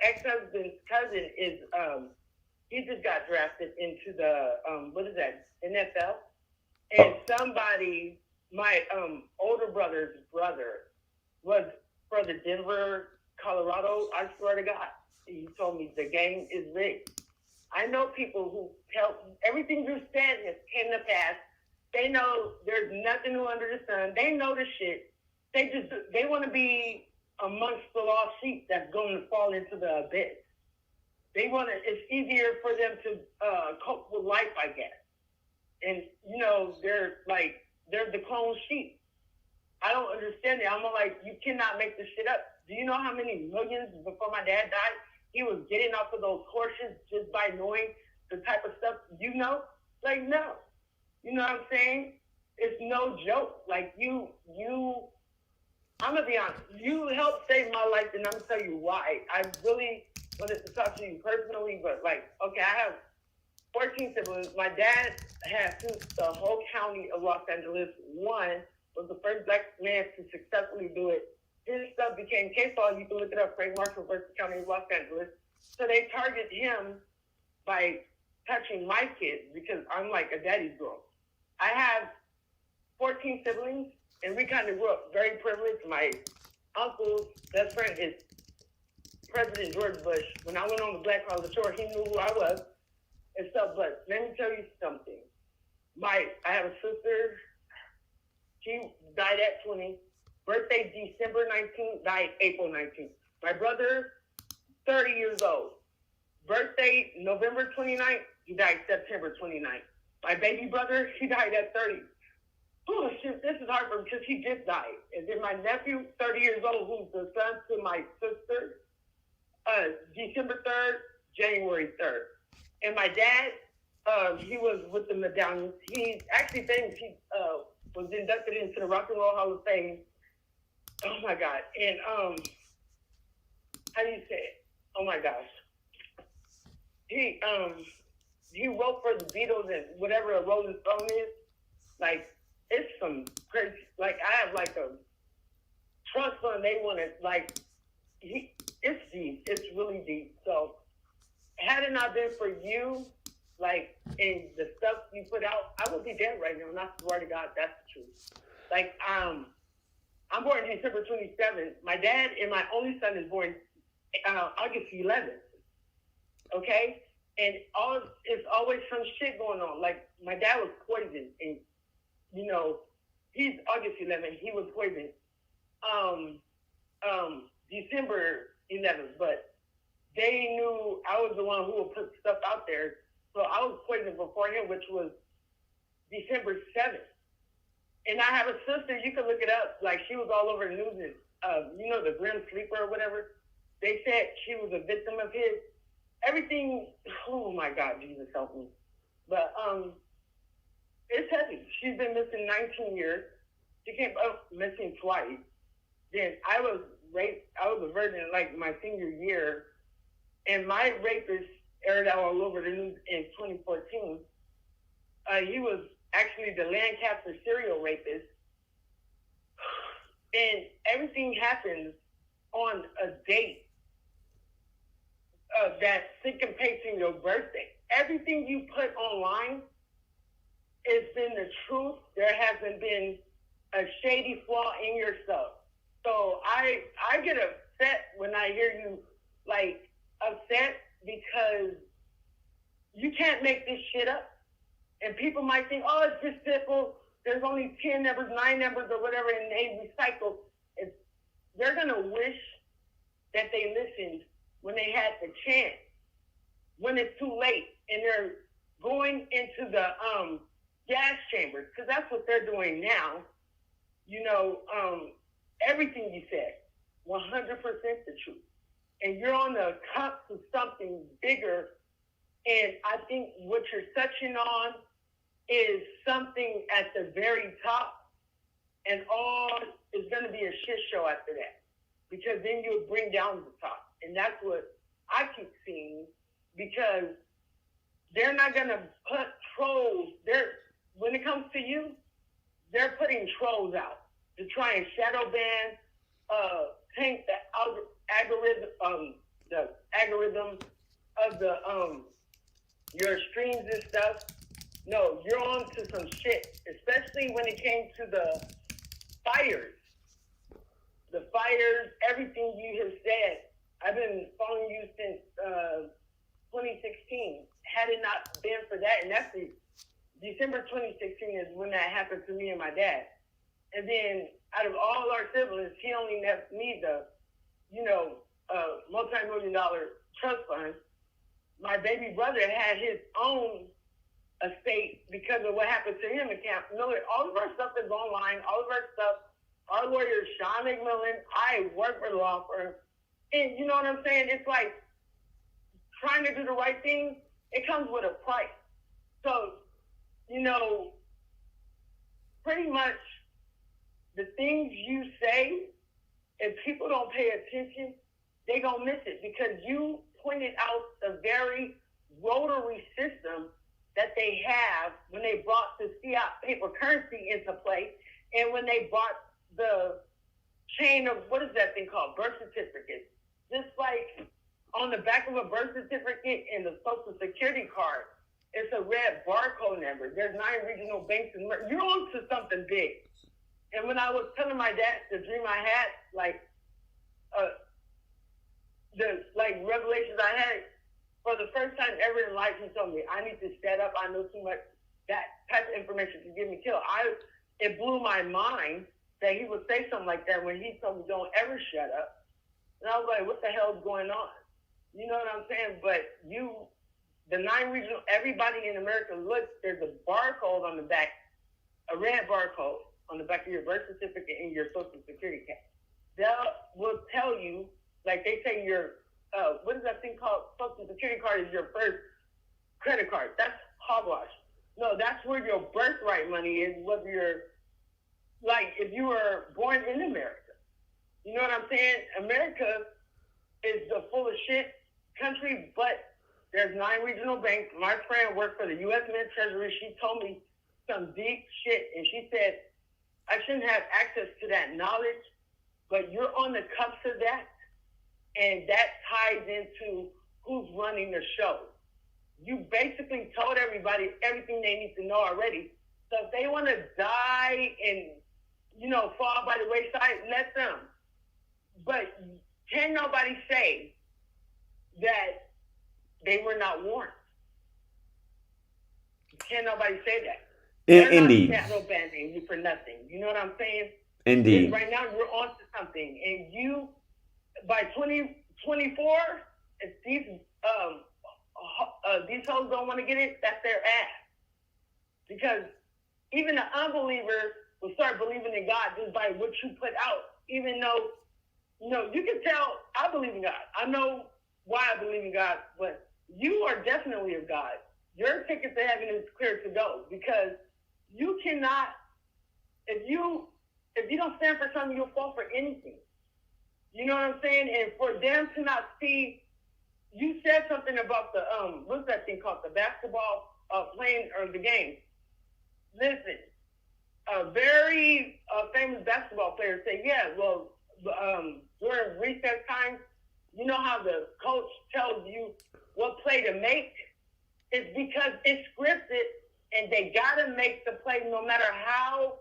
I: ex-husband's cousin is he just got drafted into the what is that, NFL, and somebody, my older brother's brother was for the Denver, Colorado. I swear to God, he told me the game is rigged. I know people who tell everything you said has came to pass. They know there's nothing new under the sun. They know the shit. They want to be amongst the lost sheep that's going to fall into the abyss. They want to. It's easier for them to cope with life, I guess. And they're the clone sheep. I don't understand it. I'm like, you cannot make this shit up. Do you know how many millions before my dad died he was getting off of those horses just by knowing the type of stuff? Like no. You know what I'm saying? It's no joke. Like you. I'm gonna be honest. You helped save my life, and I'm gonna tell you why. I really wanted to talk to you personally, but okay, I have 14 siblings. My dad had the whole county of Los Angeles. One was the first black man to successfully do it. His stuff became case law. You can look it up, Frank Marshall versus County of Los Angeles. So they target him by touching my kids because I'm like a daddy's girl. I have 14 siblings, and we kind of grew up very privileged. My uncle's best friend is President George Bush. When I went on the Black Card of the Shore, he knew who I was and stuff. But let me tell you something. I have a sister. She died at 20. Birthday December 19th, died April 19th. My brother, 30 years old. Birthday November 29th, he died September 29th. My baby brother, he died at 30. Oh, shit, this is hard for him because he just died. And then my nephew, 30 years old, who's the son to my sister, December 3rd, January 3rd. And my dad, he was with the Medallions. He actually thinks he was inducted into the Rock and Roll Hall of Fame. Oh my God. And how do you say it? Oh my gosh. he wrote for the Beatles and whatever a Rolling Stone is. Like, it's some crazy. Like, I have like a trust fund. They want to like. It's deep. It's really deep. So, had it not been for you, like, and the stuff you put out, I would be dead right now. And I swear to God, that's the truth. Like, I'm born December 27th. My dad and my only son is born August 11th. Okay? And it's always some shit going on. Like, my dad was poisoned. And, you know, he's August 11th. He was poisoned. December 11th. But they knew I was the one who would put stuff out there. So I was poisoned before him, which was December 7th. And I have a sister, you can look it up. Like, she was all over the news. You know, the Grim Sleeper or whatever. They said she was a victim of his. Everything, oh my God, Jesus help me. But it's heavy. She's been missing 19 years. She came up missing twice. Then I was raped. I was a virgin in like my senior year. And my rapist aired out all over the news in 2014. He was actually the Lancaster serial rapist. And everything happens on a date that syncopates your birthday. Everything you put online has been the truth. There hasn't been a shady flaw in your stuff. So I get upset when I hear you, like, upset because you can't make this shit up. And people might think, oh, it's just simple. There's only 10 numbers, 9 numbers, or whatever, and they recycle. They're going to wish that they listened when they had the chance, when it's too late, and they're going into the gas chambers, because that's what they're doing now. You know, everything you said, 100% the truth. And you're on the cusp of something bigger. And I think what you're touching on is something at the very top, and all is going to be a shit show after that, because then you'll bring down the top. And that's what I keep seeing, because they're not going to put trolls. When it comes to you, they're putting trolls out to try and shadow ban, tank the algorithm of the your streams and stuff. No, you're on to some shit, especially when it came to the fires. The fires, everything you have said. I've been following you since 2016. Had it not been for that, and that's December 2016 is when that happened to me and my dad. And then out of all our siblings, he only left me the, multi-million-dollar trust fund. My baby brother had his own estate because of what happened to him in Camp Miller. All of our stuff is online. All of our stuff, our lawyer, Sean McMillan, I work for the law firm. And you know what I'm saying? It's like trying to do the right thing, it comes with a price. So, pretty much the things you say, if people don't pay attention, they gonna miss it, because you pointed out the very rotary system that they have when they brought the fiat paper currency into play, and when they brought the chain of, what is that thing called, birth certificate. Just like on the back of a birth certificate and the social security card, it's a red barcode number. There's 9 regional banks in America. You're on to something big. And when I was telling my dad the dream I had, the revelations I had, for the first time ever in life, he told me, I need to shut up. I know too much. That type of information can get me killed. It blew my mind that he would say something like that when he told me, don't ever shut up. And I was like, what the hell is going on? You know what I'm saying? But the 9 regional, everybody in America, look, there's a barcode on the back, a red barcode on the back of your birth certificate and your social security card. That will tell you, like they say your, what is that thing called? Social security card is your first credit card. That's hogwash. No, that's where your birthright money is, whether you're, if you were born in America. You know what I'm saying? America is the full of shit country, but
J: There's 9 regional banks. My friend worked for the U.S. Mint Treasury. She told me some deep shit, and she said, I shouldn't have access to that knowledge, but you're on the cusp of that, and that ties into who's running the show. You basically told everybody everything they need to know already. So if they want to die and, fall by the wayside, let them. But can nobody say that they were not warned? Can nobody say that?
A: Indeed.
J: They're not shadow banning you for nothing. You know what I'm saying?
A: Indeed.
J: Right now, you're on to something. And you, by 2024, if these hoes don't want to get it, that's their ass. Because even the unbeliever will start believing in God just by what you put out. Even though, you can tell I believe in God. I know why I believe in God, but you are definitely of God. Your ticket to heaven is clear to go, because you cannot, if you don't stand for something, you'll fall for anything. You know what I'm saying? And for them to not see, you said something about the what's that thing called, the basketball playing or the game. Listen, a very famous basketball player said, yeah, well, during recess time, you know how the coach tells you what play to make? It's because it's scripted, and they gotta make the play no matter how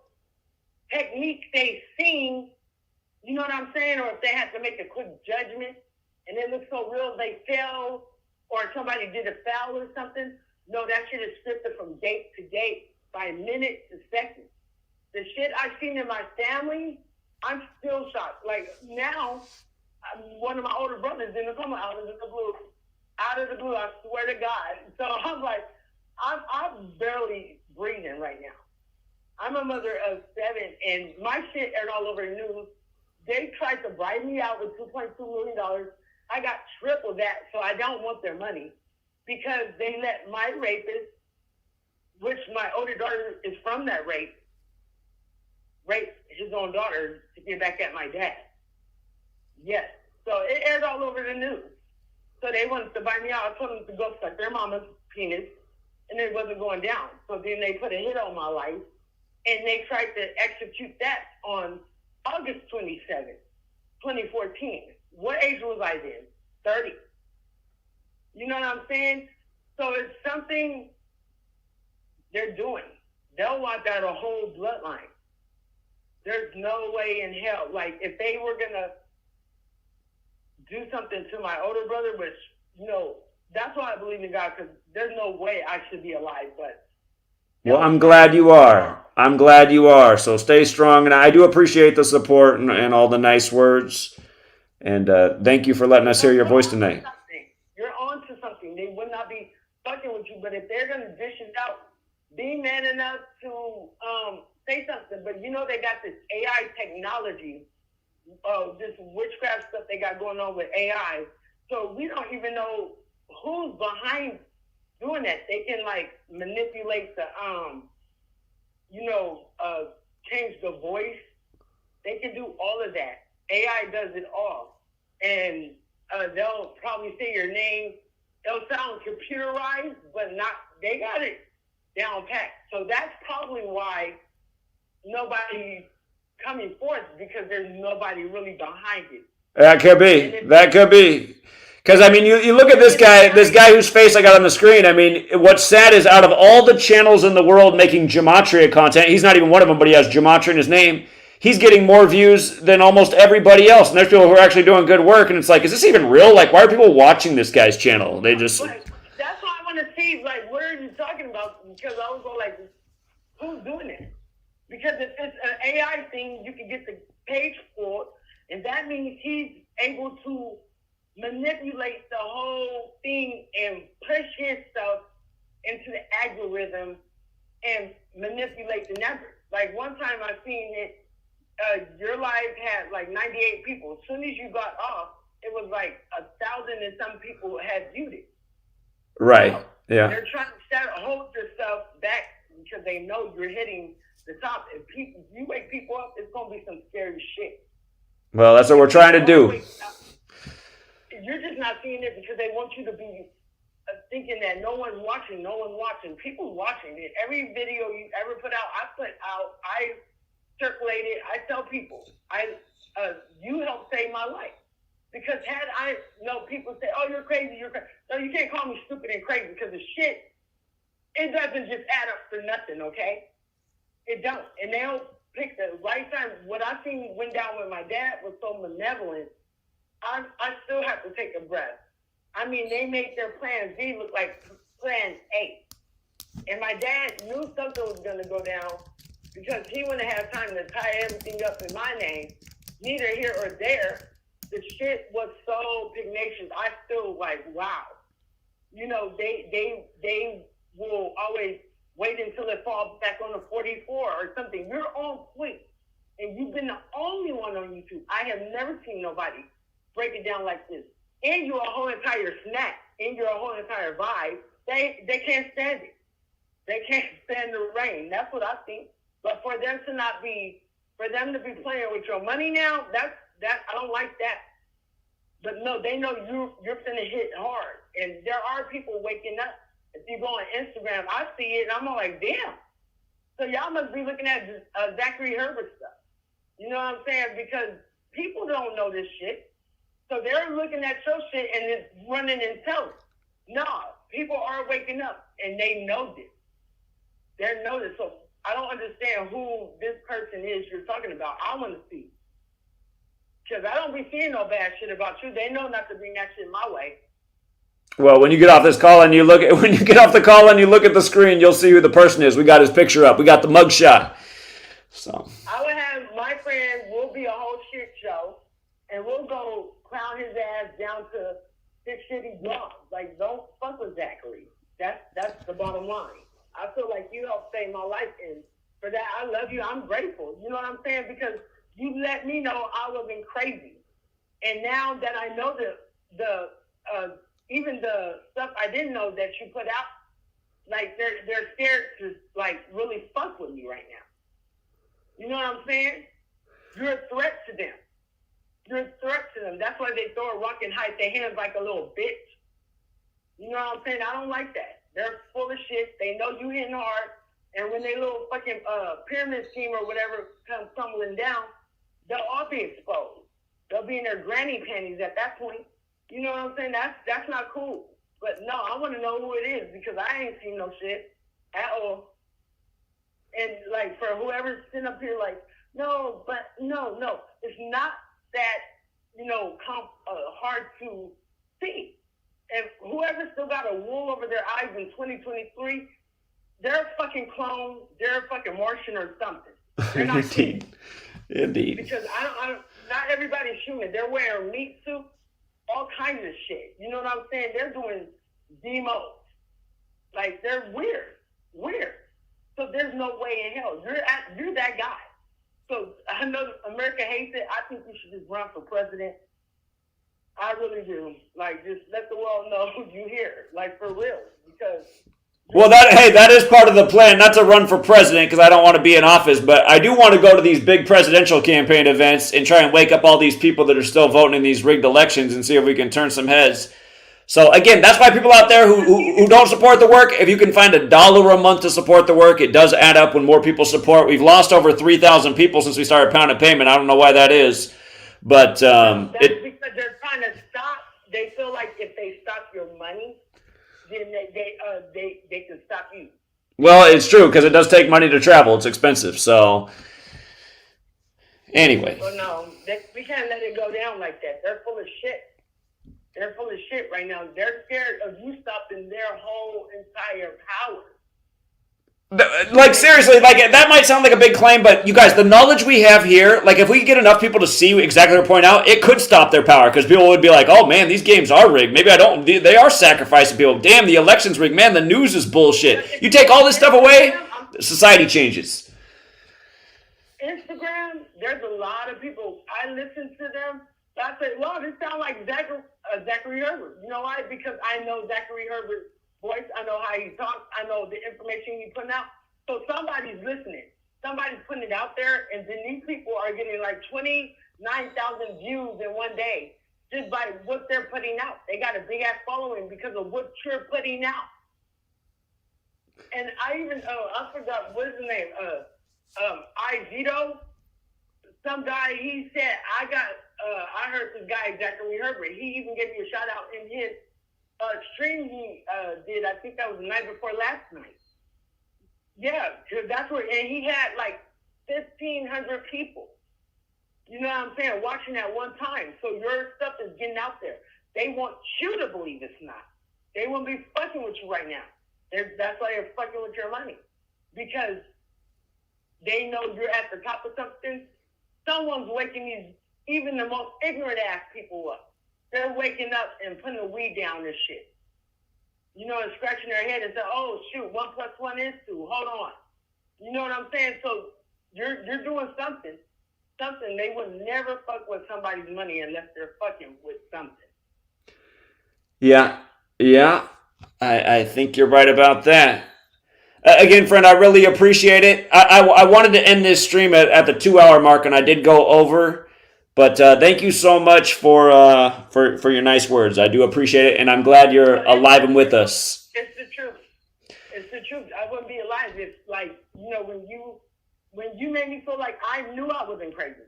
J: technique they sing. You know what I'm saying? Or if they have to make a quick judgment and it looks so real they fail, or somebody did a foul or something. No, that shit is scripted from gate to gate, by minute to second. The shit I've seen in my family, I'm still shocked. Like now, one of my older brothers in the coma out of the blue. Out of the blue, I swear to God. So I'm like, I'm barely breathing right now. I'm a mother of 7, and my shit aired all over the news. They tried to bribe me out with $2.2 million. I got triple that, so I don't want their money, because they let my rapist, which my older daughter is from that rape his own daughter to get back at my dad. Yes. So it aired all over the news. So they wanted to buy me out. I told them to go suck their mama's penis, and it wasn't going down. So then they put a hit on my life, and they tried to execute that on August 27th, 2014. What age was I then? 30. You know what I'm saying? So it's something they're doing. They'll wipe out a whole bloodline. There's no way in hell. Like, if they were going to do something to my older brother, which, that's why I believe in God, because there's no way I should be alive. But
A: well, I'm glad you are. I'm glad you are. So stay strong. And I do appreciate the support and all the nice words. And thank you for letting us hear your voice tonight.
J: You're on to something. They would not be fucking with you. But if they're going to dish it out, be man enough to say something. But they got this AI technology, this witchcraft stuff they got going on with AI. So we don't even know who's behind doing that. They can manipulate the change the voice. They can do all of that. AI does it all. And they'll probably say your name. It'll sound computerized, but they got it down pat. So that's probably why nobody's coming forth, because there's nobody really behind it.
A: That could be. Because, you look at this guy whose face I got on the screen. What's sad is, out of all the channels in the world making Gematria content, he's not even one of them, but he has Gematria in his name. He's getting more views than almost everybody else. And there's people who are actually doing good work. And it's like, is this even real? Why are people watching this guy's channel? They just...
J: That's why I want to see, what are you talking about? Because I was going who's doing it? Because if it's an AI thing, you can get the page full, and that means he's able to manipulate the whole thing and push his stuff into the algorithm and manipulate the numbers. One time I seen it, your live had 98 people. As soon as you got off, it was 1,000 and some people had viewed it.
A: Right.
J: So
A: yeah.
J: They're trying to hold yourself back because they know you're hitting the top. If you wake people up, it's gonna be some scary shit.
A: Well, that's what we're trying to do.
J: You're just not seeing it because they want you to be thinking that no one's watching. People watching it. Every video you ever put out, I circulate it. I tell people, you helped save my life. Because had I know people say, oh, you're crazy. No, you can't call me stupid and crazy because the shit, it doesn't just add up for nothing, okay? It don't. And they'll pick the right time. What I seen went down with my dad was so malevolent. I still have to take a breath. I mean, they made their plan Z look like plan A. And my dad knew something was going to go down because he wouldn't have time to tie everything up in my name. Neither here or there. The shit was so pugnacious. I still like, wow. You know, they will always wait until it falls back on the 44 or something. You're on point. And you've been the only one on YouTube. I have never seen nobody break it down like this. And you're a whole entire snack. And you're a whole entire vibe. They can't stand it. They can't stand the rain. That's what I think. But for them to be playing with your money now, that I don't like that. But no, they know you're finna hit hard. And there are people waking up. If you go on Instagram, I see it, and I'm all like, damn. So y'all must be looking at Zachary Herbert stuff. You know what I'm saying? Because people don't know this shit. So they're looking at your shit, and it's running and telling. No, people are waking up, and they know this. They know this. So I don't understand who this person is you're talking about. I want to see. Because I don't be seeing no bad shit about you. They know not to bring that shit my way.
A: Well, when you get off this call and you look at the screen, you'll see who the person is. We got his picture up. We got the mugshot. So
J: I would have my friend. We'll be a whole shit show, and we'll go clown his ass down to his shitty blogs. Like, don't fuck with Zachary. That's the bottom line. I feel like you helped save my life, and for that, I love you. I'm grateful. You know what I'm saying? Because you let me know I wasn't crazy. And now that I know even the stuff I didn't know that you put out, like they're scared to like really fuck with me right now. You know what I'm saying? You're a threat to them. You're a threat to them. That's why they throw a rock and hide their hands like a little bitch. You know what I'm saying? I don't like that. They're full of shit. They know you hitting hard. And when they little fucking pyramid scheme or whatever comes tumbling down, they'll all be exposed. They'll be in their granny panties at that point. You know what I'm saying? That's not cool. But no, I want to know who it is because I ain't seen no shit at all. And like for whoever's sitting up here like, no, it's not that, hard to see. And whoever still got a wool over their eyes in 2023, they're a fucking clone. They're a fucking Martian or something. They're not shit.
A: Indeed.
J: Because I don't. Not everybody's human. They're wearing meat suits, all kinds of shit. You know what I'm saying? They're doing demos. Like they're weird. So there's no way in hell you're that guy. So I know America hates it. I think you should just run for president. I really do. Like just let the world know you here. Like for real, because.
A: Well, that is part of the plan, not to run for president because I don't want to be in office, but I do want to go to these big presidential campaign events and try and wake up all these people that are still voting in these rigged elections and see if we can turn some heads. So, again, that's why people out there who don't support the work, if you can find $1 a month to support the work, it does add up when more people support. We've lost over 3,000 people since we started Pound of Payment. I don't know why that is, but
J: that's because they're trying to stop. They feel like if they stop your money, then they can stop you.
A: Well, it's true because it does take money to travel. It's expensive. So, anyway.
J: Well, no, we can't let it go down like that. They're full of shit. They're full of shit right now. They're scared of you stopping their whole entire power.
A: Like, seriously, like, that might sound like a big claim, but you guys, the knowledge we have here, like, if we get enough people to see exactly what they're pointing out, it could stop their power, because people would be like, oh, man, these games are rigged. Maybe they are sacrificing people. Damn, the election's rigged. Man, the news is bullshit. You take all this stuff away, society changes.
J: Instagram, there's a lot of people, I listen to them, I say, well, this sounds like Zachary Herbert. You know why? Because I know Zachary Herbert's voice. I know how he talks. I know the information he's putting out. So somebody's listening. Somebody's putting it out there, and then these people are getting like 29,000 views in one day just by what they're putting out. They got a big ass following because of what you're putting out. And I even, I forgot, what is his name? Izito. Some guy, he said, I heard this guy, Zachary Herbert. He even gave me a shout out in his stream he did. I think that was the night before last night. Yeah, because that's where, and he had like 1,500 people. You know what I'm saying? Watching at one time. So your stuff is getting out there. They want you to believe it's not. They won't be fucking with you right now. That's why they're fucking with your money. Because they know you're at the top of something. Someone's waking these, even the most ignorant ass people up. They're waking up and putting the weed down and shit. You know, and scratching their head and saying, oh, shoot, 1 + 1 is 2. Hold on. You know what I'm saying? So you're doing something. Something. They would never fuck with somebody's money unless they're fucking with something.
A: Yeah. I think you're right about that. Again, friend, I really appreciate it. I wanted to end this stream at the 2-hour mark, and I did go over. But thank you so much for your nice words. I do appreciate it, and I'm glad you're alive and with us.
J: It's the truth. It's the truth. I wouldn't be alive if, like, you know, when you made me feel like I knew I wasn't crazy.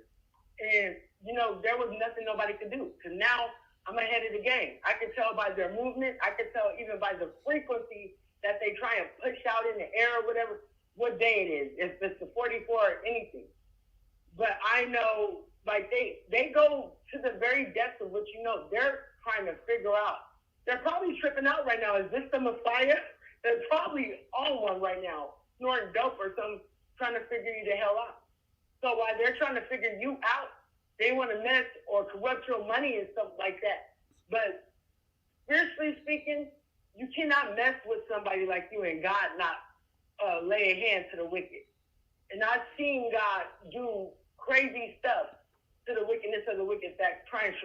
J: And, you know, there was nothing nobody could do. Because now I'm ahead of the game. I can tell by their movement. I can tell even by the frequency that they try and push out in the air or whatever, what day it is, if it's the 44 or anything. But I know, like, they go to the very depths of what you know. They're trying to figure out. They're probably tripping out right now. Is this the Messiah? They're probably on one right now, snorting dope or something, trying to figure you the hell out. So while they're trying to figure you out, they want to mess or corrupt your money and stuff like that. But spiritually speaking, you cannot mess with somebody like you and God not lay a hand to the wicked. And I've seen God do crazy stuff to the wickedness of the wicked that try and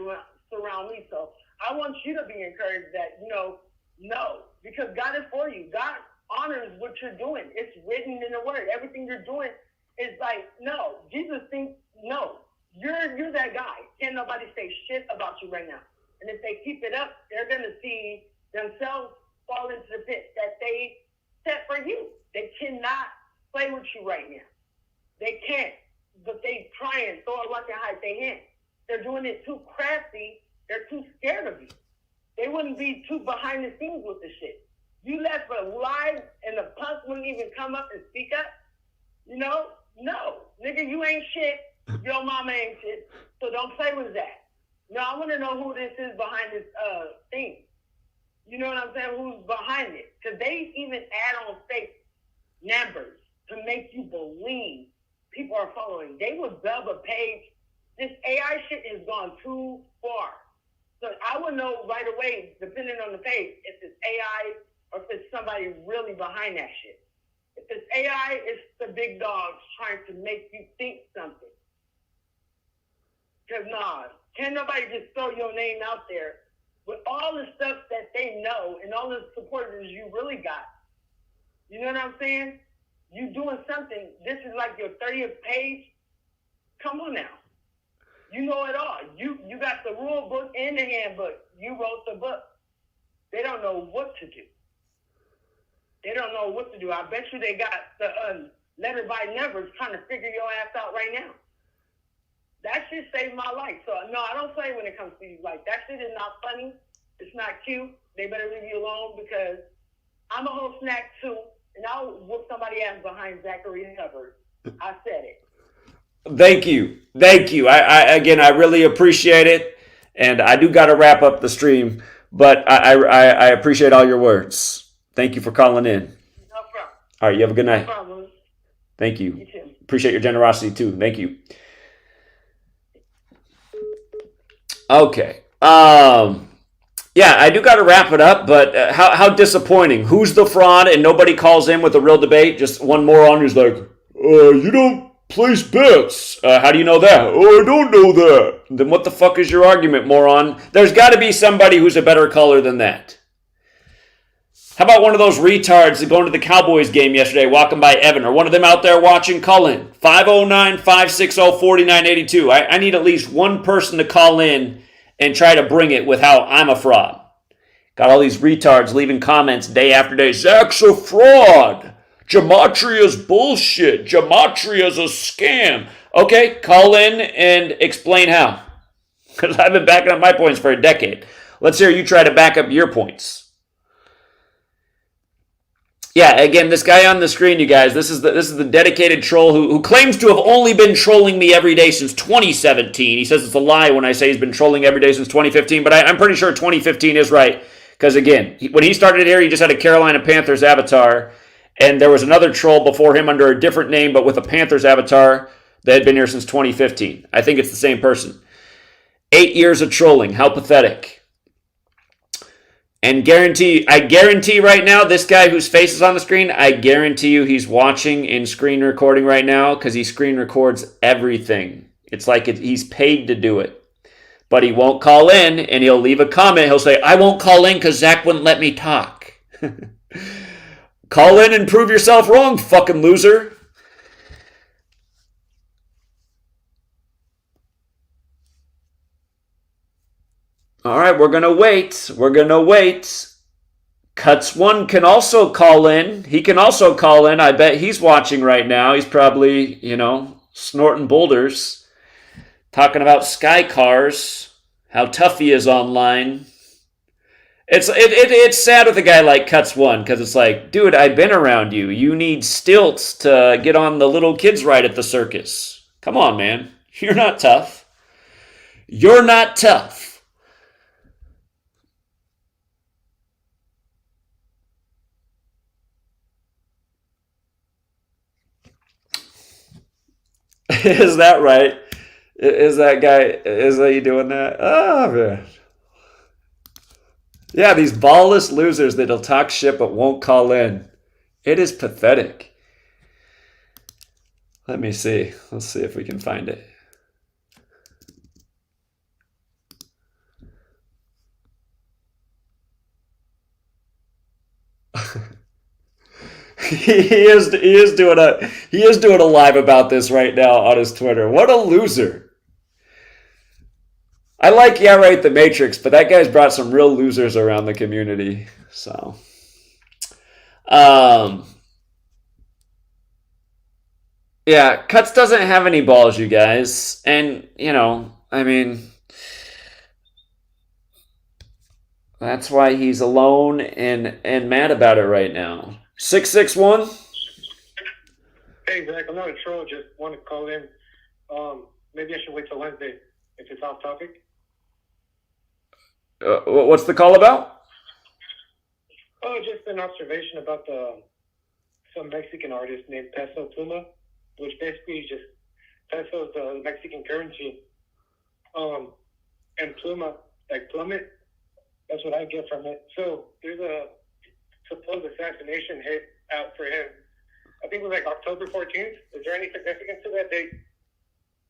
J: surround me. So I want you to be encouraged that, you know, no, because God is for you. God honors what you're doing. It's written in the word. Everything you're doing is like, no. Jesus thinks, no, you're that guy. Can't nobody say shit about you right now. And if they keep it up, they're going to see themselves fall into the pit that they set for you. They cannot play with you right now. They can't. But they try and throw a rock and hide their hand. They're doing it too crafty. They're too scared of you. They wouldn't be too behind the scenes with the shit. You left a live and the punks wouldn't even come up and speak up. You know? No. Nigga, you ain't shit. Your mama ain't shit. So don't play with that. No, I want to know who this is behind this thing. You know what I'm saying? Who's behind it? Because they even add on fake numbers to make you believe people are following. They will dub a page. This AI shit has gone too far. So I would know right away, depending on the page, if it's AI or if it's somebody really behind that shit. If it's AI, it's the big dogs trying to make you think something. Because can't nobody just throw your name out there with all the stuff that they know and all the supporters you really got. You know what I'm saying? You doing something. This is like your 30th page. Come on now. You know it all. You got the rule book and the handbook. You wrote the book. They don't know what to do. They don't know what to do. I bet you they got the letter by numbers trying to figure your ass out right now. That shit saved my life. So, no, I don't play when it comes to you. Like, that shit is not funny. It's not cute. They better leave you alone because I'm a whole snack too. And I'll whoop somebody ass behind Zachary Hubbard. I said it.
A: Thank you. I really appreciate it. And I do got to wrap up the stream. But I appreciate all your words. Thank you for calling in.
J: No problem.
A: All right, you have a good night.
J: No problem.
A: Thank you.
J: You too.
A: Appreciate your generosity too. Thank you. Okay. Yeah, I do got to wrap it up, but how disappointing. Who's the fraud and nobody calls in with a real debate? Just one moron who's like, you don't place bets. How do you know that? Oh, I don't know that. Then what the fuck is your argument, moron? There's got to be somebody who's a better caller than that. How about one of those retards going to the Cowboys game yesterday, walking by Evan, or one of them out there watching? Call in. 509-560-4982. I need at least one person to call in and try to bring it with how I'm a fraud. Got all these retards leaving comments day after day. Zach's a fraud. Gematria's bullshit. Gematria's a scam. Okay, call in and explain how. Because I've been backing up my points for a decade. Let's hear you try to back up your points. Yeah, again, this guy on the screen, you guys, this is the dedicated troll who claims to have only been trolling me every day since 2017. He says it's a lie when I say he's been trolling every day since 2015, but I'm pretty sure 2015 is right. Because again, when he started here, he just had a Carolina Panthers avatar, and there was another troll before him under a different name, but with a Panthers avatar that had been here since 2015. I think it's the same person. 8 years of trolling. How pathetic. And I guarantee right now, this guy whose face is on the screen, I guarantee you he's watching in screen recording right now because he screen records everything. It's like he's paid to do it. But he won't call in, and he'll leave a comment. He'll say, I won't call in because Zach wouldn't let me talk. Call in and prove yourself wrong, fucking loser. All right, we're going to wait. We're going to wait. Cuts1 can also call in. He can also call in. I bet he's watching right now. He's probably, snorting boulders. Talking about sky cars. How tough he is online. It's sad with a guy like Cuts1 because it's like, dude, I've been around you. You need stilts to get on the little kids ride at the circus. Come on, man. You're not tough. You're not tough. Is that right? Is that guy, is that you doing that? Oh, man. Yeah, these ballless losers that'll talk shit but won't call in. It is pathetic. Let me see. Let's see if we can find it. He is doing a live about this right now on his Twitter. What a loser. I like the Matrix, but that guy's brought some real losers around the community. So yeah, Cuts doesn't have any balls, you guys. And that's why he's alone and mad about it right now. 661.
D: Hey, Zach, I'm not a troll. Just want to call in. Maybe I should wait till Wednesday if it's off topic.
A: What's the call about?
D: Oh, just an observation about some Mexican artist named Peso Pluma, which basically just peso is the Mexican currency. And Pluma, like plummet. That's what I get from it. So there's a supposed assassination hit out for him. I think it was like October 14th. Is there any significance to that date?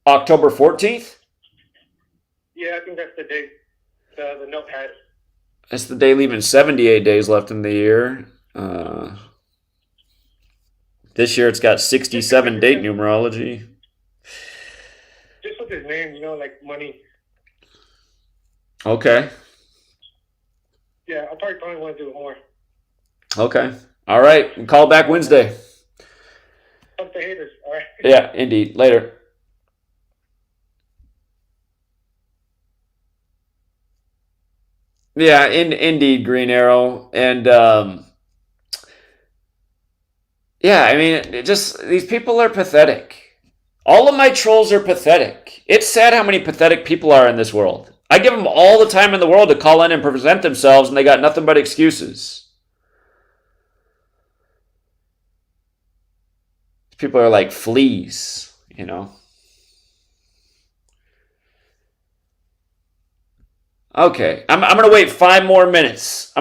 A: October 14th?
D: Yeah, I think that's the date the note had.
A: That's the day leaving 78 days left in the year. This year it's got 67 date numerology.
D: Just with his name, like money.
A: Okay.
D: Yeah, I probably want to do it more.
A: Okay. All right. Call back Wednesday.
D: Fuck the haters. All right.
A: Yeah, indeed. Later. Yeah, indeed, Green Arrow. And just these people are pathetic. All of my trolls are pathetic. It's sad how many pathetic people are in this world. I give them all the time in the world to call in and present themselves, and they got nothing but excuses. People are like fleas, Okay, I'm going to wait 5 more minutes.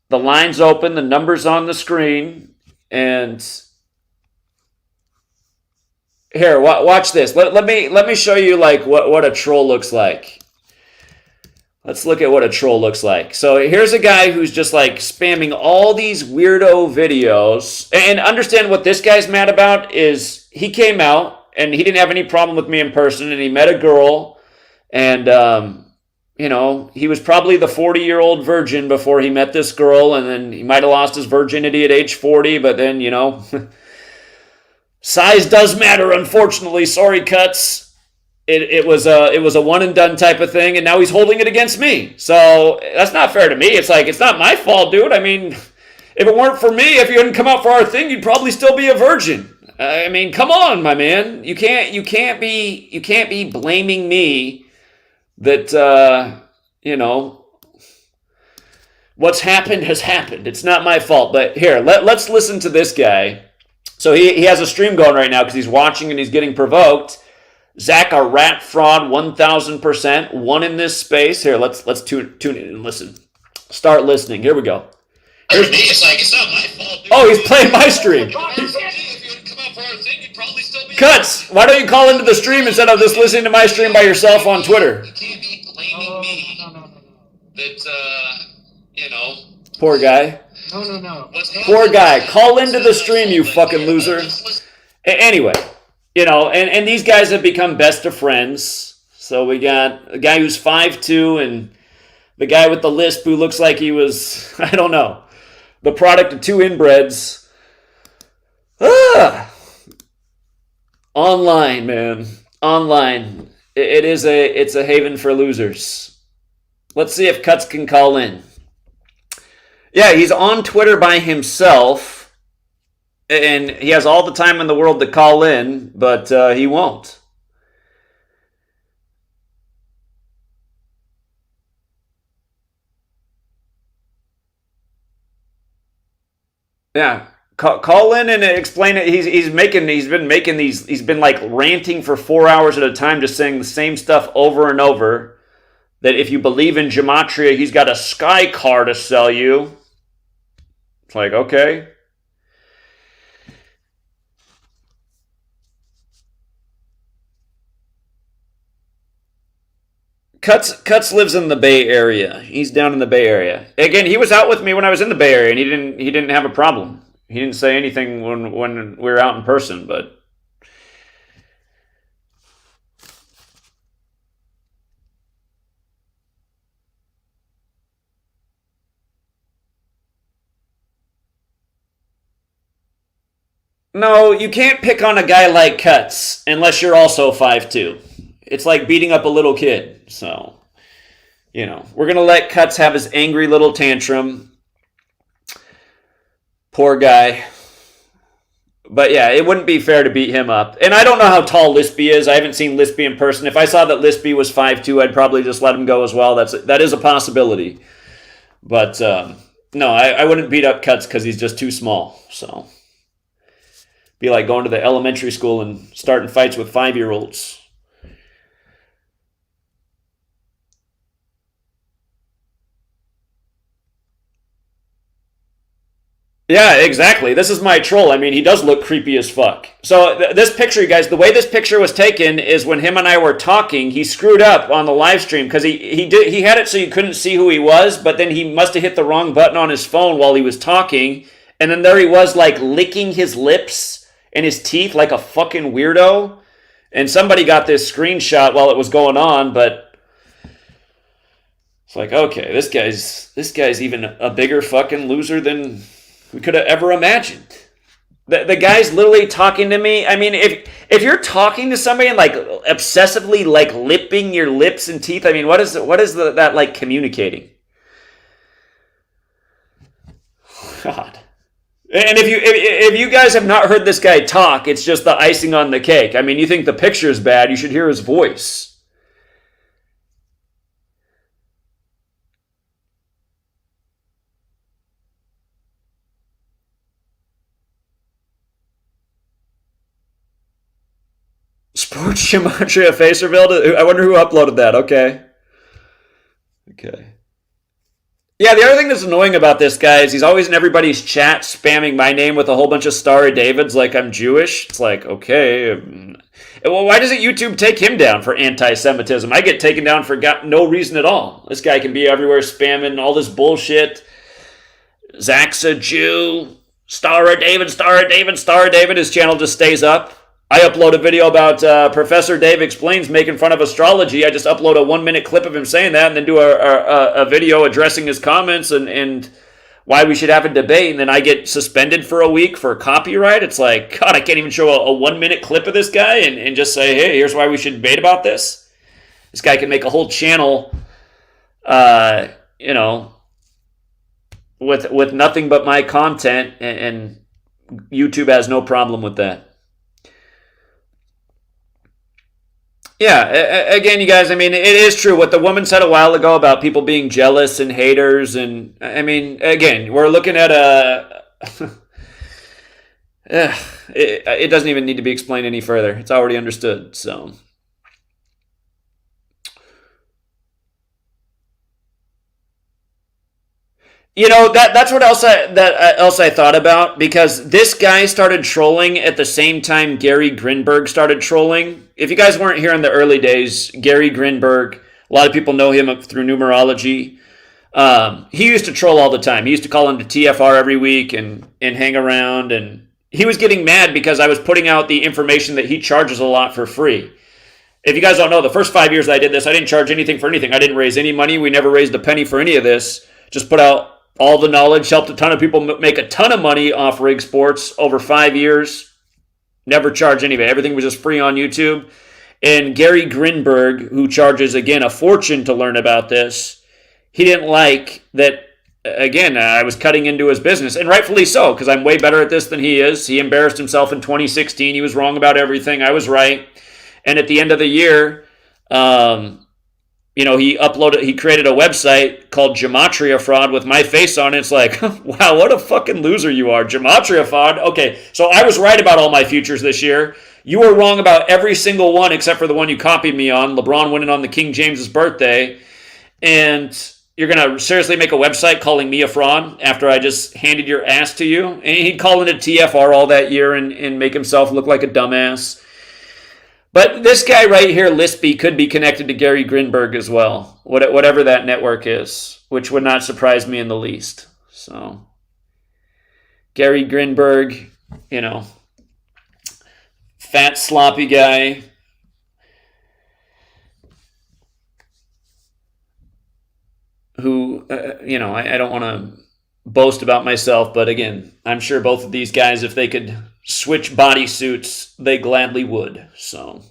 A: The line's open, the number's on the screen, and here, watch this. Let me show you like what a troll looks like. Let's look at what a troll looks like. So here's a guy who's just like spamming all these weirdo videos. And understand what this guy's mad about is he came out and he didn't have any problem with me in person, and he met a girl And, he was probably the 40-year-old virgin before he met this girl, and then he might have lost his virginity at age 40, but then, size does matter, unfortunately. Sorry, Cuts. It was a one and done type of thing, and now he's holding it against me. So that's not fair to me. It's like, it's not my fault, dude. I mean, if it weren't for me, if you hadn't come out for our thing, you'd probably still be a virgin. I mean, come on, my man. You can't be blaming me that what's happened has happened. It's not my fault. But here, let's listen to this guy. So he has a stream going right now because he's watching and he's getting provoked. Zach, a rat fraud, 1,000%. One in this space. Here, let's tune in and listen. Start listening. Here we go.
K: It's like, it's not my fault, dude.
A: Oh, he's playing my stream. Cuts, why don't you call into the stream instead of just listening to my stream by yourself on Twitter?
K: You can't be blaming me that,
A: Poor guy.
K: No.
A: Poor guy. Call into the stream, you fucking loser. Anyway, and these guys have become best of friends. So we got a guy who's 5'2", and the guy with the lisp who looks like he was, I don't know, the product of two inbreds. Online, man. Online. It's a haven for losers. Let's see if Cuts can call in. Yeah, he's on Twitter by himself, and he has all the time in the world to call in, but he won't. Yeah, call in and explain it. He's been like ranting for 4 hours at a time, just saying the same stuff over and over. That if you believe in Gematria, he's got a sky car to sell you. It's like, okay. Cuts lives in the Bay Area. He's down in the Bay Area. Again, he was out with me when I was in the Bay Area, and he didn't have a problem. He didn't say anything when we were out in person, but no, you can't pick on a guy like Cuts unless you're also 5'2". It's like beating up a little kid. So, we're going to let Cuts have his angry little tantrum. Poor guy. But yeah, it wouldn't be fair to beat him up. And I don't know how tall Lispy is. I haven't seen Lispy in person. If I saw that Lispy was 5'2", I'd probably just let him go as well. That is a possibility. But no, I wouldn't beat up Cuts because he's just too small. So, be like going to the elementary school and starting fights with 5-year-olds. Yeah, exactly. This is my troll. I mean, he does look creepy as fuck. So this picture, you guys, the way this picture was taken is when him and I were talking, he screwed up on the live stream because he had it so you couldn't see who he was, but then he must have hit the wrong button on his phone while he was talking, and then there he was like licking his lips and his teeth like a fucking weirdo. And somebody got this screenshot while it was going on, but it's like, okay, this guy's even a bigger fucking loser than we could have ever imagined. The guy's literally talking to me. I mean, if you're talking to somebody and like obsessively like lipping your lips and teeth, I mean, what is that like communicating? God. And if you guys have not heard this guy talk, it's just the icing on the cake. I mean, you think the picture's bad, you should hear his voice. Sports Gematria Facer build? I wonder who uploaded that. Okay. Yeah, the other thing that's annoying about this guy is he's always in everybody's chat spamming my name with a whole bunch of Star of Davids like I'm Jewish. It's like, okay. Well, why doesn't YouTube take him down for anti-Semitism? I get taken down for no reason at all. This guy can be everywhere spamming all this bullshit. Zach's a Jew. Star of David. His channel just stays up. I upload a video about Professor Dave Explains making fun of astrology. I just upload a 1-minute clip of him saying that and then do a video addressing his comments and why we should have a debate. And then I get suspended for a week for copyright. It's like, God, I can't even show a 1-minute clip of this guy and just say, hey, here's why we should debate about this. This guy can make a whole channel, with nothing but my content, and YouTube has no problem with that. Yeah, again, you guys, I mean, it is true what the woman said a while ago about people being jealous and haters. And I mean, again, we're looking at it doesn't even need to be explained any further. It's already understood. So, that's what else I thought about, because this guy started trolling at the same time Gary Grinberg started trolling. If you guys weren't here in the early days, Gary Grinberg, a lot of people know him through numerology. He used to troll all the time. He used to call into TFR every week and hang around, and he was getting mad because I was putting out the information that he charges a lot for free. If you guys don't know, the first 5 years that I did this, I didn't charge anything for anything. I didn't raise any money. We never raised a penny for any of this. Just put out all the knowledge, helped a ton of people make a ton of money off rig sports over 5 years. Never charged any of it. Everything was just free on YouTube. And Gary Grinberg, who charges, again, a fortune to learn about this, he didn't like that, again, I was cutting into his business. And rightfully so, because I'm way better at this than he is. He embarrassed himself in 2016. He was wrong about everything. I was right. And at the end of the year, he created a website called Gematria Fraud with my face on it. It's like, wow, what a fucking loser you are. Gematria Fraud. Okay, so I was right about all my futures this year. You were wrong about every single one except for the one you copied me on, LeBron winning on the King James's birthday. And you're going to seriously make a website calling me a fraud after I just handed your ass to you? And he'd call into TFR all that year and make himself look like a dumbass. But this guy right here, Lispy, could be connected to Gary Grinberg as well, whatever that network is, which would not surprise me in the least. So, Gary Grinberg, fat, sloppy guy. Who, I don't want to boast about myself, but again, I'm sure both of these guys, if they could switch bodysuits, they gladly would. So,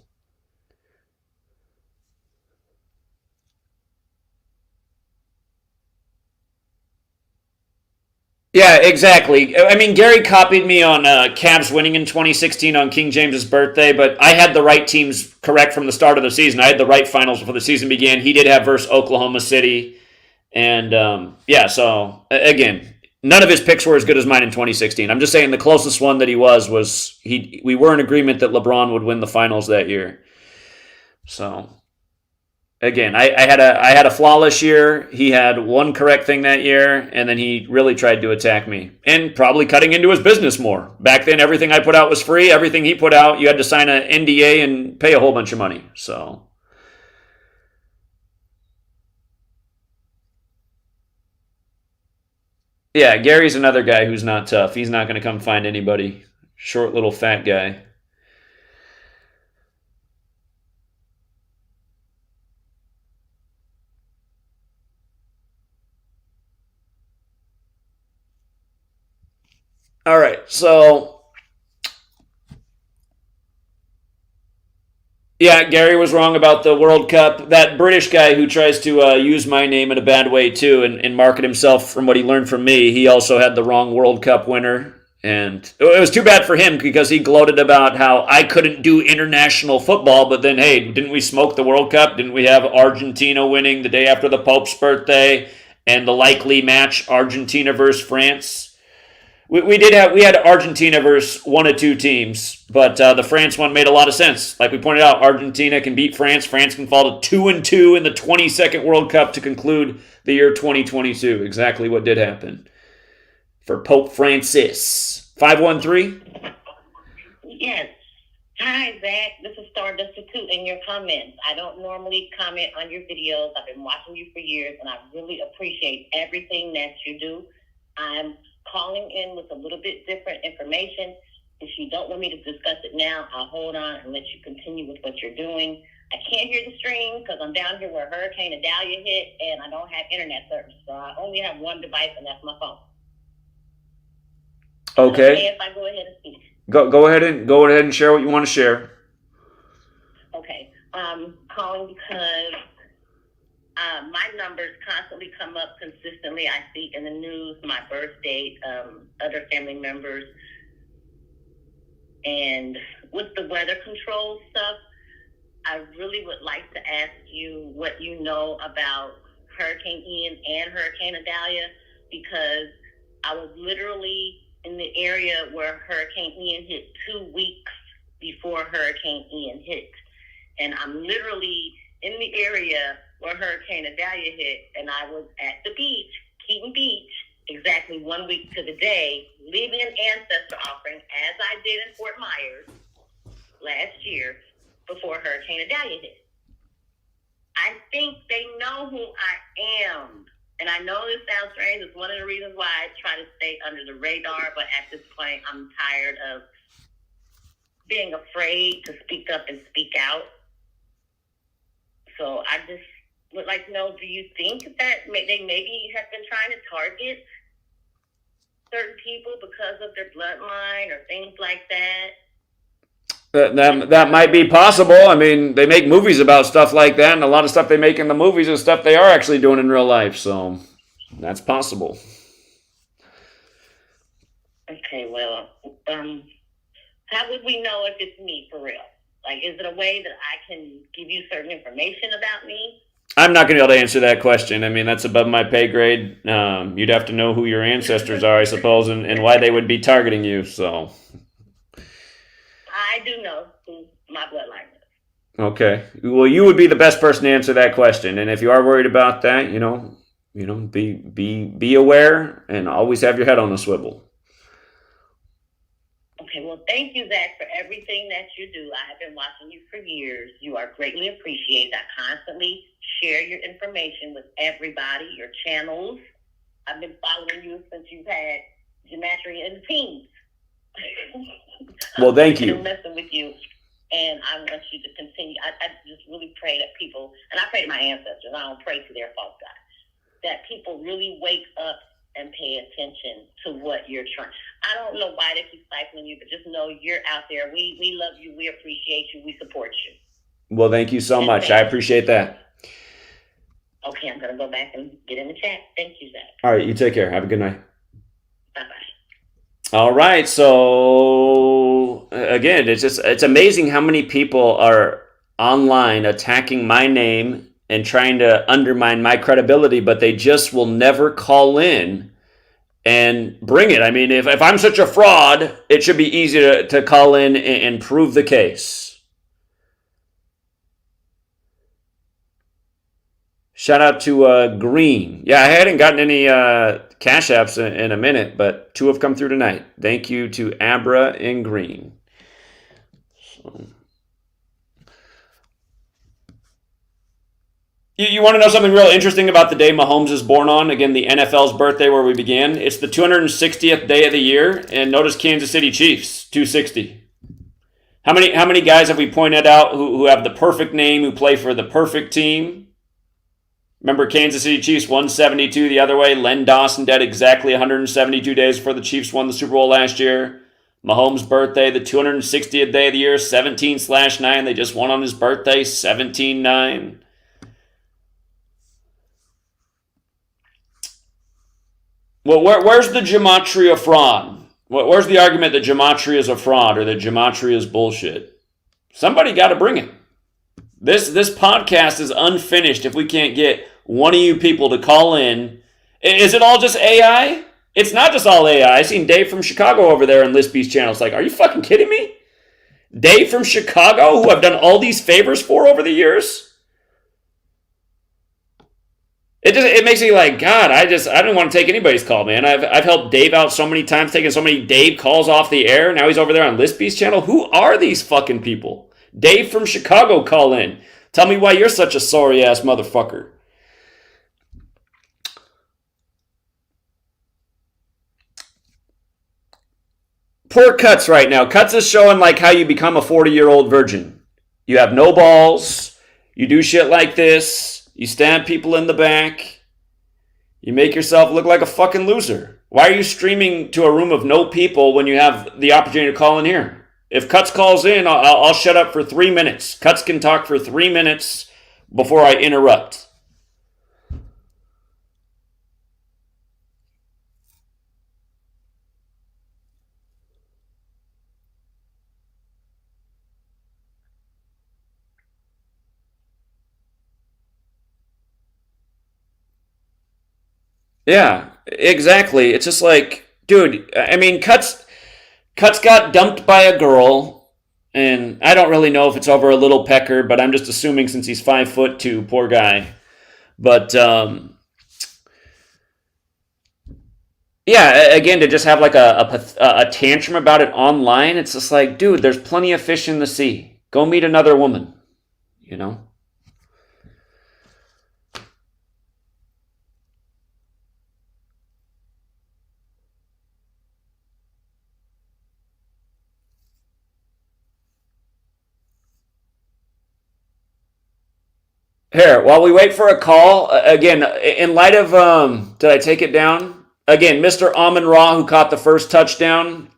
A: yeah, exactly. I mean, Gary copied me on Cavs winning in 2016 on King James's birthday, but I had the right teams correct from the start of the season. I had the right finals before the season began. He did have versus Oklahoma City. And, so, again, none of his picks were as good as mine in 2016. I'm just saying the closest one that he was we were in agreement that LeBron would win the finals that year. So, again, I had a flawless year. He had one correct thing that year, and then he really tried to attack me. And probably cutting into his business more. Back then, everything I put out was free. Everything he put out, you had to sign an NDA and pay a whole bunch of money. So, yeah, Gary's another guy who's not tough. He's not going to come find anybody. Short little fat guy. All right, so yeah, Gary was wrong about the World Cup. That British guy who tries to use my name in a bad way too and market himself from what he learned from me, he also had the wrong World Cup winner. And it was too bad for him because he gloated about how I couldn't do international football, but then, hey, didn't we smoke the World Cup? Didn't we have Argentina winning the day after the Pope's birthday and the likely match Argentina versus France? We had Argentina versus one of two teams, but the France one made a lot of sense. Like we pointed out, Argentina can beat France. France can fall to 2-2 in the 22nd World Cup to conclude the year 2022. Exactly what did happen for Pope Francis. 513.
L: Yes. Hi, Zach. This is Stardust 2 in your comments. I don't normally comment on your videos. I've been watching you for years, and I really appreciate everything that you do. I'm calling in with a little bit different information. If you don't want me to discuss it now, I'll hold on and let you continue with what you're doing. I can't hear the stream because I'm down here where Hurricane Idalia hit, and I don't have internet service, so I only have one device, and that's my phone.
A: Okay.
L: If I go ahead and speak.
A: Go ahead and share what you want to share.
L: Okay. Calling because my numbers constantly come up consistently. I see in the news my birth date, other family members, and with the weather control stuff, I really would like to ask you what you know about Hurricane Ian and Hurricane Idalia, because I was literally in the area where Hurricane Ian hit 2 weeks before Hurricane Ian hit. And I'm literally in the area where Hurricane Idalia hit, and I was at the beach, Keaton Beach, exactly 1 week to the day, leaving an ancestor offering, as I did in Fort Myers last year before Hurricane Idalia hit. I think they know who I am. And I know this sounds strange. It's one of the reasons why I try to stay under the radar, but at this point, I'm tired of being afraid to speak up and speak out. So I just would like to know, do you think that they maybe have been trying to target certain people because of their bloodline or things like that?
A: That might be possible. I mean, they make movies about stuff like that, and a lot of stuff they make in the movies is stuff they are actually doing in real life, so that's possible.
L: Okay, well, how would we know if it's me for real? Like, is it a way that I can give you certain information about me?
A: I'm not going to be able to answer that question. I mean, that's above my pay grade. You'd have to know who your ancestors are, I suppose, and why they would be targeting you, so...
L: I do know who my bloodline is.
A: Okay. Well, you would be the best person to answer that question. And if you are worried about that, be aware and always have your head on a swivel.
L: Okay, well, thank you, Zach, for everything that you do. I have been watching you for years. You are greatly appreciated. I constantly share your information with everybody, your channels. I've been following you since you've had GematriaEffectNews.
A: Well, thank you.
L: I'm messing with you, and I want you to continue. I just really pray that people, and I pray to my ancestors, I don't pray to their false gods, that people really wake up and pay attention to what you're trying. I don't know why they keep stifling you, but just know you're out there. We love you. We appreciate you. We support you.
A: Well, thank you so much. I appreciate that.
L: Okay, I'm going to go back and get in the chat. Thank you, Zach.
A: All right, you take care. Have a good night.
L: Bye-bye.
A: All right, so again, it's amazing how many people are online attacking my name and trying to undermine my credibility, but they just will never call in and bring it. I mean, if I'm such a fraud, it should be easy to call in and prove the case. Shout out to Green. Yeah, I hadn't gotten any Cash Apps in a minute, but 2 have come through tonight. Thank you to Abra and Green. So. You want to know something real interesting about the day Mahomes is born on? Again, the NFL's birthday where we began. It's the 260th day of the year, and notice Kansas City Chiefs, 260. How many guys have we pointed out who have the perfect name, who play for the perfect team? Remember Kansas City Chiefs 172 the other way. Len Dawson dead exactly 172 days before the Chiefs won the Super Bowl last year. Mahomes' birthday, the 260th day of the year, 17/9. They just won on his birthday, 17/9. Well, where's the Gematria fraud? Where's the argument that Gematria is a fraud or that Gematria is bullshit? Somebody got to bring it. This podcast is unfinished if we can't get one of you people to call in. Is it all just AI? It's not just all AI. I seen Dave from Chicago over there on Lispy's channel. It's like, are you fucking kidding me? Dave from Chicago, who I've done all these favors for over the years? It makes me like, God, I don't want to take anybody's call, man. I've helped Dave out so many times, taken so many Dave calls off the air. Now he's over there on Lispy's channel. Who are these fucking people? Dave from Chicago, call in. Tell me why you're such a sorry-ass motherfucker. poor Cuts right now. Cuts is showing like how you become a 40-year-old virgin. You have no balls. You do shit like this. You stab people in the back. You make yourself look like a fucking loser. Why are you streaming to a room of no people when you have the opportunity to call in here? If Cuts calls in, I'll shut up for 3 minutes. Cuts can talk for 3 minutes before I interrupt. Yeah, exactly. It's just like, dude, I mean, Cuts got dumped by a girl, and I don't really know if it's over a little pecker, but I'm just assuming since he's 5'2", poor guy. But yeah, again, to just have like a tantrum about it online, it's just like, dude, there's plenty of fish in the sea. Go meet another woman, you know? Here, while we wait for a call, again, in light of, did I take it down? Again, Mr. Amon-Ra, who caught the first touchdown,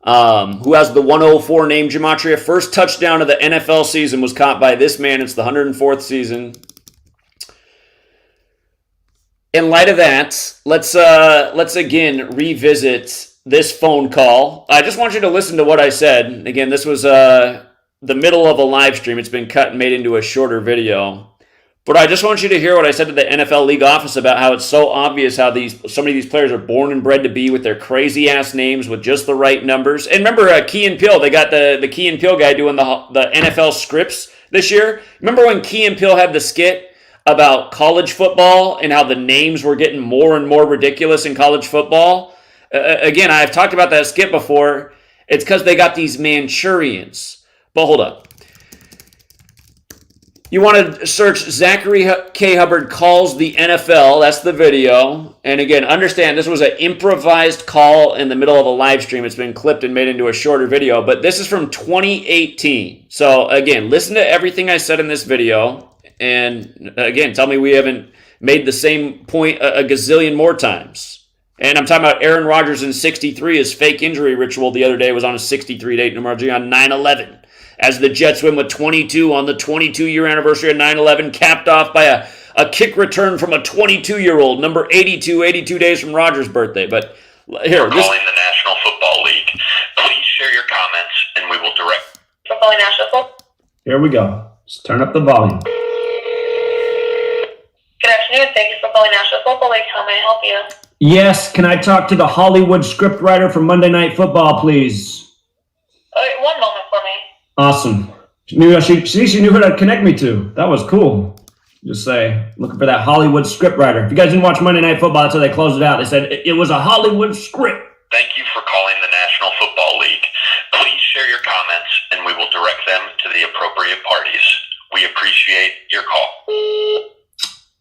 A: who has the 104 name Gematria. First touchdown of the NFL season was caught by this man. It's the 104th season. In light of that, let's again revisit this phone call. I just want you to listen to what I said. Again, this was the middle of a live stream. It's been cut and made into a shorter video. But I just want you to hear what I said to the NFL league office about how it's so obvious how so many of these players are born and bred to be with their crazy ass names with just the right numbers. And remember Key and Peele, they got the Key and Peele guy doing the NFL scripts this year. Remember when Key and Peele had the skit about college football and how the names were getting more and more ridiculous in college football? Again, I've talked about that skit before. It's because they got these Manchurians. But hold up. You want to search Zachary K. Hubbard calls the NFL. That's the video. And again, understand this was an improvised call in the middle of a live stream. It's been clipped and made into a shorter video. But this is from 2018. So again, listen to everything I said in this video. And again, tell me we haven't made the same point a gazillion more times. And I'm talking about Aaron Rodgers in 63. His fake injury ritual the other day was on a 63 date numerology on 9/11. As the Jets win with 22 on the 22-year anniversary of 9/11, capped off by a kick return from a 22-year-old, number 82 days from Rodgers' birthday. But here,
M: calling the National Football League. Please share your comments, and we will direct. For calling National Football.
N: Here we go. Let's turn up the volume.
M: Good afternoon. Thank you for calling National Football League. How may I help you?
N: Yes, can I talk to the Hollywood scriptwriter for Monday Night Football, please?
M: One moment for me.
N: Awesome. She knew who to connect me to. That was cool. Just say, looking for that Hollywood scriptwriter. If you guys didn't watch Monday Night Football, that's how they closed it out. They said it was a Hollywood script.
M: Thank you for calling the National Football League. Please share your comments, and we will direct them to the appropriate parties. We appreciate your call.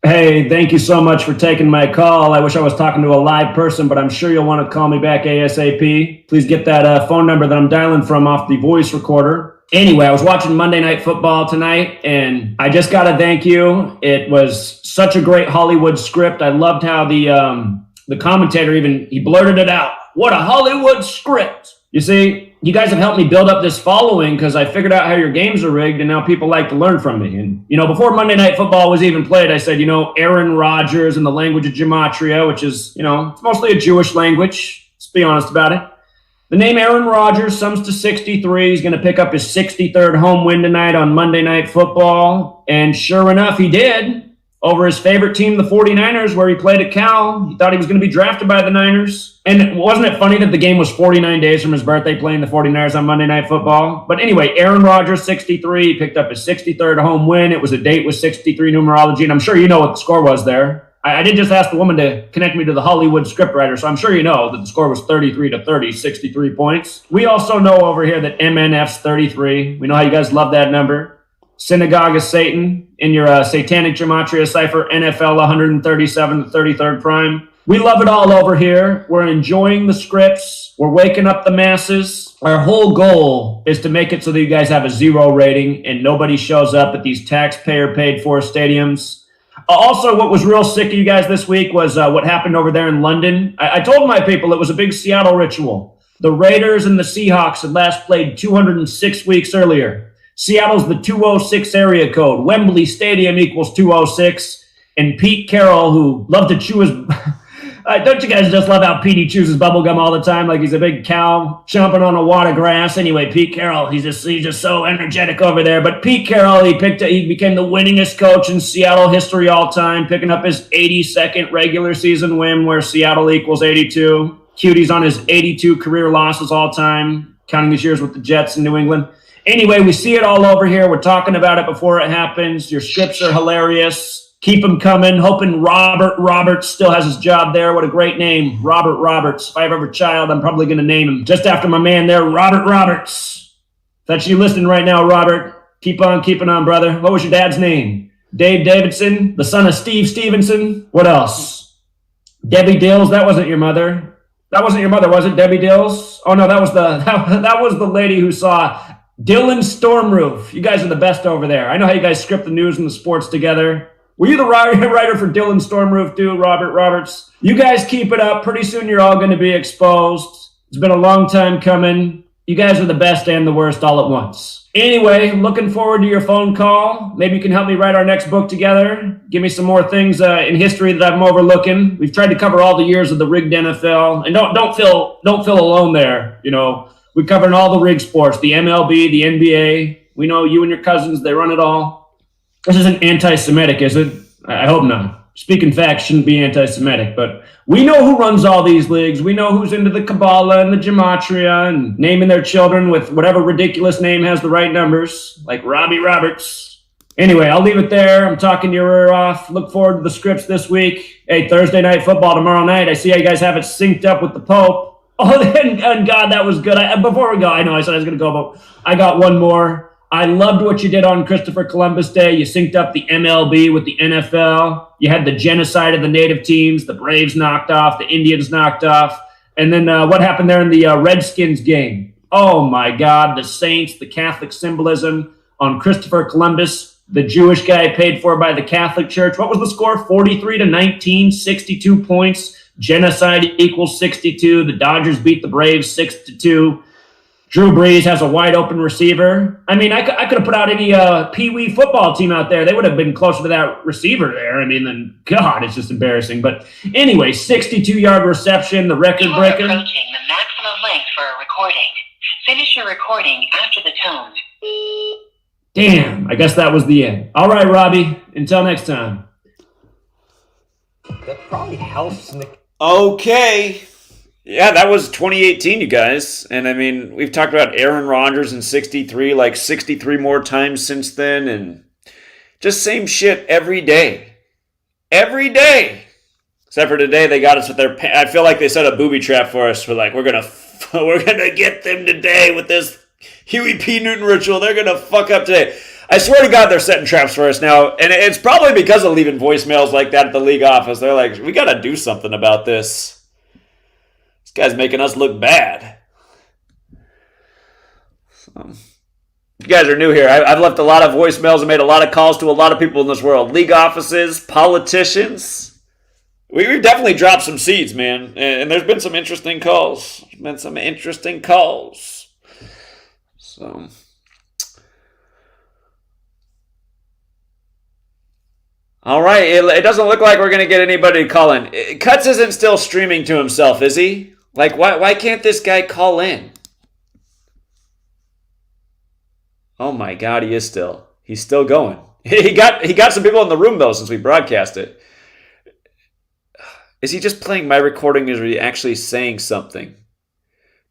N: Hey, thank you so much for taking my call. I wish I was talking to a live person, but I'm sure you'll want to call me back ASAP. Please get that phone number that I'm dialing from off the voice recorder. Anyway, I was watching Monday Night Football tonight, and I just got to thank you. It was such a great Hollywood script. I loved how the commentator he blurted it out. What a Hollywood script. You see, you guys have helped me build up this following because I figured out how your games are rigged, and now people like to learn from me. And, before Monday Night Football was even played, I said, Aaron Rodgers in the language of Gematria, which is, it's mostly a Jewish language. Let's be honest about it. The name Aaron Rodgers sums to 63. He's going to pick up his 63rd home win tonight on Monday Night Football. And sure enough, he did. Over his favorite team, the 49ers, where he played at Cal. He thought he was going to be drafted by the Niners. And wasn't it funny that the game was 49 days from his birthday playing the 49ers on Monday Night Football? But anyway, Aaron Rodgers, 63, picked up his 63rd home win. It was a date with 63 numerology, and I'm sure you know what the score was there. I did just ask the woman to connect me to the Hollywood scriptwriter, so I'm sure you know that the score was 33-30, 63 points. We also know over here that MNF's 33. We know how you guys love that number. Synagogue of Satan in your satanic gematria cipher, NFL 137, the 33rd prime. We love it all over here. We're enjoying the scripts. We're waking up the masses. Our whole goal is to make it so that you guys have a 0 rating and nobody shows up at these taxpayer paid for stadiums. Also, what was real sick of you guys this week was what happened over there in London. I told my people it was a big Seattle ritual. The Raiders and the Seahawks had last played 206 weeks earlier. Seattle's the 206 area code. Wembley Stadium equals 206. And Pete Carroll, who loved to chew his... don't you guys just love how Petey chews his bubble gum all the time, like he's a big cow chomping on a wad of grass? Anyway, Pete Carroll, he's just so energetic over there. But Pete Carroll, he became the winningest coach in Seattle history all time, picking up his 82nd regular season win, where Seattle equals 82. Cutie's on his 82 career losses all time, counting these years with the Jets in New England. Anyway, we see it all over here. We're talking about it before it happens. Your scripts are hilarious. Keep them coming. Hoping Robert Roberts still has his job there. What a great name, Robert Roberts. If I ever have a child, I'm probably going to name him just after my man there, Robert Roberts. That's you listening right now, Robert. Keep on keeping on, brother. What was your dad's name? Dave Davidson, the son of Steve Stevenson. What else? Debbie Dills. That wasn't your mother. That wasn't your mother, was it? Debbie Dills? Oh no, that was the lady who saw Dylan Stormroof. You guys are the best over there. I know how you guys script the news and the sports together. Were you the writer for Dylan Stormroof too, Robert Roberts? You guys keep it up. Pretty soon you're all going to be exposed. It's been a long time coming. You guys are the best and the worst all at once. Anyway, looking forward to your phone call. Maybe you can help me write our next book together. Give me some more things in history that I'm overlooking. We've tried to cover all the years of the rigged NFL. And don't feel alone there. You know, we're covering all the rigged sports, the MLB, the NBA. We know you and your cousins, they run it all. This isn't anti-Semitic, is it? I hope not. Speaking facts shouldn't be anti-Semitic, but we know who runs all these leagues. We know who's into the Kabbalah and the Gematria and naming their children with whatever ridiculous name has the right numbers, like Robbie Roberts. Anyway, I'll leave it there. I'm talking your ear off. Look forward to the scripts this week. Hey, Thursday night football tomorrow night. I see how you guys have it synced up with the Pope. Oh, and God, that was good. Before we go, I know I said I was going to go, but I got one more. I loved what you did on Christopher Columbus Day. You synced up the MLB with the NFL. You had the genocide of the native teams. The Braves knocked off. The Indians knocked off. And then what happened there in the Redskins game? Oh, my God. The Saints, the Catholic symbolism on Christopher Columbus, the Jewish guy paid for by the Catholic Church. What was the score? 43-19, 62 points. Genocide equals 62. The Dodgers beat the Braves 6-2. Drew Brees has a wide open receiver. I mean, I could have put out any Pee-wee football team out there. They would have been closer to that receiver there. I mean, then, God, it's just embarrassing. But anyway, 62-yard reception, the record breaker.
O: You are approaching the maximum length for a recording. Finish your recording after the tone.
N: Damn, I guess that was the end. All right, Robbie, until next time.
P: That probably helps.
A: Okay. Yeah, that was 2018, you guys. And I mean, we've talked about Aaron Rodgers in 63, like 63 more times since then. And just same shit every day. Every day. Except for today, they got us with their... I feel like they set a booby trap for us. We're like, we're gonna get them today with this Huey P. Newton ritual. They're gonna fuck up today. I swear to God, they're setting traps for us now. And it's probably because of leaving voicemails like that at the league office. They're like, we gotta do something about this. Guy's making us look bad. So, if you guys are new here, I've left a lot of voicemails and made a lot of calls to a lot of people in this world. League offices, politicians. We've definitely dropped some seeds, man. And there's been some interesting calls. So... All right, it doesn't look like we're going to get anybody to call in. Cuts isn't still streaming to himself, is he? Like, why can't this guy call in? Oh my God, he is still. He's still going. He got some people in the room, though, since we broadcast it. Is he just playing my recording, or is he actually saying something?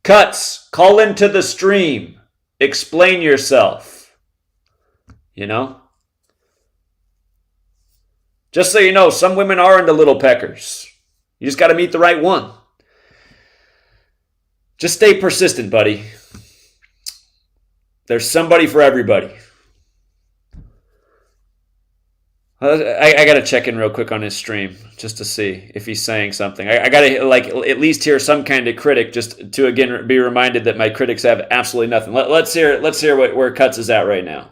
A: Cuts, call into the stream. Explain yourself. You know? Just so you know, some women are into little peckers. You just got to meet the right one. Just stay persistent, buddy. There's somebody for everybody. I got to check in real quick on his stream just to see if he's saying something. I got to like at least hear some kind of critic just to again be reminded that my critics have absolutely nothing. Let's hear where Cuts is at right now.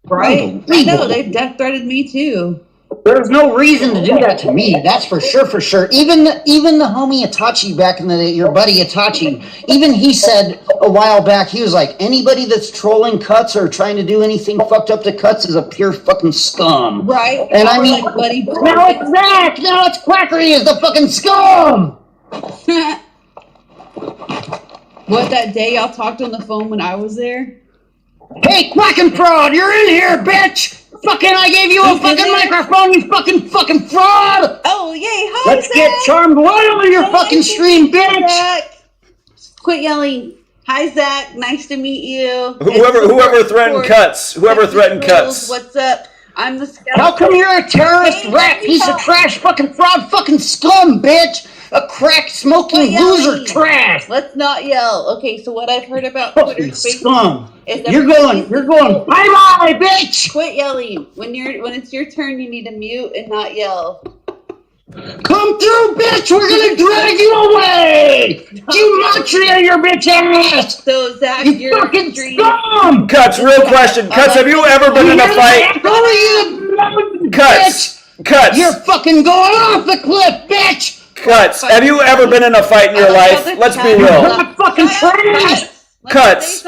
P: Right? I know, they've death threatened me too.
Q: There's no reason to do that to me. That's for sure. Even the homie Itachi back in the day, your buddy Itachi, even he said a while back, he was like, anybody that's trolling Cuts or trying to do anything fucked up to Cuts is a pure fucking scum.
P: Right?
Q: And I mean,
P: like, buddy,
Q: now it's Zach! Now it's Quackery is the fucking scum!
P: What, that day y'all talked on the phone when I was there?
Q: Hey, Quack and Fraud, you're in here, bitch! Fucking, I gave you a fucking microphone, you fucking fraud!
P: Oh, yay, hi,
Q: Let's
P: Zach.
Q: get Charmed One on your fucking stream, bitch!
P: Zach. Quit yelling. Hi, Zach. Nice to meet you.
A: Whoever threatened Cuts. Whoever threatened Cuts.
P: What's up? I'm the skeleton.
Q: How come you're a terrorist, rat, piece of trash, fucking fraud, fucking scum, bitch? A crack smoking loser trash.
P: Let's not yell. Okay, so what I've heard about Twitter Spaces
Q: scum.
P: is
Q: You're going bye-bye, bitch.
P: Quit yelling. When it's your turn, you need to mute and not yell.
Q: Come through, bitch. We're gonna drag you away. Gematria, your bitch ass.
P: So Zach,
Q: you fucking scum.
A: Cuts, real question. Cuts, have you ever been in a fight? Cuts.
Q: You're fucking going off the cliff, bitch.
A: Cuts, have you ever been in a fight in your life? Let's be real.
Q: Not fucking trash.
A: Cuts.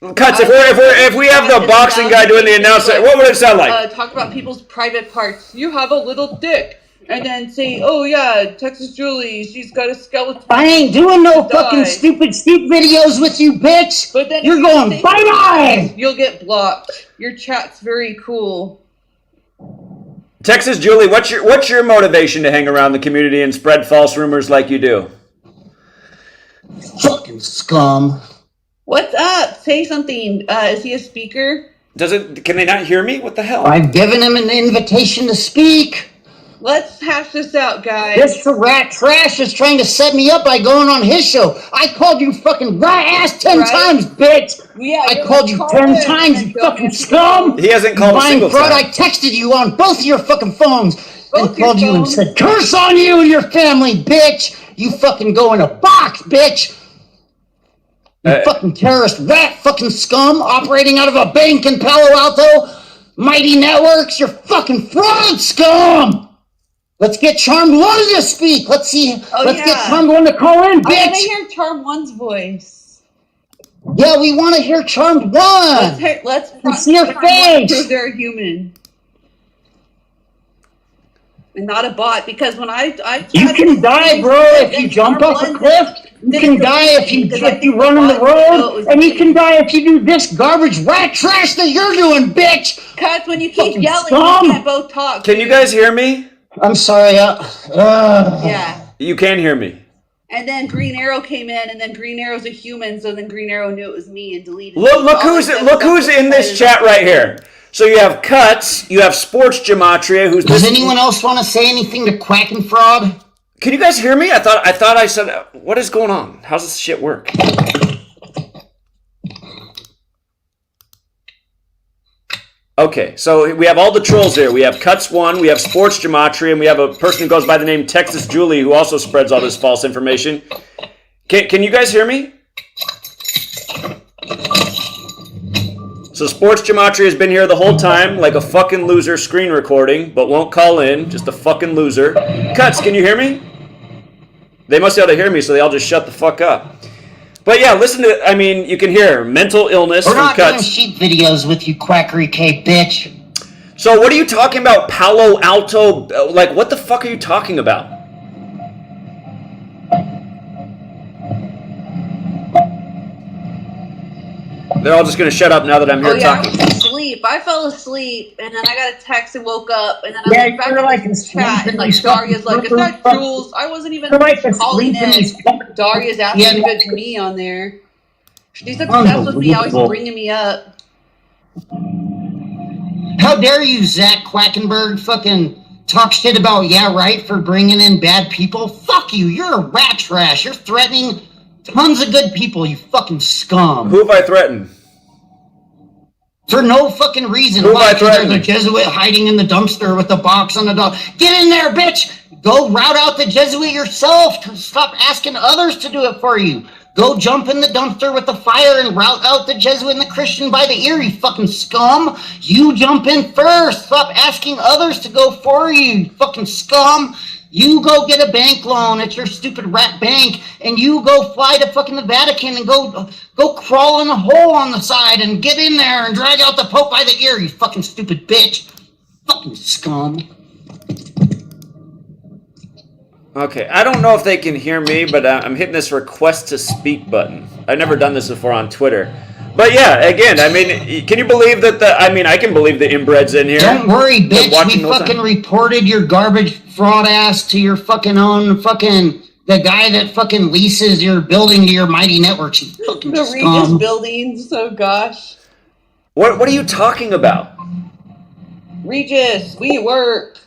A: If we have the boxing guy doing the announcement, what would it sound like?
P: Talk about people's private parts. You have a little dick. And then say, oh yeah, Texas Julie, she's got a skeleton.
Q: I ain't doing no fucking stupid videos with you, bitch.
P: But then
Q: you're going bye-bye.
P: You'll get blocked. Your chat's very cool.
A: Texas Julie, what's your motivation to hang around the community and spread false rumors like you do?
Q: Fucking scum.
P: What's up? Say something. Is he a speaker?
A: Can they not hear me? What the hell?
Q: I've given him an invitation to speak.
P: Let's hash this out, guys.
Q: This rat trash is trying to set me up by going on his show. I called you fucking rat ass 10 times, bitch.
P: Yeah,
Q: I called you 10 times, you fucking scum.
A: He hasn't called a single
Q: fraud.
A: time.
Q: I texted you on both of your fucking phones and called you and said, curse on you and your family, bitch. You fucking go in a box, bitch. You fucking terrorist rat fucking scum operating out of a bank in Palo Alto. Mighty Networks, you're fucking fraud scum. Let's get Charmed One to speak. Let's see. Let's get Charmed One to call in, bitch.
P: I want to hear Charmed One's voice.
Q: Yeah, we want to hear Charmed One.
P: Let's
Q: see your face.
P: Prove they're a human. And not a bot, because when I
Q: you can die, bro, if you jump off a cliff. You can die if you run on the road, and you can die if you do this garbage rat trash that you're doing, bitch.
P: Cuts, when you keep yelling,
Q: scum.
P: we can't both talk.
A: Can you guys hear me?
Q: I'm sorry.
P: Yeah.
A: You can hear me.
P: And then Green Arrow came in, and then Green Arrow's a human, so then Green Arrow knew it was me and deleted.
A: Look who's in this chat right here. So you have Cuts, you have Sports Gematria, who's.
Q: Does anyone else want to say anything to Quack and Fraud?
A: Can you guys hear me? I thought I said. What is going on? How's this shit work? Okay, so we have all the trolls here. We have Cuts One, we have Sports Gematria, and we have a person who goes by the name Texas Julie, who also spreads all this false information. Can you guys hear me? So Sports Gematria has been here the whole time, like a fucking loser screen recording, but won't call in, just a fucking loser. Cuts, can you hear me? They must be able to hear me, so they all just shut the fuck up. But yeah, listen to, I mean, you can hear mental illness
Q: We're
A: from
Q: not
A: Cuts.
Q: doing sheep videos with you, Quackery K, bitch.
A: So what are you talking about, Palo Alto? Like, what the fuck are you talking about? They're all just going to shut up now that I'm here talking.
P: I was asleep. I fell asleep, and then I got a text and woke up, and then I
Q: Yeah,
P: looked back
Q: you're
P: at
Q: like
P: this
Q: asleep
P: chat, and
Q: in
P: like
Q: these
P: Daria's like, "Is that
Q: fucking-
P: Jules?" I wasn't even
Q: You're like
P: calling
Q: asleep in
P: in.
Q: these
P: Daria's asking
Q: Yeah.
P: if it's me on there. She's obsessed with me, always
Q: Unbelievable.
P: bringing me up.
Q: How dare you, Zach Quackenberg, fucking talk shit about Yeah Right for bringing in bad people? Fuck you, you're a rat trash. You're threatening tons of good people, you fucking scum.
A: Who have I threatened?
Q: For no fucking reason.
A: Who am I
Q: Why? 'Cause there's a
A: threatening?
Q: Jesuit hiding in the dumpster with a box on the dog. Get in there, bitch! Go route out the Jesuit yourself. Stop asking others to do it for you. Go jump in the dumpster with the fire and route out the Jesuit and the Christian by the ear, you fucking scum. You jump in first. Stop asking others to go for you, you fucking scum. You go get a bank loan at your stupid rat bank, and you go fly to fucking the Vatican and go crawl in a hole on the side and get in there and drag out the Pope by the ear, you fucking stupid bitch. Fucking scum.
A: Okay, I don't know if they can hear me, but I'm hitting this request to speak button. I've never done this before on Twitter. But yeah, again, I mean, can you believe that I can believe the inbred's in here.
Q: Don't worry, bitch. We
A: the whole
Q: fucking
A: time.
Q: reported your garbage fraud ass to your fucking own the guy that fucking leases your building to your Mighty Networks, you fucking
P: The Regis
Q: scum.
P: buildings. Oh gosh.
A: What are you talking about?
P: Regis, we work.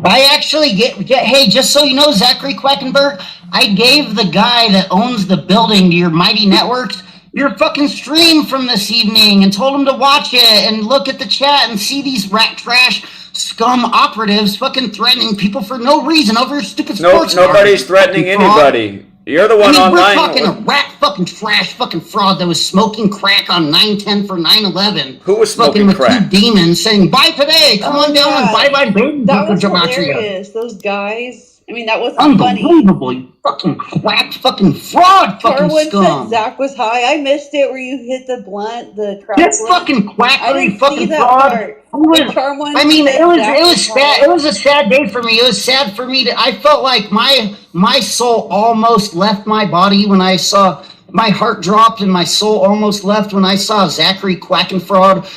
Q: I actually get hey, just so you know, Zachary Quackenberg, I gave the guy that owns the building to your Mighty Networks your fucking stream from this evening and told him to watch it and look at the chat and see these rat trash scum operatives fucking threatening people for no reason over your stupid sports.
A: Nobody's threatening
Q: fucking fraud.
A: anybody. You're the one
Q: I mean,
A: online.
Q: we're talking a rat fucking trash fucking fraud that was smoking crack on 9/10 for 9/11.
A: Who was
Q: fucking
A: smoking
Q: with
A: crack?
Q: two demons saying bye today, come on down and bye bye baby.
P: That was
Q: Gematria.
P: hilarious. Those guys. I mean, that wasn't funny.
Q: Unbelievable, you fucking crack, fucking fraud, fucking
P: Carwin
Q: scum.
P: said Zach was high. I missed it where you hit the blunt, the crowd.
Q: This fucking quack,
P: I didn't
Q: fucking
P: see that
Q: fraud.
P: part.
Q: I mean, it was sad. It was a sad day for me. It was sad for me I felt like my soul almost left my body when I saw. My heart dropped and my soul almost left when I saw Zachary Quackenfraud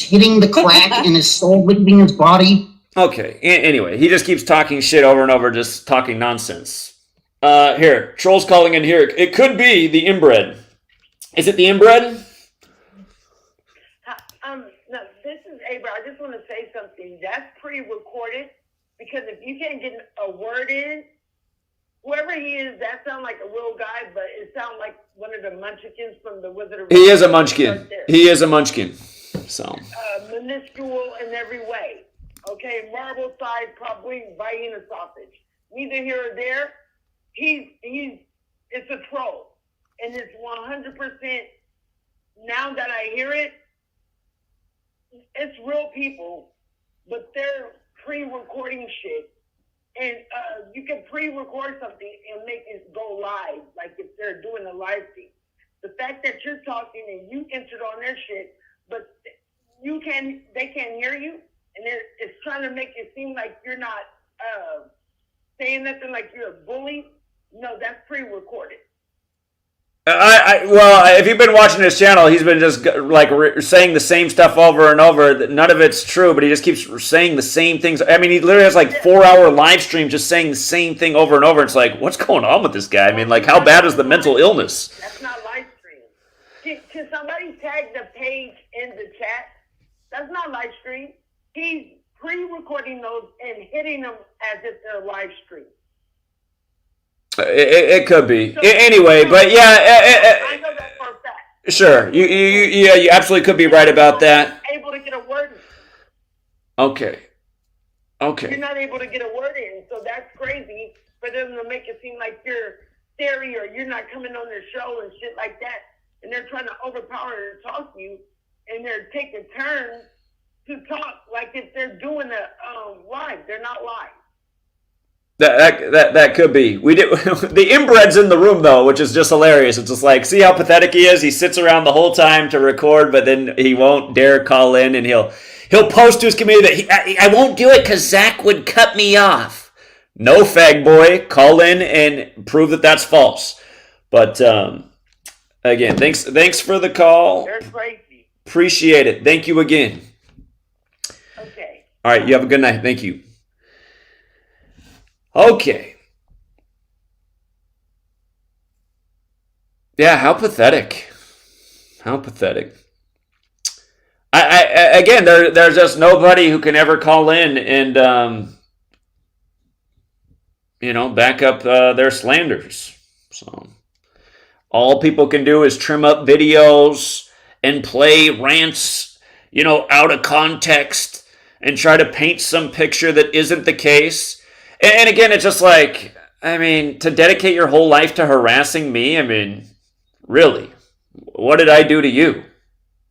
Q: hitting the crack and his soul leaving his body.
A: Okay, anyway, he just keeps talking shit over and over, just talking nonsense. Here, Troll's calling in here. It could be the inbred. Is it the inbred?
J: No, this is Abra. I just want to say something. That's pre-recorded because if you can't get a word in, whoever he is, that sounds like a real guy, but it sounds like one of the munchkins from the Wizard of Oz.
A: He is a munchkin. He is a munchkin. So.
J: Minuscule in every way. Okay, marble size, probably Vienna sausage. Neither here or there. It's a troll. And it's 100%, now that I hear it, it's real people, but they're pre-recording shit. And you can pre-record something and make it go live, like if they're doing a live feed. The fact that you're talking and you entered on their shit, but they can't hear you, and it's trying to make it seem like you're not saying nothing, like you're a bully. No, that's pre-recorded.
A: Well, if you've been watching his channel, he's been just like saying the same stuff over and over. None of it's true, but he just keeps saying the same things. I mean, he literally has like 4-hour live stream just saying the same thing over and over. It's like, what's going on with this guy? I mean, like, how bad is the mental illness?
J: That's not live stream. Can somebody tag the page in the chat? That's not live stream. He's pre-recording those and hitting them as if they're live stream.
A: It could be. Anyway, but yeah.
J: I know that for a fact.
A: Sure. You absolutely could be right about that.
J: Able to get a word in.
A: Okay.
J: You're not able to get a word in, so that's crazy for them to make it seem like you're scary or you're not coming on their show and shit like that. And they're trying to overpower and talk to you, and they're taking turns to talk like if they're doing a live. They're not live.
A: That could be. We did the inbred's in the room though, which is just hilarious. It's just like, see how pathetic he is. He sits around the whole time to record, but then he won't dare call in, and he'll post to his community that I won't do it because Zach would cut me off. No, fag boy, call in and prove that that's false. But again, thanks for the call.
J: They're crazy.
A: Appreciate it. Thank you again.
J: Okay.
A: All right, you have a good night. Thank you. Okay. Yeah, how pathetic. How pathetic. I again, there's just nobody who can ever call in and back up their slanders. So all people can do is trim up videos and play rants, out of context and try to paint some picture that isn't the case. And again, it's just like, to dedicate your whole life to harassing me, really, what did I do to you?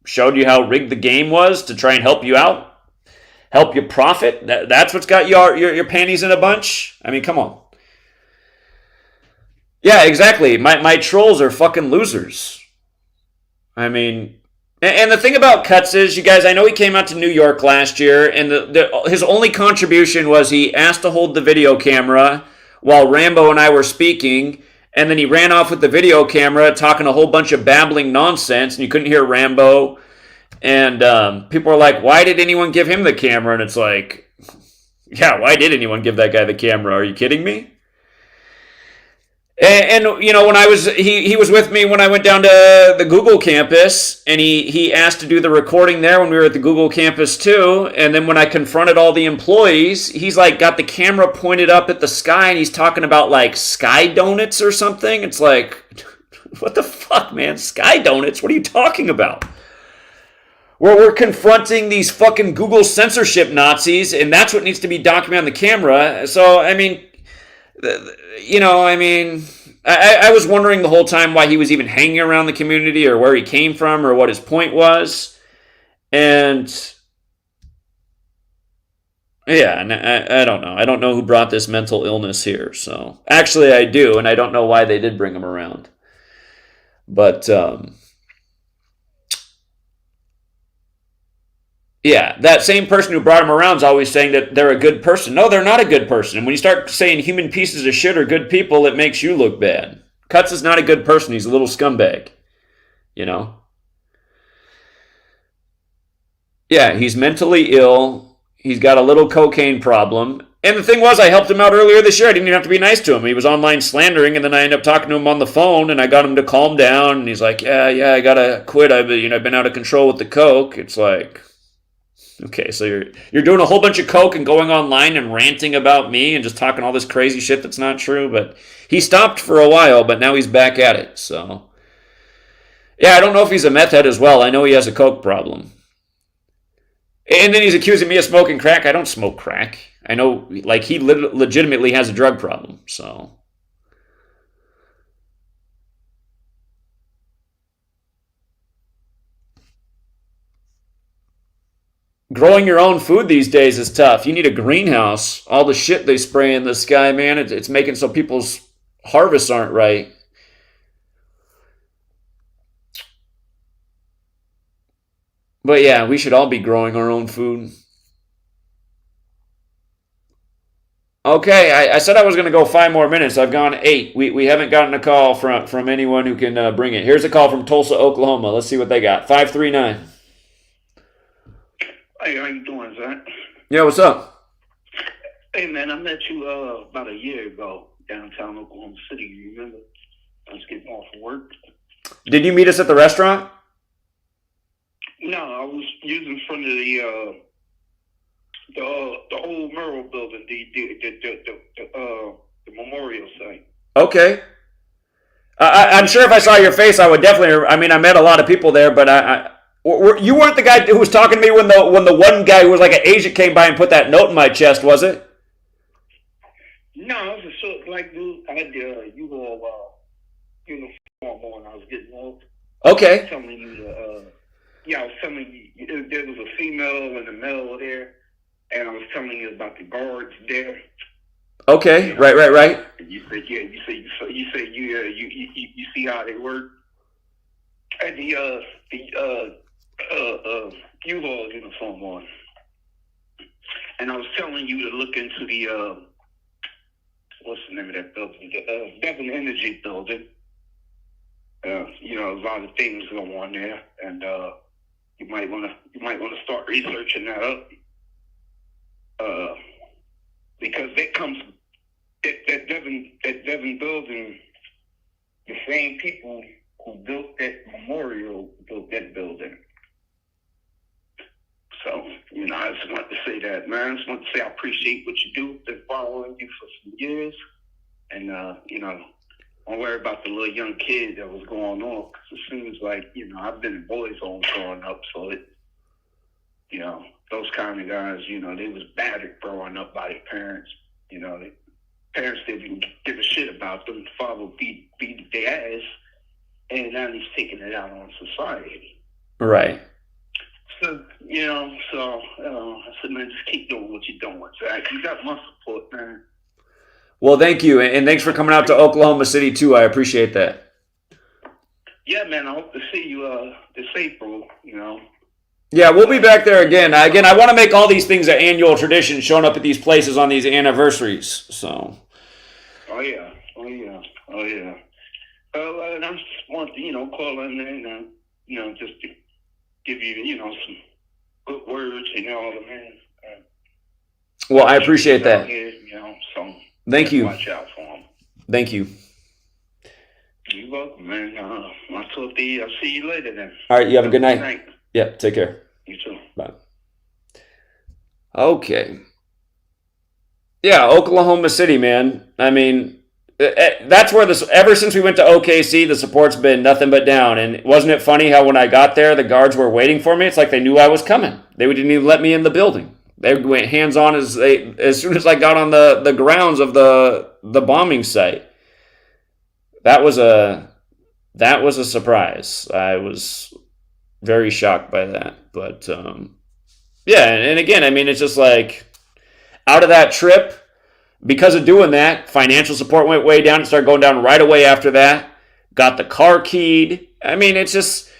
A: Showed you how rigged the game was to try and help you out? Help you profit? That's what's got your panties in a bunch? Come on. Yeah, exactly. My trolls are fucking losers. And the thing about Cuts is, you guys, I know he came out to New York last year, and his only contribution was he asked to hold the video camera while Rambo and I were speaking, and then he ran off with the video camera talking a whole bunch of babbling nonsense, and you couldn't hear Rambo. And people were like, why did anyone give him the camera? And it's like, yeah, why did anyone give that guy the camera? Are you kidding me? And when he was with me when I went down to the Google campus, and he asked to do the recording there when we were at the Google campus too. And then when I confronted all the employees, he's like got the camera pointed up at the sky, and he's talking about like sky donuts or something. It's like, what the fuck, man? Sky donuts? What are you talking about? We're confronting these fucking Google censorship Nazis, and that's what needs to be documented on the camera. So, I was wondering the whole time why he was even hanging around the community, or where he came from, or what his point was. And yeah, and I don't know. I don't know who brought this mental illness here. So actually, I do, and I don't know why they did bring him around. But yeah, that same person who brought him around is always saying that they're a good person. No, they're not a good person. And when you start saying human pieces of shit are good people, it makes you look bad. Cuts is not a good person. He's a little scumbag. Yeah, he's mentally ill. He's got a little cocaine problem. And the thing was, I helped him out earlier this year. I didn't even have to be nice to him. He was online slandering, and then I ended up talking to him on the phone, and I got him to calm down. And he's like, yeah, I gotta quit. I've been out of control with the coke. It's like, okay, so you're doing a whole bunch of coke and going online and ranting about me and just talking all this crazy shit that's not true. But he stopped for a while, but now he's back at it. So yeah, I don't know if he's a meth head as well. I know he has a coke problem. And then he's accusing me of smoking crack. I don't smoke crack. I know, like, he legitimately has a drug problem. So growing your own food these days is tough. You need a greenhouse. All the shit they spray in the sky, man, it's making so people's harvests aren't right. But yeah, we should all be growing our own food. Okay, I said I was going to go 5 more minutes. I've gone 8. We haven't gotten a call from anyone who can bring it. Here's a call from Tulsa, Oklahoma. Let's see what they got. 539.
R: Hey, how you doing, Zach?
A: Yeah, what's up?
R: Hey, man, I met you about a year ago downtown Oklahoma City. You remember? I was getting off of work.
A: Did you meet us at the restaurant?
R: No, I was using front of the old mural building, the memorial site.
A: Okay. I'm sure if I saw your face, I would definitely. I met a lot of people there, but you weren't the guy who was talking to me when the one guy who was like an agent came by and put that note in my chest, was it?
R: No, it was a sort of like dude. I had the U-Haul uniform on. I was getting off.
A: Okay.
R: I was telling you there was a female and a male there, and I was telling you about the guards there.
A: Okay, right.
R: And you said, yeah, you see how they work. And the U-Haul uniform on. And I was telling you to look into the what's the name of that building? The Devon Energy building. A lot of things go on there, and you might want to start researching that up, because that Devon building, the same people who built that memorial built that building. So, I just wanted to say that, man. I just want to say I appreciate what you do. Been following you for some years, and don't worry about the little young kid that was going on. Cause it seems like, I've been in boys' homes growing up, so those kind of guys, they was battered growing up by their parents. The parents didn't give a shit about them. The father beat their ass, and now he's taking it out on society.
A: Right.
R: So, I said, man, just keep doing what you're doing, Zach. You got my support, man.
A: Well, thank you, and thanks for coming out to Oklahoma City too. I appreciate that.
R: Yeah, man. I hope to see you this April.
A: Yeah, we'll be back there again. I want to make all these things an annual tradition, showing up at these places on these anniversaries. So.
R: Oh yeah. Well, I just want to, call in and just to give you, some good words, man.
A: Well, I appreciate that.
R: Here, so
A: thank you.
R: Watch out for them.
A: Thank you.
R: You're welcome, man. I'll see you later then.
A: All right, you have a good night. Yeah, take care.
R: You too.
A: Bye. Okay. Yeah, Oklahoma City, man. I mean, that's where ever since we went to OKC, the support's been nothing but down. And wasn't it funny how when I got there, the guards were waiting for me? It's like they knew I was coming. They didn't even let me in the building. They went hands on as soon as I got on the grounds of the bombing site. That was a surprise. I was very shocked by that. But yeah, and again, I mean, it's just like out of that trip, because of doing that, financial support went way down. It started going down right away after that. Got the car keyed. I mean, it's just...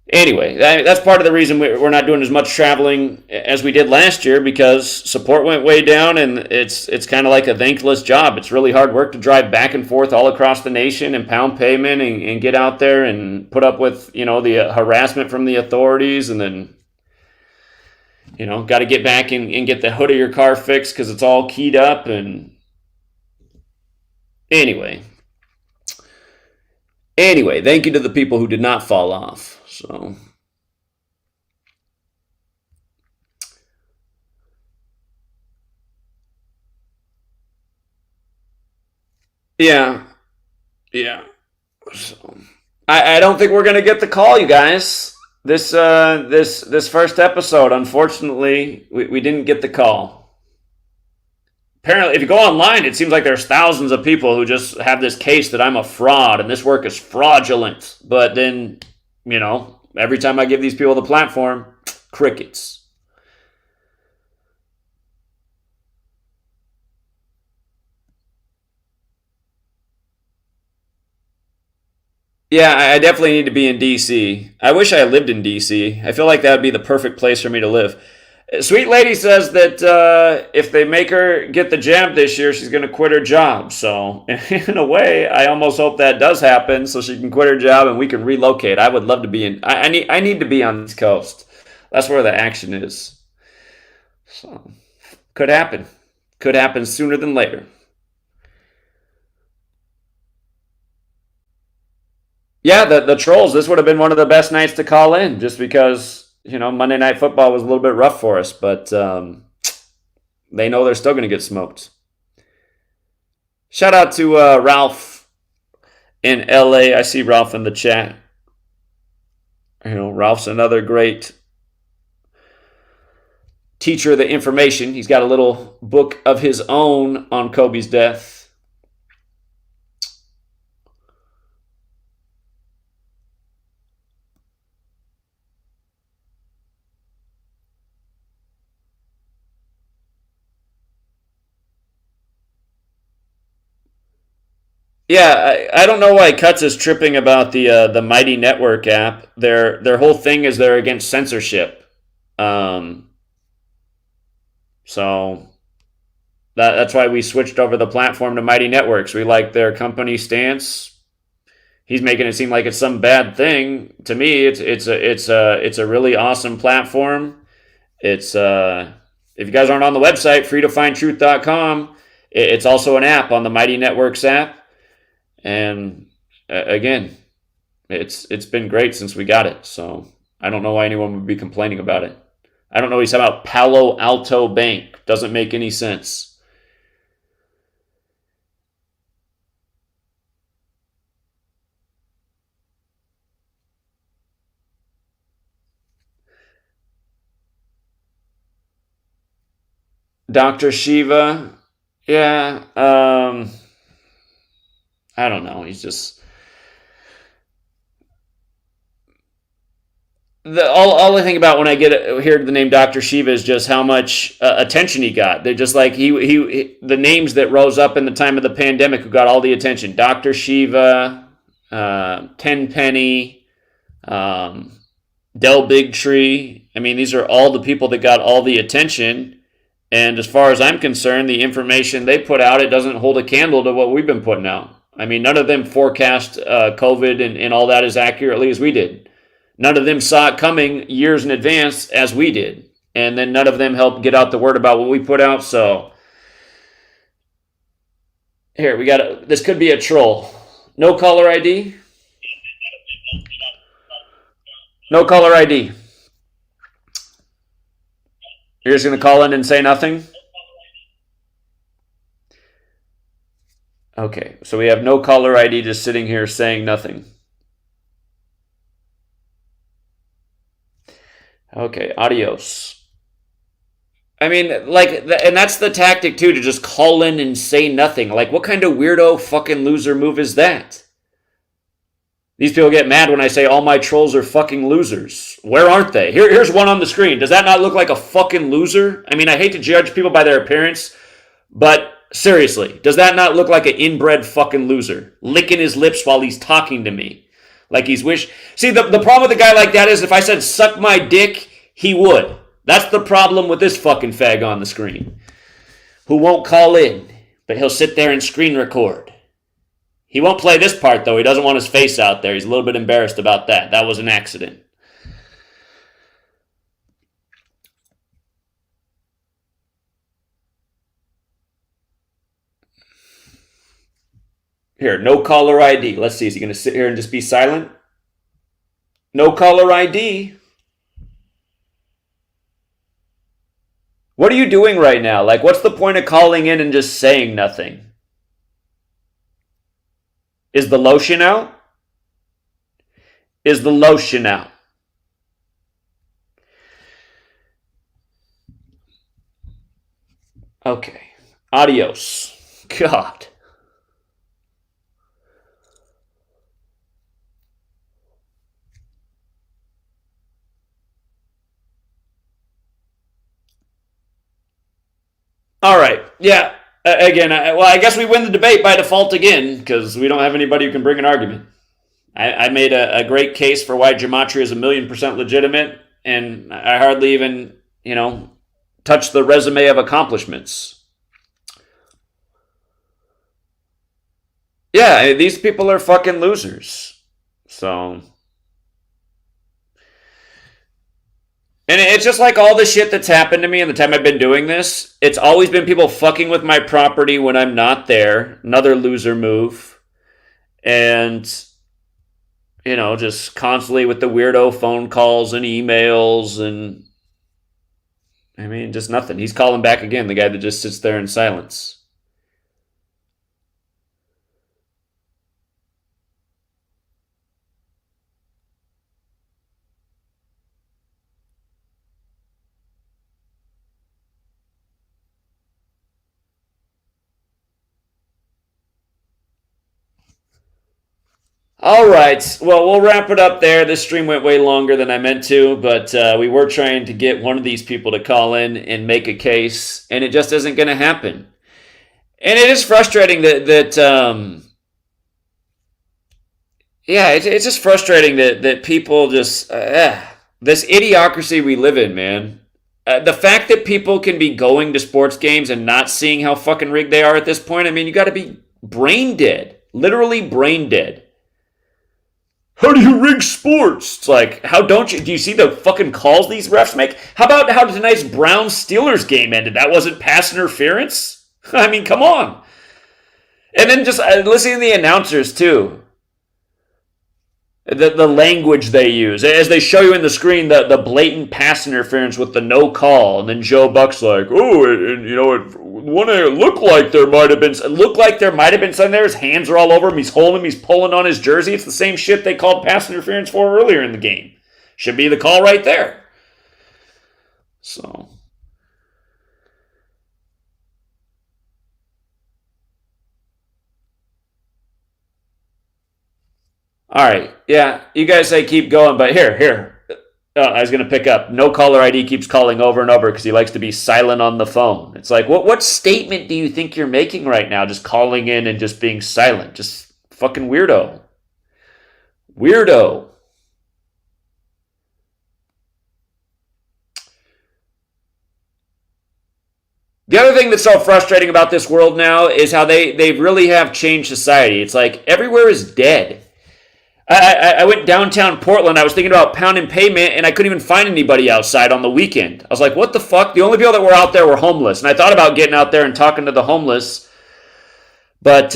A: Anyway, that's part of the reason we're not doing as much traveling as we did last year, because support went way down, and it's kind of like a thankless job. It's really hard work to drive back and forth all across the nation and pound pavement and get out there and put up with, the harassment from the authorities, and then, got to get back and get the hood of your car fixed because it's all keyed up. And anyway, thank you to the people who did not fall off. So, yeah. So, I don't think we're gonna get the call, you guys. This first episode, unfortunately, we didn't get the call. Apparently, if you go online, it seems like there's thousands of people who just have this case that I'm a fraud and this work is fraudulent. But then, every time I give these people the platform, crickets. Yeah, I definitely need to be in D.C. I wish I lived in D.C. I feel like that would be the perfect place for me to live. Sweet Lady says that if they make her get the jab this year, she's going to quit her job. So, in a way, I almost hope that does happen so she can quit her job and we can relocate. I would love to be in... I need to be on the East Coast. That's where the action is. So, could happen. Could happen sooner than later. Yeah, the Trolls, this would have been one of the best nights to call in, just because, Monday Night Football was a little bit rough for us, but they know they're still going to get smoked. Shout out to Ralph in LA. I see Ralph in the chat. Ralph's another great teacher of the information. He's got a little book of his own on Kobe's death. Yeah, I don't know why Cuts is tripping about the Mighty Network app. Their whole thing is they're against censorship. So that's why we switched over the platform to Mighty Networks. We like their company stance. He's making it seem like it's some bad thing. To me, it's a really awesome platform. It's if you guys aren't on the website, freetofindtruth.com, it's also an app on the Mighty Networks app. And again, it's been great since we got it. So I don't know why anyone would be complaining about it. I don't know. He's talking about Palo Alto Bank. Doesn't make any sense. Dr. Shiva, yeah, I don't know. He's just all I think about when I hear the name Dr. Shiva is just how much attention he got. They're just like he the names that rose up in the time of the pandemic who got all the attention. Dr. Shiva, Tenpenny, Del Bigtree. I mean, these are all the people that got all the attention. And as far as I'm concerned, the information they put out, it doesn't hold a candle to what we've been putting out. I mean, none of them forecast COVID and all that as accurately as we did. None of them saw it coming years in advance as we did. And then none of them helped get out the word about what we put out. So here, this could be a troll. No caller ID? No caller ID. You're just going to call in and say nothing? Okay, so we have no caller ID just sitting here saying nothing. Okay, adios. I mean, and that's the tactic too, to just call in and say nothing. Like, what kind of weirdo fucking loser move is that? These people get mad when I say all my trolls are fucking losers. Where aren't they? Here's one on the screen. Does that not look like a fucking loser? I mean, I hate to judge people by their appearance, but seriously, does that not look like an inbred fucking loser? Licking his lips while he's talking to me. Like he's See, the problem with a guy like that is if I said suck my dick, he would. That's the problem with this fucking fag on the screen. Who won't call in, but he'll sit there and screen record. He won't play this part, though. He doesn't want his face out there. He's a little bit embarrassed about that. That was an accident. Here, no caller ID. Let's see. Is he going to sit here and just be silent? No caller ID. What are you doing right now? Like, what's the point of calling in and just saying nothing? Is the lotion out? Is the lotion out? Okay. Adios. God. All right. Yeah. Again, I guess we win the debate by default again because we don't have anybody who can bring an argument. I made a great case for why Gematria is 1,000,000% legitimate, and I hardly even, touch the resume of accomplishments. Yeah, these people are fucking losers. So... And it's just like all the shit that's happened to me in the time I've been doing this. It's always been people fucking with my property when I'm not there. Another loser move. And, just constantly with the weirdo phone calls and emails and... I mean, just nothing. He's calling back again, the guy that just sits there in silence. All right. Well, we'll wrap it up there. This stream went way longer than I meant to, but we were trying to get one of these people to call in and make a case, and it just isn't going to happen. And it is frustrating that it's just frustrating that people just, this idiocracy we live in, man. The fact that people can be going to sports games and not seeing how fucking rigged they are at this point, I mean, you got to be brain dead. Literally brain dead. How do you rig sports? It's like, do you see the fucking calls these refs make? How about how tonight's Browns-Steelers game ended? That wasn't pass interference? I mean, come on. And then just listening to the announcers, too. The language they use. As they show you in the screen, the blatant pass interference with the no call. And then Joe Buck's like, it looked like there might have been something there. His hands are all over him. He's holding him. He's pulling on his jersey. It's the same shit they called pass interference for earlier in the game. Should be the call right there. So... All right. Yeah, you guys say keep going, but here. I was going to pick up. No caller ID keeps calling over and over because he likes to be silent on the phone. It's like, what statement do you think you're making right now? Just calling in and just being silent. Just fucking weirdo. Weirdo. The other thing that's so frustrating about this world now is how they really have changed society. It's like everywhere is dead. I went downtown Portland. I was thinking about pounding pavement, and I couldn't even find anybody outside on the weekend. I was like, what the fuck? The only people that were out there were homeless. And I thought about getting out there and talking to the homeless. But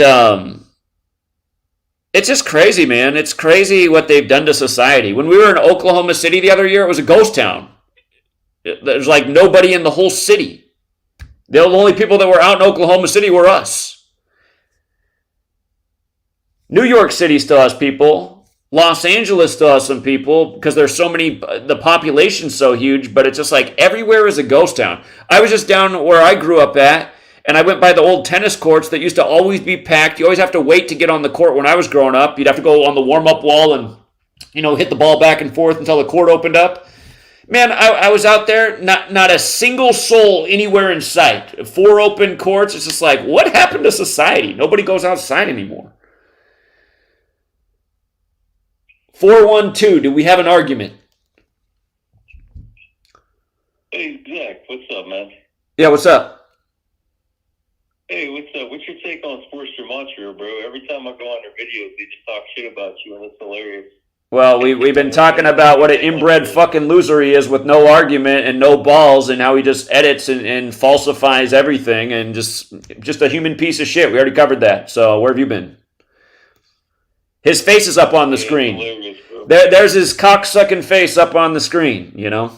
A: it's just crazy, man. It's crazy what they've done to society. When we were in Oklahoma City the other year, it was a ghost town. There's like nobody in the whole city. The only people that were out in Oklahoma City were us. New York City still has people. Los Angeles still has some people because there's so many, the population's so huge, but it's just like everywhere is a ghost town. I was just down where I grew up at, and I went by the old tennis courts that used to always be packed. You always have to wait to get on the court. When I was growing up, you'd have to go on the warm-up wall and, hit the ball back and forth until the court opened up. Man, I was out there, not a single soul anywhere in sight. 4 open courts. It's just like, what happened to society? Nobody goes outside anymore. 412, do we have an argument?
F: Hey, Zach, what's up, man?
A: Yeah, what's up?
F: Hey, what's up? What's your take on Sports Gematria, bro? Every time I go on their videos, they just talk shit about you, and it's hilarious.
A: Well, we've been talking about what an inbred fucking loser he is with no argument and no balls, and how he just edits and falsifies everything, and just a human piece of shit. We already covered that. So where have you been? His face is up on the screen. There's his cock-sucking face up on the screen,
F: Oh,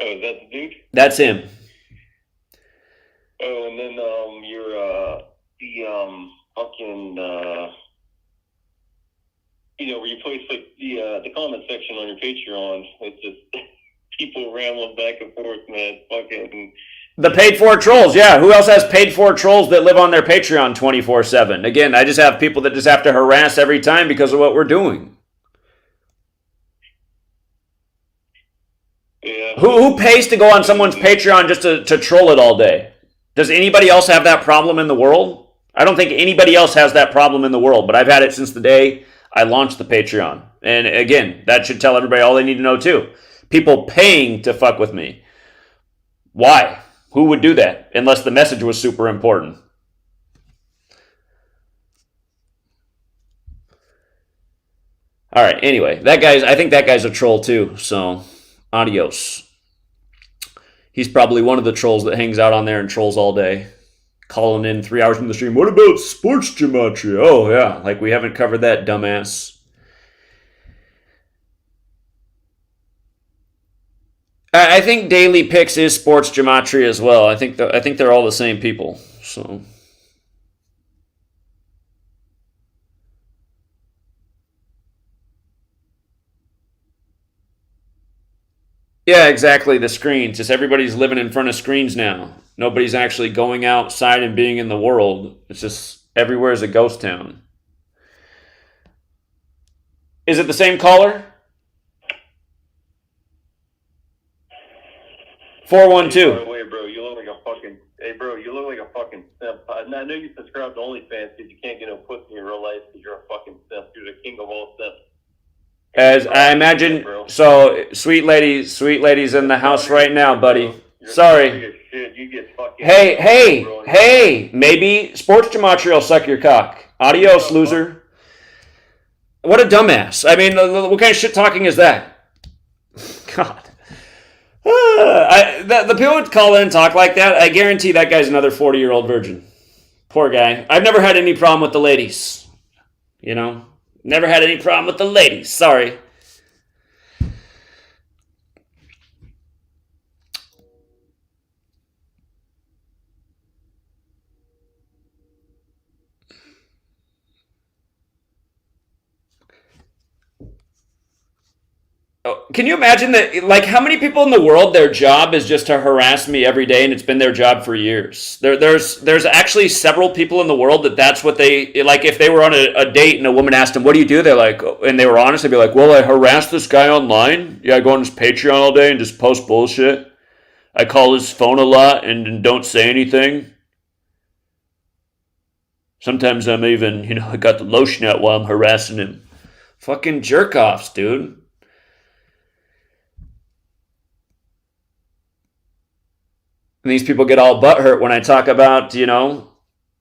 F: is that the dude?
A: That's him.
F: Oh, and then where you post like the comment section on your Patreon, it's just people rambling back and forth, man. Fucking
A: the paid-for trolls, yeah. Who else has paid-for trolls that live on their Patreon 24/7? Again, I just have people that just have to harass every time because of what we're doing.
F: Yeah.
A: Who pays to go on someone's Patreon just to troll it all day? Does anybody else have that problem in the world? I don't think anybody else has that problem in the world, but I've had it since the day I launched the Patreon. And again, that should tell everybody all they need to know too. People paying to fuck with me. Why? Who would do that? Unless the message was super important. All right, anyway, I think that guy's a troll too, so adios. He's probably one of the trolls that hangs out on there and trolls all day. Calling in 3 hours into the stream. What about Sports Gematria? Oh, yeah. Like we haven't covered that, dumbass. I think Daily Picks is Sports Gematria as well. I think they're all the same people. So yeah, exactly. The screens. Just everybody's living in front of screens now. Nobody's actually going outside and being in the world. It's just everywhere is a ghost town. Is it the same caller? 412.
F: By the way, bro, you look like a fucking. Hey, bro, you look like a fucking simp. I know you subscribe to OnlyFans because you can't get no pussy in real life because you're a fucking simp. You're the king of all simps.
A: As I imagine, so sweet ladies in the house right now, buddy. Sorry. Hey, maybe Sports Gematria will suck your cock. Adios, loser. What a dumbass. I mean, what kind of shit talking is that? God. The people would call in and talk like that. I guarantee that guy's another 40-year-old virgin. Poor guy. I've never had any problem with the ladies. Never had any problem with the ladies. Sorry. Can you imagine that? Like, how many people in the world, their job is just to harass me every day, and it's been their job for years? There's actually several people in the world that's what they like. If they were on a date and a woman asked them, "What do you do?" They're like, and they were honest, they'd be like, "Well, I harass this guy online. Yeah, I go on his Patreon all day and just post bullshit. I call his phone a lot and don't say anything. Sometimes I'm even, I got the lotion out while I'm harassing him." Fucking jerk offs, dude. And these people get all butthurt when I talk about,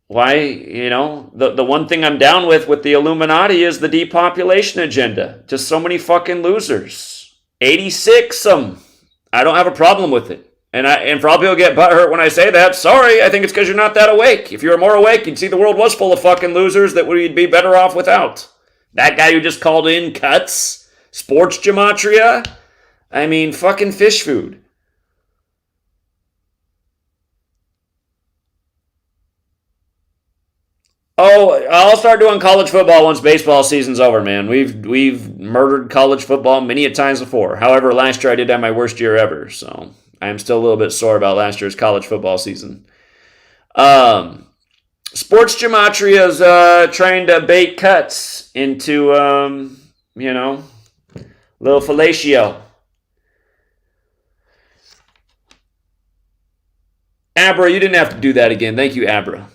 A: why, the one thing I'm down with the Illuminati is the depopulation agenda. Just so many fucking losers. 86 I don't have a problem with it. And for all people get butthurt when I say that, sorry, I think it's because you're not that awake. If you were more awake, you'd see the world was full of fucking losers that we'd be better off without. That guy who just called in cuts, sports gematria, I mean, fucking fish food. Oh, I'll start doing college football once baseball season's over, man. We've murdered college football many a times before. However, last year I did have my worst year ever, so I am still a little bit sore about last year's college football season. Sports gematria is trying to bait cuts into, little fellatio. Abra, you didn't have to do that again. Thank you, Abra.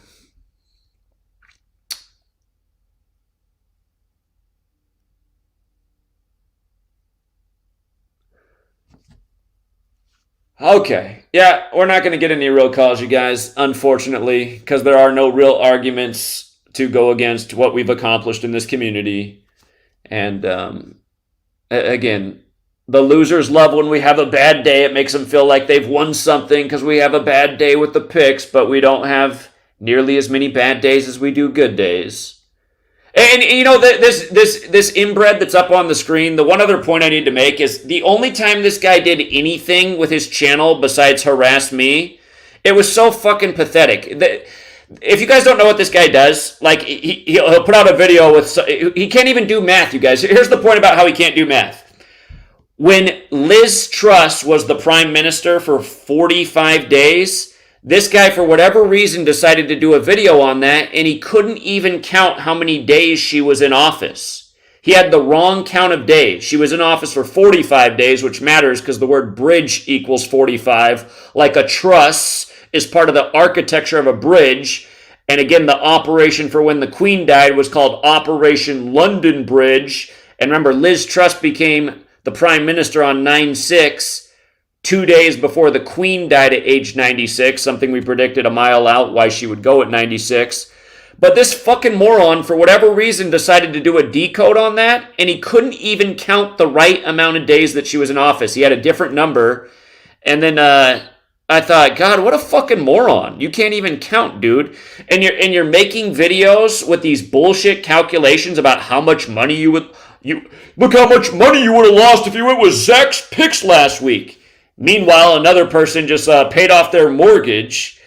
A: Okay. Yeah, we're not going to get any real calls, you guys, unfortunately, because there are no real arguments to go against what we've accomplished in this community. And again, the losers love when we have a bad day. It makes them feel like they've won something because we have a bad day with the picks, but we don't have nearly as many bad days as we do good days. And this inbred that's up on the screen, the one other point I need to make is the only time this guy did anything with his channel besides harass me, it was so fucking pathetic. If you guys don't know what this guy does, like he'll put out a video with, he can't even do math, you guys. Here's the point about how he can't do math. When Liz Truss was the prime minister for 45 days, this guy, for whatever reason, decided to do a video on that, and he couldn't even count how many days she was in office. He had the wrong count of days. She was in office for 45 days, which matters because the word bridge equals 45. Like a truss is part of the architecture of a bridge. And again, the operation for when the Queen died was called Operation London Bridge. And remember, Liz Truss became the prime minister on 9/6. 2 days before the Queen died at age 96, something we predicted a mile out why she would go at 96. But this fucking moron, for whatever reason, decided to do a decode on that, and he couldn't even count the right amount of days that she was in office. He had a different number, and then I thought, God, what a fucking moron. You can't even count, dude. And you're making videos with these bullshit calculations about how much money you look how much money you would have lost if you went with Zach's picks last week. Meanwhile, another person just paid off their mortgage.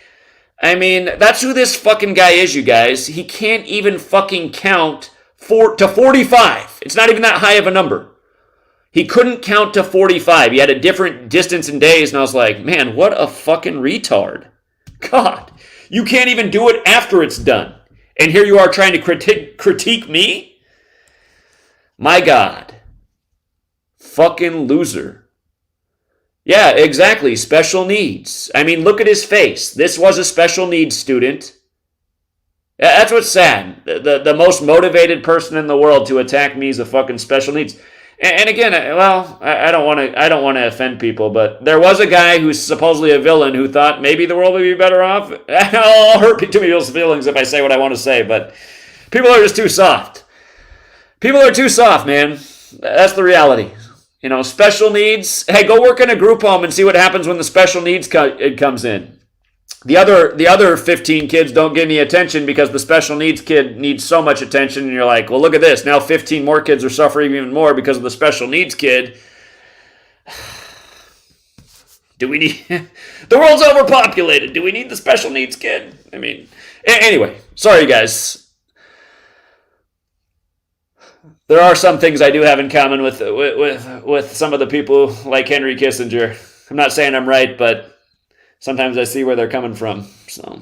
A: I mean, that's who this fucking guy is, you guys. He can't even fucking count to 45. It's not even that high of a number. He couldn't count to 45. He had a different distance in days, and I was like, man, what a fucking retard. God, you can't even do it after it's done. And here you are trying to critique me? My God. Fucking loser. Yeah, exactly. Special needs. I mean, look at his face. This was a special needs student. That's what's sad. The most motivated person in the world to attack me is a fucking special needs. And again, well, I don't want to offend people, but there was a guy who's supposedly a villain who thought maybe the world would be better off. I'll hurt too many people's feelings if I say what I want to say, but people are just too soft. People are too soft, man. That's the reality. Special needs. Hey, go work in a group home and see what happens when the special needs comes in. The other 15 kids don't get any attention because the special needs kid needs so much attention, and you're like, well, look at this. Now 15 more kids are suffering even more because of the special needs kid. Do we need... The world's overpopulated. Do we need the special needs kid? I mean, anyway. Sorry, guys. there are some things I do have in common with some of the people like Henry Kissinger. I'm not saying I'm right, but sometimes I see where they're coming from. So.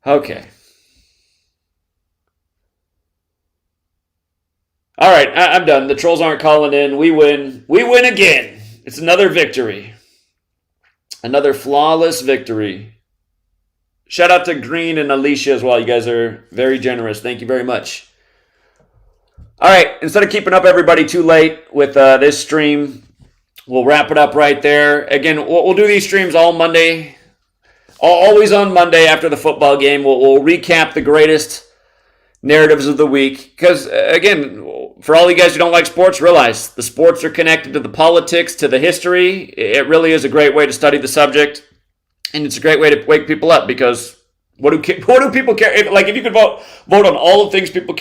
A: Okay. All right, I'm done. The trolls aren't calling in. We win. We win again. It's another victory. Another flawless victory. Shout out to Green and Alicia as well. You guys are very generous. Thank you very much. All right, instead of keeping up everybody too late with this stream, we'll wrap it up right there. Again, we'll do these streams all Monday. Always on Monday after the football game. We'll recap the greatest narratives of the week. Because, again, for all you guys who don't like sports, realize the sports are connected to the politics, to the history. It really is a great way to study the subject. And it's a great way to wake people up because what do people care? If you could vote on all the things people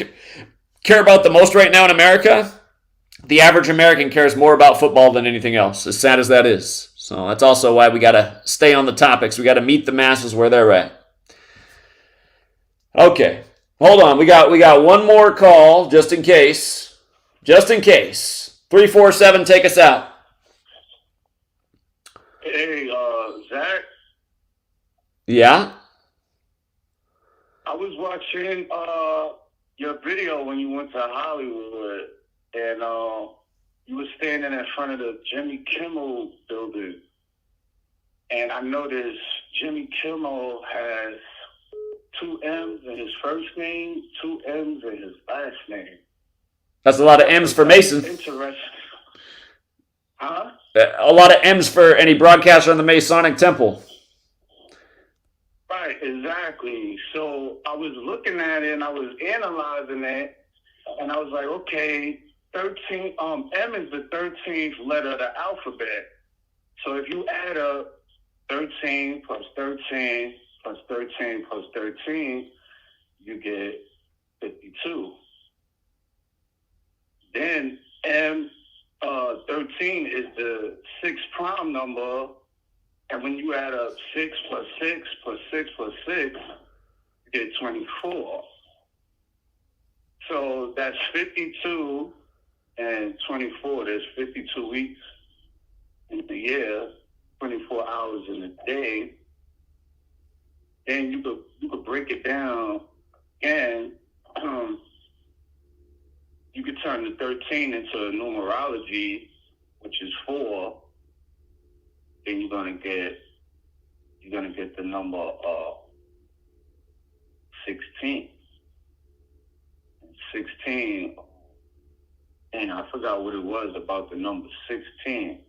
A: care about the most right now in America, the average American cares more about football than anything else, as sad as that is. So that's also why we got to stay on the topics. We got to meet the masses where they're at. Okay. Hold on. We got one more call just in case. Just in case. 347, take us out.
R: Hey, Zach.
A: Yeah?
R: I was watching your video when you went to Hollywood, and you were standing in front of the Jimmy Kimmel building. And I noticed Jimmy Kimmel has 2 M's in his first name, 2 M's in his last name.
A: That's a lot of M's for Mason.
R: Interesting. Huh?
A: A lot of M's for any broadcaster in the Masonic Temple.
R: Right, exactly. So I was looking at it and I was analyzing it, and I was like, okay, 13. M is the 13th letter of the alphabet. So if you add up 13 plus 13 plus 13 plus 13, you get 52. Then M 13 is the 6th prime number, and when you add up 6 plus 6 plus 6 plus 6, you get 24. So that's 52 and 24. There's 52 weeks in the year, 24 hours in a day. Then you could break it down, and you could turn the 13 into numerology, which is 4. Then you're gonna get the number 16. 16, and I forgot what it was about the number 16.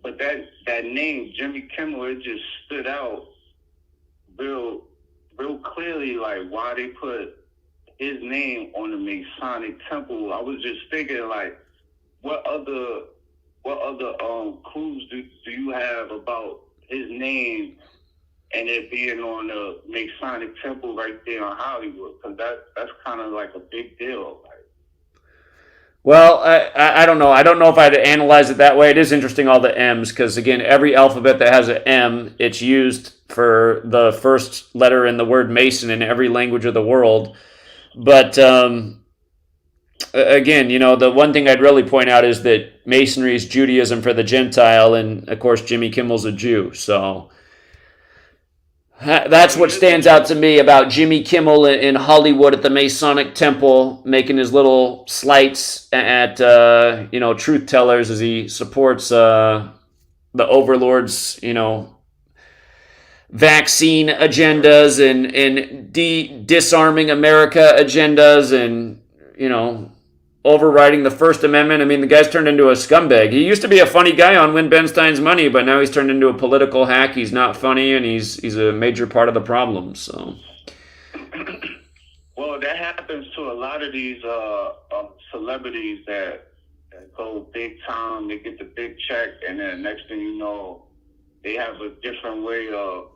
R: But that name, Jimmy Kimmel, it just stood out real clearly, like why they put his name on the Masonic Temple. I was just thinking, like, what other clues do you have about his name and it being on the Masonic Temple right there in Hollywood? Because that's kind of like a big deal.
A: Well, I don't know. I don't know if I'd analyze it that way. It is interesting, all the M's, because, again, every alphabet that has an M, it's used for the first letter in the word Mason in every language of the world. But, again, the one thing I'd really point out is that Masonry is Judaism for the Gentile, and, of course, Jimmy Kimmel's a Jew. So that's what stands out to me about Jimmy Kimmel in Hollywood at the Masonic Temple, making his little slights at truth tellers as he supports the overlords, vaccine agendas and disarming America agendas, and overriding the First Amendment. I mean, the guy's turned into a scumbag. He used to be a funny guy on Win Ben Stein's Money, but now he's turned into a political hack. He's not funny, and he's a major part of the problem. So,
R: well, that happens to a lot of these celebrities that go big time. They get the big check, and then next thing you know, they have a different way of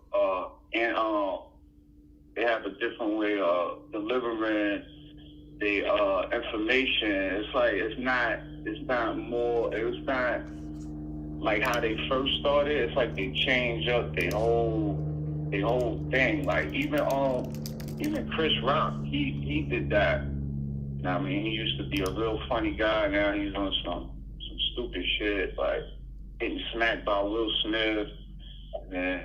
R: delivering information. It's like it's not like how they first started. It's like they changed up their whole thing. Like even Chris Rock, he did that. I mean, he used to be a real funny guy. Now he's on some stupid shit, like getting smacked by Will Smith, and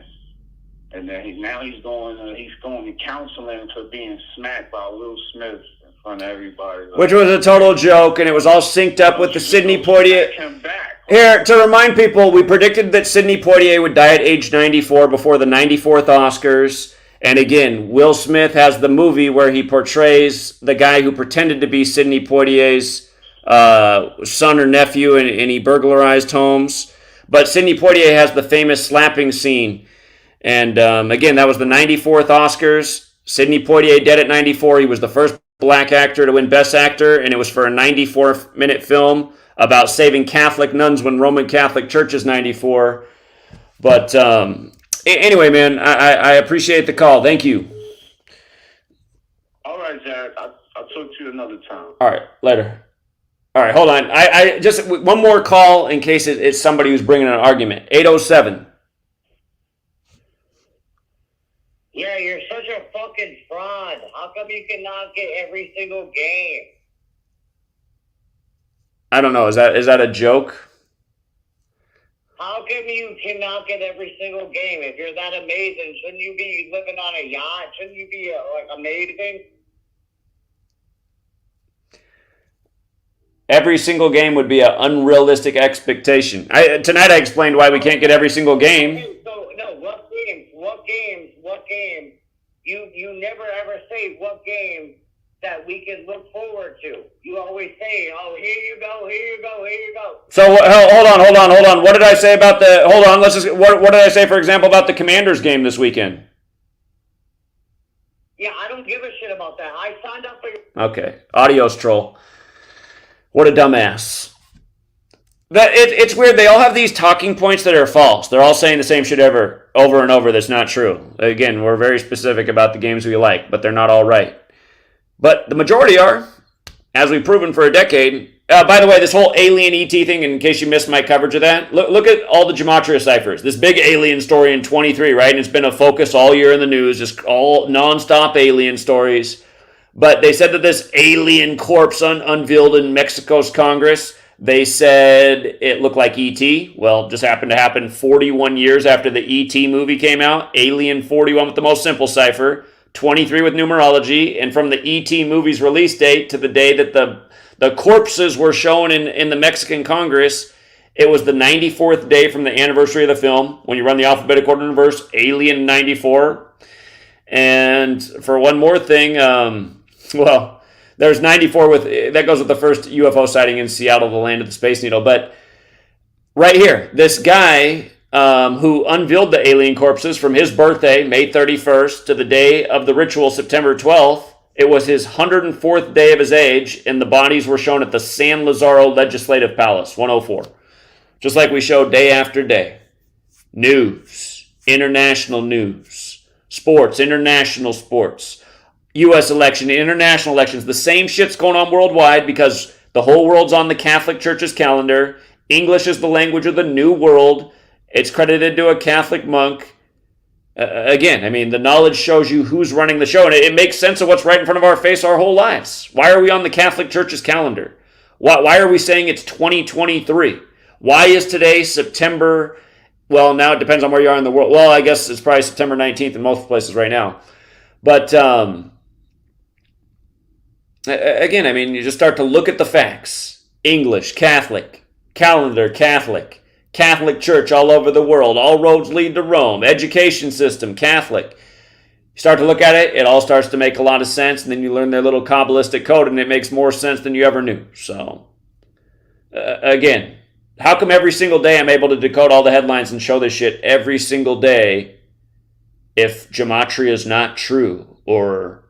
R: then now he's going to counseling for being smacked by Will Smith in front of everybody. Like,
A: which was a total joke, and it was all synced up with the Sidney Poitier. Here, to remind people, we predicted that Sidney Poitier would die at age 94 before the 94th Oscars. And again, Will Smith has the movie where he portrays the guy who pretended to be Sidney Poitier's son or nephew, and he burglarized homes. But Sidney Poitier has the famous slapping scene. And again, that was the 94th Oscars. Sidney Poitier dead at 94. He was the first black actor to win Best Actor, and it was for a 94-minute film about saving Catholic nuns when Roman Catholic Church is 94. But anyway, man, I appreciate the call. Thank you.
R: all right, Jack. I'll talk to you another time.
A: All right, later. All right, hold on. I just one more call in case it's somebody who's bringing an argument. 807.
S: Yeah, you're such a fucking fraud. How come you cannot get every single game?
A: I don't know. Is that a joke?
S: How come you cannot get every single game? If you're that amazing, shouldn't you be living on a yacht? Shouldn't you be amazing?
A: Every single game would be an unrealistic expectation. Tonight I explained why we can't get every single game.
S: So, no, what games? You never ever say what game that we can look forward to. You always say, oh, here you go.
A: So hold on. What did I say about the? Hold on. What did I say, for example, about the Commanders game this weekend?
S: Yeah, I don't give a shit about that. I signed up for your...
A: Okay, adios, troll. What a dumbass. It's weird. They all have these talking points that are false. They're all saying the same shit over and over that's not true. Again, we're very specific about the games we like, but they're not all right. But the majority are, as we've proven for a decade. By the way, this whole alien ET thing, in case you missed my coverage of that, look at all the Gematria ciphers. This big alien story in 23, right? And it's been a focus all year in the news, just all nonstop alien stories. But they said that this alien corpse unveiled in Mexico's Congress, they said it looked like E.T. Well, just happened to happen 41 years after the E.T. movie came out. Alien 41 with the most simple cipher, 23 with numerology, and from the E.T. movie's release date to the day that the corpses were shown in the Mexican Congress, it was the 94th day from the anniversary of the film. When you run the alphabetical order in reverse, Alien 94. And for one more thing, there's 94 that goes with the first UFO sighting in Seattle, the land of the Space Needle. But right here, this guy who unveiled the alien corpses from his birthday, May 31st, to the day of the ritual, September 12th, it was his 104th day of his age, and the bodies were shown at the San Lazaro Legislative Palace, 104. Just like we show day after day. News, international news, sports, international sports, U.S. election, international elections. The same shit's going on worldwide because the whole world's on the Catholic Church's calendar. English is the language of the new world. It's credited to a Catholic monk. Again, I mean, the knowledge shows you who's running the show, and it makes sense of what's right in front of our face our whole lives. Why are we on the Catholic Church's calendar? Why are we saying it's 2023? Why is today September? Well, now it depends on where you are in the world. Well, I guess it's probably September 19th in most places right now. But again, I mean, you just start to look at the facts. English, Catholic, calendar, Catholic. Catholic Church all over the world. All roads lead to Rome. Education system, Catholic. You start to look at it, it all starts to make a lot of sense, and then you learn their little Kabbalistic code, and it makes more sense than you ever knew. So, again, how come every single day I'm able to decode all the headlines and show this shit every single day if Gematria is not true? Or,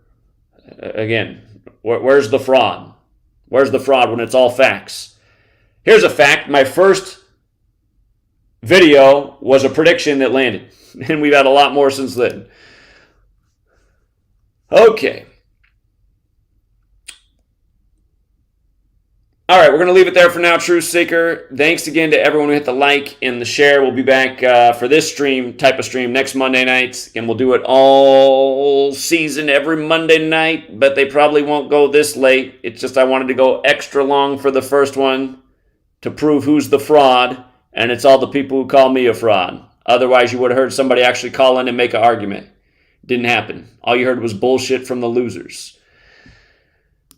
A: again, where's the fraud? Where's the fraud when it's all facts? Here's a fact. My first video was a prediction that landed, and we've had a lot more since then. Okay. All right, we're going to leave it there for now, Truth Seeker. Thanks again to everyone who hit the like and the share. We'll be back for this type of stream next Monday night, and we'll do it all season every Monday night, but they probably won't go this late. It's just I wanted to go extra long for the first one to prove who's the fraud, and it's all the people who call me a fraud. Otherwise, you would have heard somebody actually call in and make an argument. Didn't happen. All you heard was bullshit from the losers.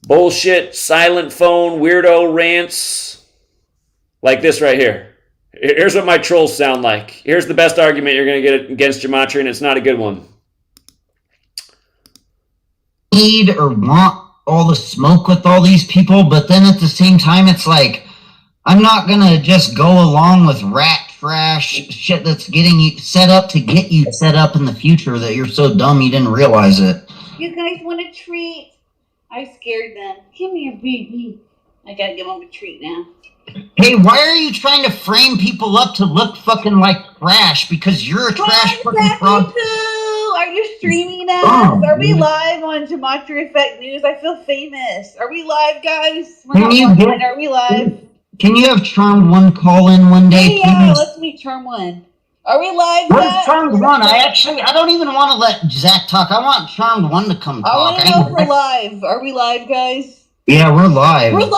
A: Bullshit, silent phone, weirdo rants like this right here. Here's what my trolls sound like. Here's the best argument you're going to get against Gematria, and it's not a good one.
Q: Need or want all the smoke with all these people, but then at the same time, it's like, I'm not going to just go along with rat trash shit that's getting you set up to get you set up in the future that you're so dumb you didn't realize it.
T: You guys want a treat? I scared them. Give me a baby. I gotta give them a treat now.
Q: Hey, why are you trying to frame people up to look fucking like trash? Because you're a trash fucking fraud.
T: Are you streaming us? Are we live on GematriaEffectNews? I feel famous. Are we live, guys? Are we live?
Q: Can you have Charmed One call in one day,
T: Yeah, let's meet Charm One. Are we live?
Q: Where's Charmed One? I don't even want to let Zach talk. I want Charmed One to come talk.
T: I want to know if we're live. Are we live, guys?
Q: Yeah, we're live.
T: We're live?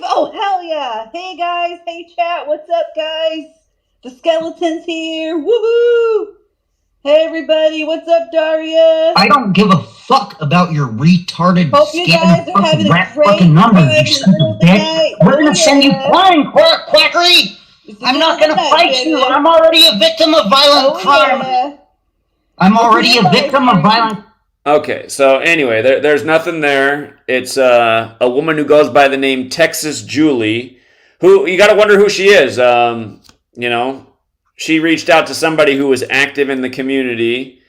T: Oh, hell yeah. Hey, guys. Hey, chat. What's up, guys? The skeleton's here. Woohoo! Hey, everybody. What's up, Daria?
Q: I don't give a fuck about your retarded
T: Hope you guys are having a great
Q: fucking numbers,
T: time
Q: you son of a bitch. We're going to send you flying, Quackery! I'm not going to fight you. I'm already a victim of violent crime.
T: Yeah.
Q: I'm already a victim of violent.
A: Okay, so anyway, there's nothing there. It's a woman who goes by the name Texas Julie, who you got to wonder who she is. You know, she reached out to somebody who was active in the community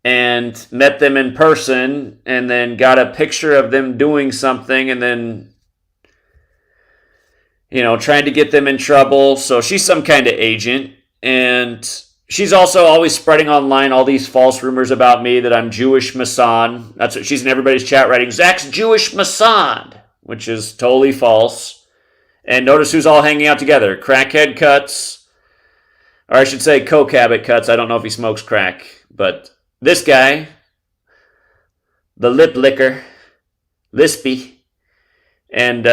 A: and met them in person and then got a picture of them doing something and then, you know, trying to get them in trouble. So she's some kind of agent. And she's also always spreading online all these false rumors about me that I'm Jewish Masson. That's what she's in everybody's chat writing. Zach's Jewish Masson, which is totally false. And notice who's all hanging out together. Crackhead Cuts. Or I should say Coke Habit Cuts. I don't know if he smokes crack. But this guy, the lip licker, Lispy, and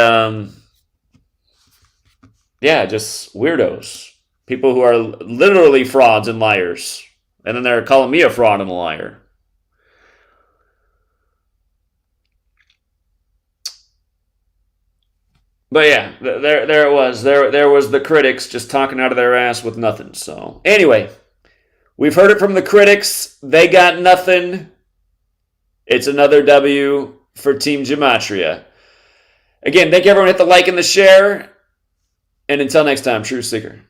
A: yeah, just weirdos. People who are literally frauds and liars. And then they're calling me a fraud and a liar. But yeah, there it was. There was the critics just talking out of their ass with nothing. So anyway, we've heard it from the critics. They got nothing. It's another W for Team Gematria. Again, thank you everyone. Hit the like and the share. And until next time, True Seeker.